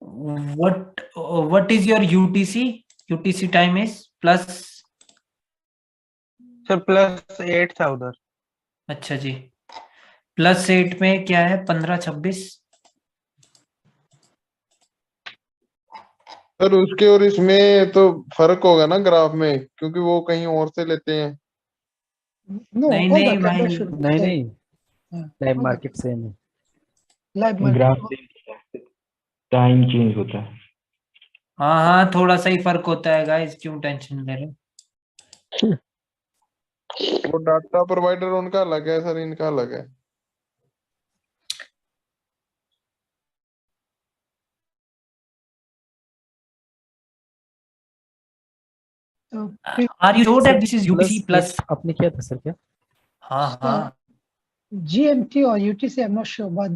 What is your UTC? UTC time is plus sir +8 था उधर। अच्छा जी, +8 में क्या है? 15-26। सर उसके और इसमें तो फर्क होगा ना ग्राफ में, क्योंकि वो कहीं और से लेते हैं। No, नहीं all नहीं the भाई, candles should be same. नहीं लाइव मार्केट सेम है। Live market. Graph time change होता है। हाँ थोड़ा सा ही फर्क होता है गाइस, क्यों टेंशन ले रहे हो? वो डाटा प्रोवाइडर उनका अलग है सर, इनका अलग है। Are you sure that this is UTC plus? आपने किया था सर क्या? हाँ GMT or UTC, I'm not sure, but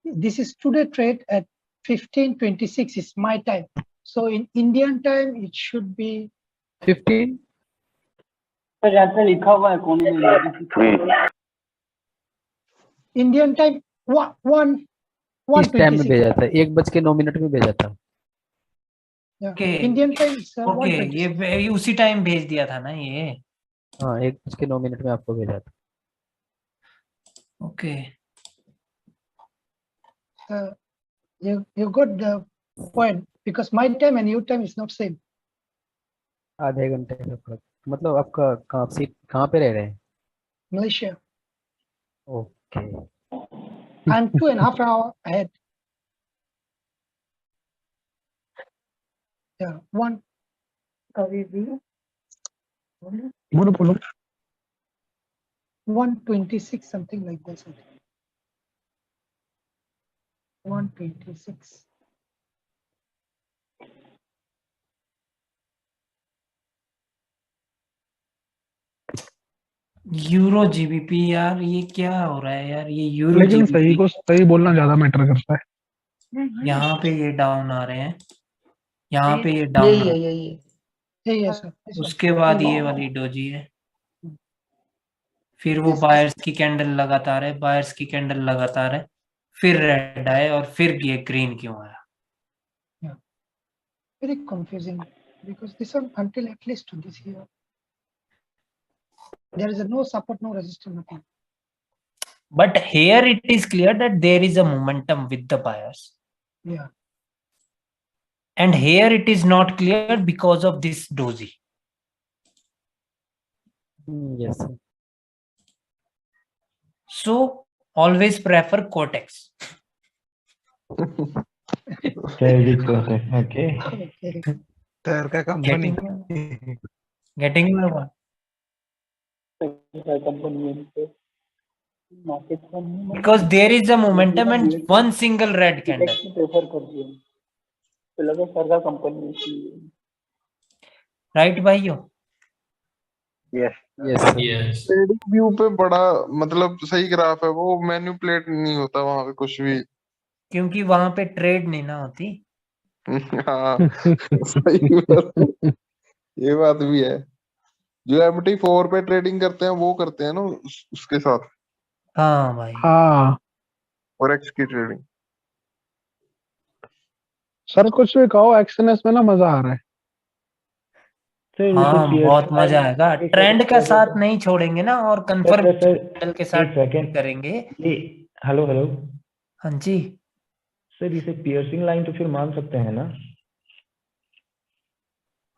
this is today trade at 15:26 is my time. So in Indian time, it should be 15. Sir यहाँ पे लिखा हुआ है कोने में Indian time one इस टाइम में भेजा था, 1:09 में भेजा था। Okay. Indian time sir, okay, ये उसी टाइम भेज दिया था ना ये। हाँ 1:09 में आपको भेजा था। Okay you got the point because my time and your time is not same. आधे घंटे का फर्क। मतलब आपका कहाँ पे रह रहे हैं? Malaysia. Okay. I'm 2.5 hours ahead. Yeah, one. बोलो 1:26 something like that. 1:26. Euro GBP यार, ये क्या हो रहा है यार, ये यूरो लेकिन जीबीपी। सही को सही बोलना ज्यादा मैटर करता है। यहाँ पे ये डाउन आ रहे हैं, यहाँ पे ये डाउन आ रहे हैं, उसके बाद ये वाली डोजी है, फिर वो बायर्स की कैंडल लगातार है, बायर्स की कैंडल लगातार है, फिर रेड आए और फिर ये ग्रीन क्यों आया? Very confusing because this one until at least this here. There is no support, no resistance, nothing. But here it is clear that there is a momentum with the buyers. Yeah. And here it is not clear because of this doji. Yes. Sir. So always prefer Cortex. Okay. Sir का company Getting my one. Because there is a momentum and one single red candle. Right भाइयों? Yes trading view पे बड़ा मतलब सही graph है, वो manipulate नहीं होता वहां पे कुछ भी, क्योंकि वहां पे ट्रेड नहीं ना होती। हाँ सही बात, ये बात भी है। जो MT4 पे ट्रेडिंग करते हैं वो करते हैं ना उसके साथ। हाँ भाई। हाँ फॉरेक्स की ट्रेडिंग। सर कुछ भी कहो, एक्सएनएस में ना मजा आ रहा है। हाँ बहुत मजा आएगा, ट्रेंड का साथ नहीं छोड़ेंगे ना, और कंफर्म कैंडल के साथ करेंगे। हेलो हाँ जी सर, इसे पियर्सिंग लाइन तो फिर मान सकते हैं ना?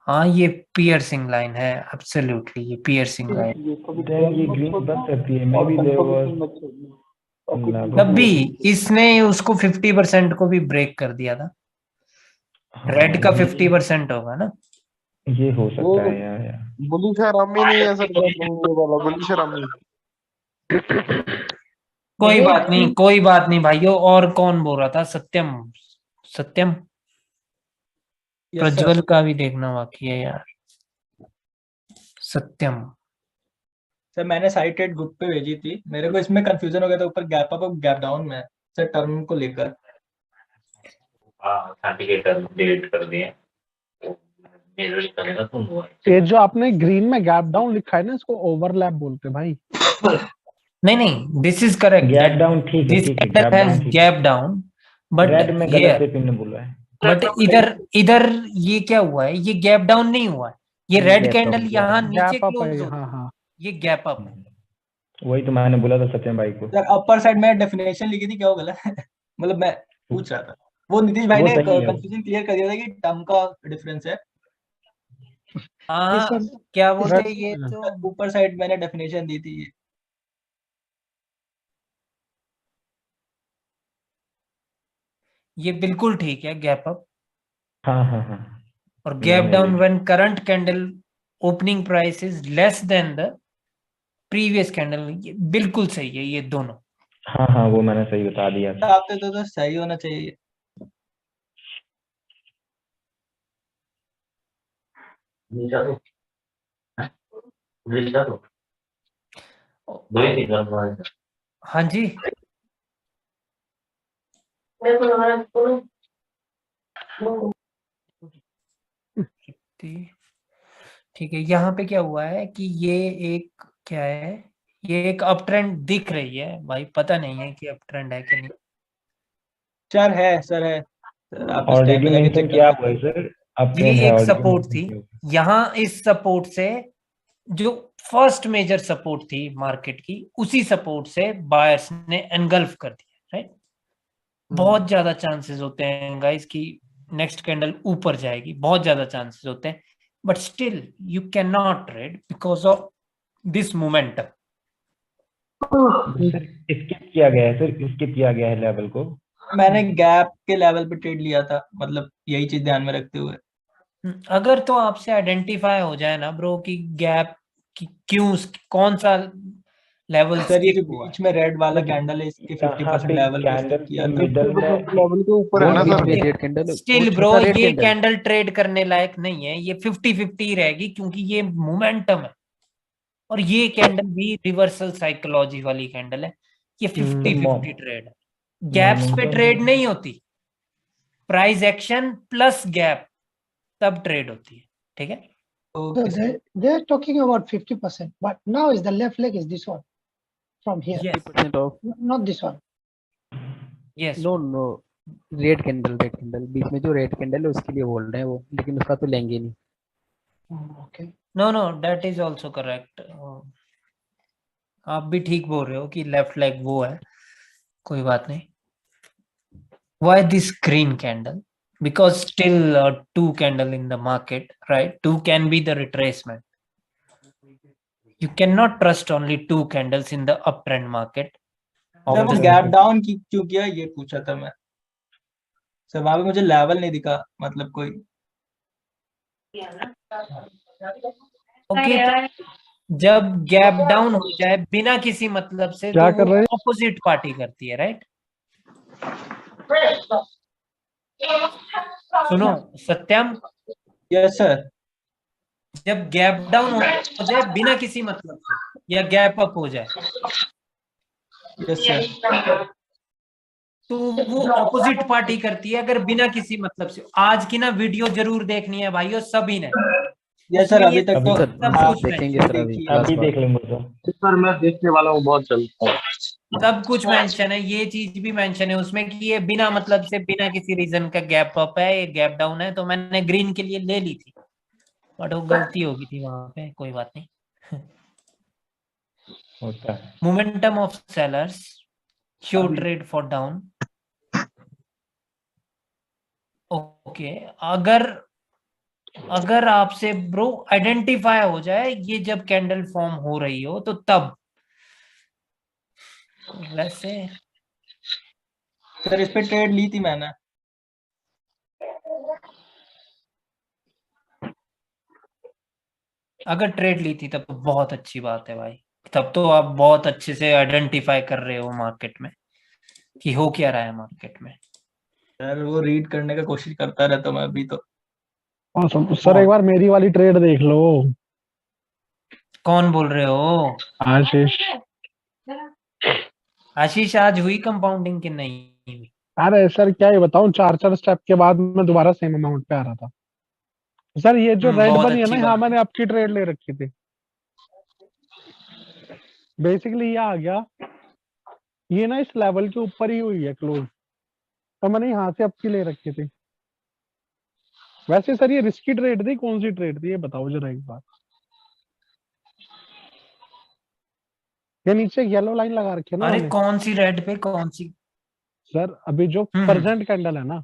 हाँ ये पियर्सिंग लाइन है, एब्सोल्युटली ये पियर्सिंग लाइन। ये ग्रीन बन सकती है, मे बी देयर वाज तभी इसने उसको 50% को भी ब्रेक कर दिया था। रेड का 50% होगा ना, ये हो सकता है यार। बुलिश हरामी नहीं है सर, बुलिश हरामी। कोई बात नहीं भाइयों। और कौन बोल रहा था? सत्यम प्रज्वल का भी देखना बाकी है यार। सत्यम सर मैंने साइट रेट ग्रुप पे भेजी थी, मेरे को इसमें कंफ्यूजन हो गया था, ऊपर गैप अप और गैप डाउन में सर टर्म को लेकर। ऑथेंटिकेटर डिलीट कर दिए। ये जो आपने ग्रीन में गैप डाउन लिखा है ना, इसको ओवरलैप बोलते हैं भाई। नहीं, this is correct. Gap down ठीक है, this candle has gap down, but red में गलत से पिन बोला है। बट इधर ये क्या हुआ है? ये गैप डाउन नहीं हुआ है, ये रेड कैंडल यहाँ नीचे क्लोज होता है, ये गैप अप है। वही तो मैंने बोला था सत्यम भाई को। अपर साइड में डेफिनेशन लिखी थी, क्या हो गलत है? मतलब मैं पूछ रहा था, वो नीतीश भाई ने कंफ्यूजन क्लियर कर दिया था कि टर्म का डिफरेंस है। हाँ क्या बोलते हैं ये, तो ऊपर साइड मैंने डेफिनेशन दी थी। ये बिल्कुल ठीक है, गैप अप। हाँ और gap down when current candle opening price is less than the previous candle, ये बिल्कुल सही है ये दोनों। हाँ हाँ, वो मैंने सही बता दिया था। आपके तो सही होना चाहिए। हाँ जी, ठीक है। यहाँ पे क्या हुआ है कि ये एक क्या है, ये एक अप ट्रेंड दिख रही है भाई, पता नहीं है कि अप ट्रेंड है कि नहीं। सर है, सर है सर, आप इस टाइम ऑलरेडी पे जाके मेंशन चेक किया कर हुआ है सकते सर, अप ये ट्रेंड है एक ऑलरेडी सपोर्ट मेंशन थी, किया हुआ यहाँ इस सपोर्ट से जो फर्स्ट मेजर सपोर्ट थी मार्केट की, उसी सपोर्ट से बायर्स ने एनगल्फ कर दिया, राइट। बहुत ज्यादा चांसेस होते हैं गाइस कि नेक्स्ट कैंडल ऊपर जाएगी, बहुत ज्यादा चांसेस होते हैं, but still you can not trade because of this momentum. Sir. Skip किया गया है सर, स्किप किया गया है लेवल को। मैंने गैप के लेवल पे ट्रेड लिया था, मतलब यही चीज ध्यान में रखते हुए। अगर तो आपसे आइडेंटिफाई हो जाए ना ब्रो कि गैप की क्यों, कौन सा लेवल सर ये जो स्किप हुआ है। बीच में रेड वाला कैंडल है, इसके 50% लेवल को स्किप किया था। मिडल में लेवल के ऊपर है ना बीच सर। में रेड कैंडल, स्टिल ब्रो ये कैंडल ट्रेड करने लायक नहीं है, ये 50-50 रहेगी क्योंकि ये मोमेंटम है, और ये कैंडल भी रिवर्सल साइकोलॉजी वाली कैंडल है। ये 50-50 ट्रेड है, गैप्स पे ट्रेड नहीं होती, प्राइस एक्शन प्लस गैप तब ट्रेड होती है, ठीक है। So they are talking about 50%, but now is the left leg is this one from here. Yes. 50% off. Not this one. Yes. No no, red candle बीच में जो red candle है उसके लिए बोल रहे हैं वो, लेकिन उसका तो लेंगे नहीं। Okay. No no, that is also correct. आप भी ठीक बोल रहे हो कि लेफ्ट लेग वो है, कोई बात नहीं। Why this green candle? Because still two candle in the market, right? Two can be the retracement. You cannot trust only two candles in the uptrend market. Sir वो गैप डाउन क्यों किया ये पूछा था मैं सर, वहां पे मुझे लेवल नहीं दिखा, मतलब कोई। ओके, जब गैप डाउन हो जाए बिना किसी मतलब से क्या तो कर वो रहे ऑपोजिट पार्टी करती है, राइट। सुनो सत्यम। Yes sir. जब गैप डाउन हो जाए बिना किसी मतलब से, या गैप अप हो जाए, यस सर, तो वो ऑपोजिट पार्टी करती है, अगर बिना किसी मतलब से। आज की ना वीडियो जरूर देखनी है भाइयों सभी ने। यस सर, अभी तक तो आप देखेंगे सर, अभी देख लेंगे सर, मैं देखने वाला हूँ बहुत जल्द। सब कुछ मेंशन है, ये चीज भी मेंशन है उसमें कि ये बिना मतलब से, बिना किसी रीजन का गैप अप है, ये गैप डाउन है। तो मैंने ग्रीन के लिए ले ली थी, बट वो गलती हो गई थी वहां पे, कोई बात नहीं। होता है। Momentum of sellers show trade for down. Okay, अगर आपसे ब्रो आइडेंटिफाई हो जाए ये जब कैंडल फॉर्म हो रही हो, तो तब वैसे सर इस पे ट्रेड ली थी मैंने। अगर ट्रेड ली थी तब तो बहुत अच्छी बात है भाई, तब तो आप बहुत अच्छे से आइडेंटिफाई कर रहे हो मार्केट में कि हो क्या रहा है मार्केट में। सर वो रीड करने का कोशिश करता रहता हूँ मैं अभी तो। हाँ सर, एक बार मेरी वाली ट्रेड देख लो। कौन बोल रहे हो? आशीष। आशीष, आज हुई कंपाउंडिंग कि नहीं हुई? अरे सर क्या ही बताऊं, 4 स्टेप के बाद मैं दोबारा सेम अमाउंट पे आ रहा था। सर ये जो रेड बहुत बनी है अच्छी ना, यहाँ बात मैंने आपकी ट्रेड ले रखी थी। बेसिकली ये आ गया, ये ना इस लेवल के ऊपर ही हुई है क्लोज, तो मैंने यहाँ से आपकी ले रखी थी। वैसे सर ये रिस्की ट्रेड थी, कौन सी ट्रेड थी ये बताओ जरा एक बार। ये नीचे येलो लाइन लगा रखी है ना अरे मैंने। कौन सी रेड पे, कौन सी? सर अभी जो प्रेजेंट कैंडल है ना,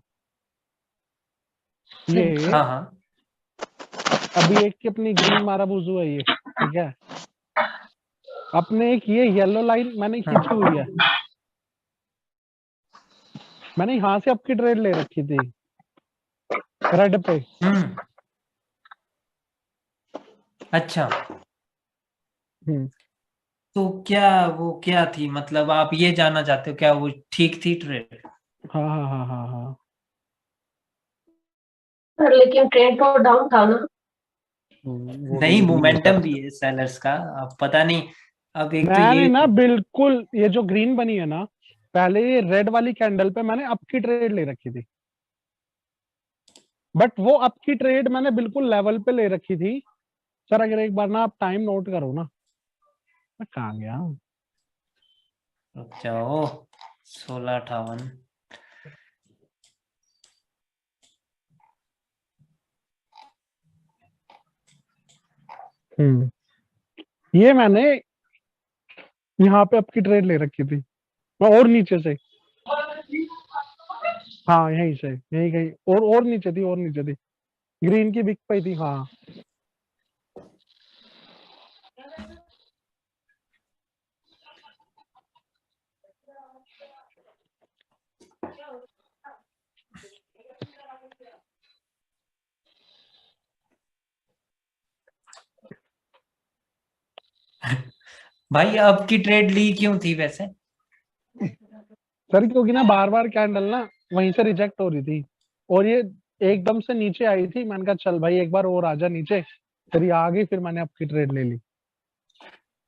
ये हाँ हाँ, अभी एक की अपनी ग्रीन मारा बुजू है ये, ठीक है। अपने एक ये येलो लाइन मैंने खींची हुई है, मैंने यहाँ से आपकी ट्रेड ले रखी थी रेड पे। अच्छा। तो क्या वो क्या थी, मतलब आप ये जानना चाहते हो क्या वो ठीक थी ट्रेड? हाँ हाँ हाँ हाँ हाँ। सर लेकिन ट्रेड तो डाउन था ना। नहीं, मोमेंटम भी है सेलर्स का, अब पता नहीं। अब एक तो मैंने ये ना बिल्कुल ये जो ग्रीन बनी है ना, पहले ये रेड वाली कैंडल पे मैंने अप की ट्रेड ले रखी थी, बट वो अप की ट्रेड मैंने बिल्कुल लेवल पे ले रखी थी। सर अगर एक बार ना आप टाइम नोट करो ना, मैं कहाँ गया? रुक जाओ, 16:58। ये मैंने यहाँ पे अप की ट्रेड ले रखी थी, मैं और नीचे से, हाँ यहीं से, यहीं कहीं और नीचे थी, और नीचे थी, ग्रीन की बिक पे थी। हाँ भाई अब की ट्रेड ली क्यों थी वैसे? सर क्योंकि ना बार बार कैंडल ना वहीं से रिजेक्ट हो रही थी, और ये एकदम से नीचे आई थी। मैंने कहा चल भाई एक बार और आजा नीचे, फिर ये आ गई, फिर मैंने आपकी ट्रेड ले ली।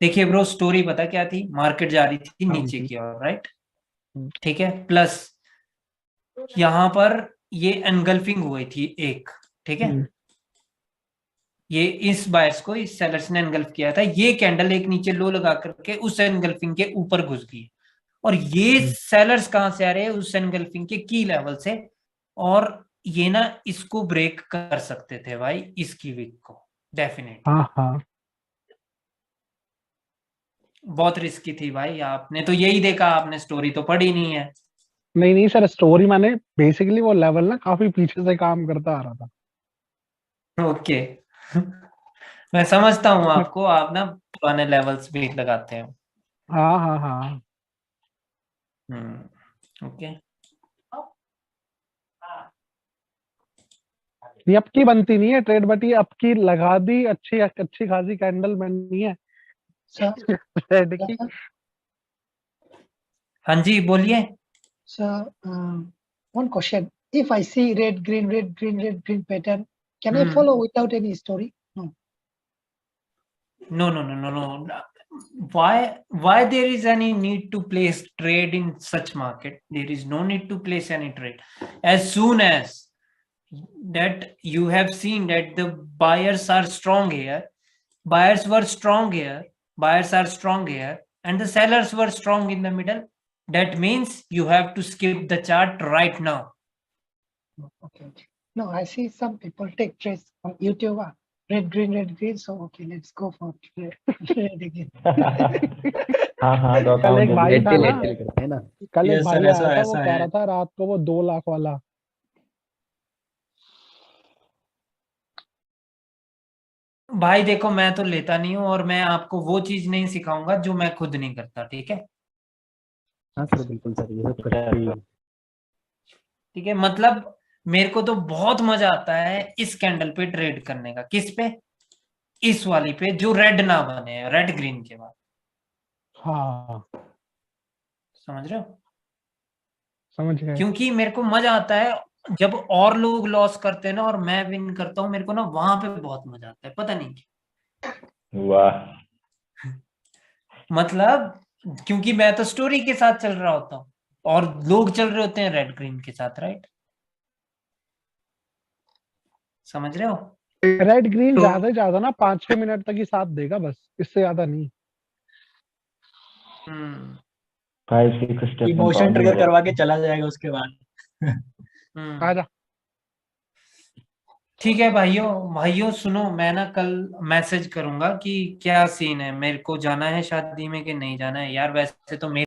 देखिए ब्रो, स्टोरी पता क्या थी, मार्केट जा रही थी नीचे की ओर, राइट? ठीक है, प्लस यहाँ पर ये एनगल्फिंग हुई थी एक, ठीक है, ये इस बायर्स को इस सेलर्स ने एनगल्फ किया था, ये कैंडल एक नीचे लो लगा करके उस एनगल्फिंग के ऊपर घुस गई, और ये सेलर्स कहां से आ रहे हैं? उस एनगल्फिंग के की लेवल से, और ये ना इसको ब्रेक कर सकते थे भाई, इसकी वीक को डेफिनेटली। हाँ हाँ बहुत रिस्की थी भाई, आपने तो यही देखा, आपने स्टोरी तो पढ़ी नहीं है। नहीं नहीं सर, स्टोरी मैंने बेसिकली वो लेवल ना काफी पीछे से काम करता आ रहा था। ओके मैं समझता हूँ आपको, आप ना पुराने लेवल्स भी लगाते हैं। हाँ हाँ हाँ ओके। ये अब की बनती नहीं है ट्रेड, बट ये अब की लगा दी, अच्छी अच्छी खासी कैंडल बननी है रेड की। हाँ जी बोलिए। So, one question. If I see red, green, red, green, red, green pattern, can I follow without any story? No. No. Why there is any need to place trade in such market? There is no need to place any trade. As soon as that you have seen that the buyers are strong here, buyers were strong here, buyers are strong here, and the sellers were strong in the middle, that means you have to skip the chart right now. Okay. No, I see some people take trades on YouTube. Red, green. So okay, let's go for red again. हाँ तो कल एक भाई था ना, करते हैं ना। कल एक Yes, भाई sir, आया ऐसा- था, वो ऐसा कह है। रहा था रात को वो 2 लाख वाला। भाई देखो, मैं तो लेता नहीं हूँ, और मैं आपको वो चीज नहीं सिखाऊंगा जो मैं खुद नहीं करता, ठीक है? हाँ सर बिल्कुल सर, ये सब करते ही हैं। ठीक है, मतलब मेरे को तो बहुत मजा आता है इस कैंडल पे ट्रेड करने का। किस पे? इस वाली पे जो रेड ना बने, रेड ग्रीन के बाद। हाँ समझ रहे हो? समझ गए। क्योंकि मेरे को मजा आता है जब और लोग लॉस करते हैं ना और मैं विन करता हूँ, मेरे को ना वहां पे बहुत मजा आता है, पता नहीं क्यों। वाह। मतलब क्योंकि मैं तो स्टोरी के साथ चल रहा होता हूँ और लोग चल रहे होते हैं रेड ग्रीन के साथ, राइट? समझ रहे हो? रेड ग्रीन ज्यादा से ज्यादा ना 5-6 मिनट तक ही साथ देगा, बस इससे ज्यादा नहीं। इमोशन ट्रिगर करवा के चला जाएगा उसके बाद। आजा। ठीक है भाइयों सुनो, मैं ना कल मैसेज करूंगा कि क्या सीन है, मेरे को जाना है शादी में कि नहीं जाना है यार। वैसे तो मेरे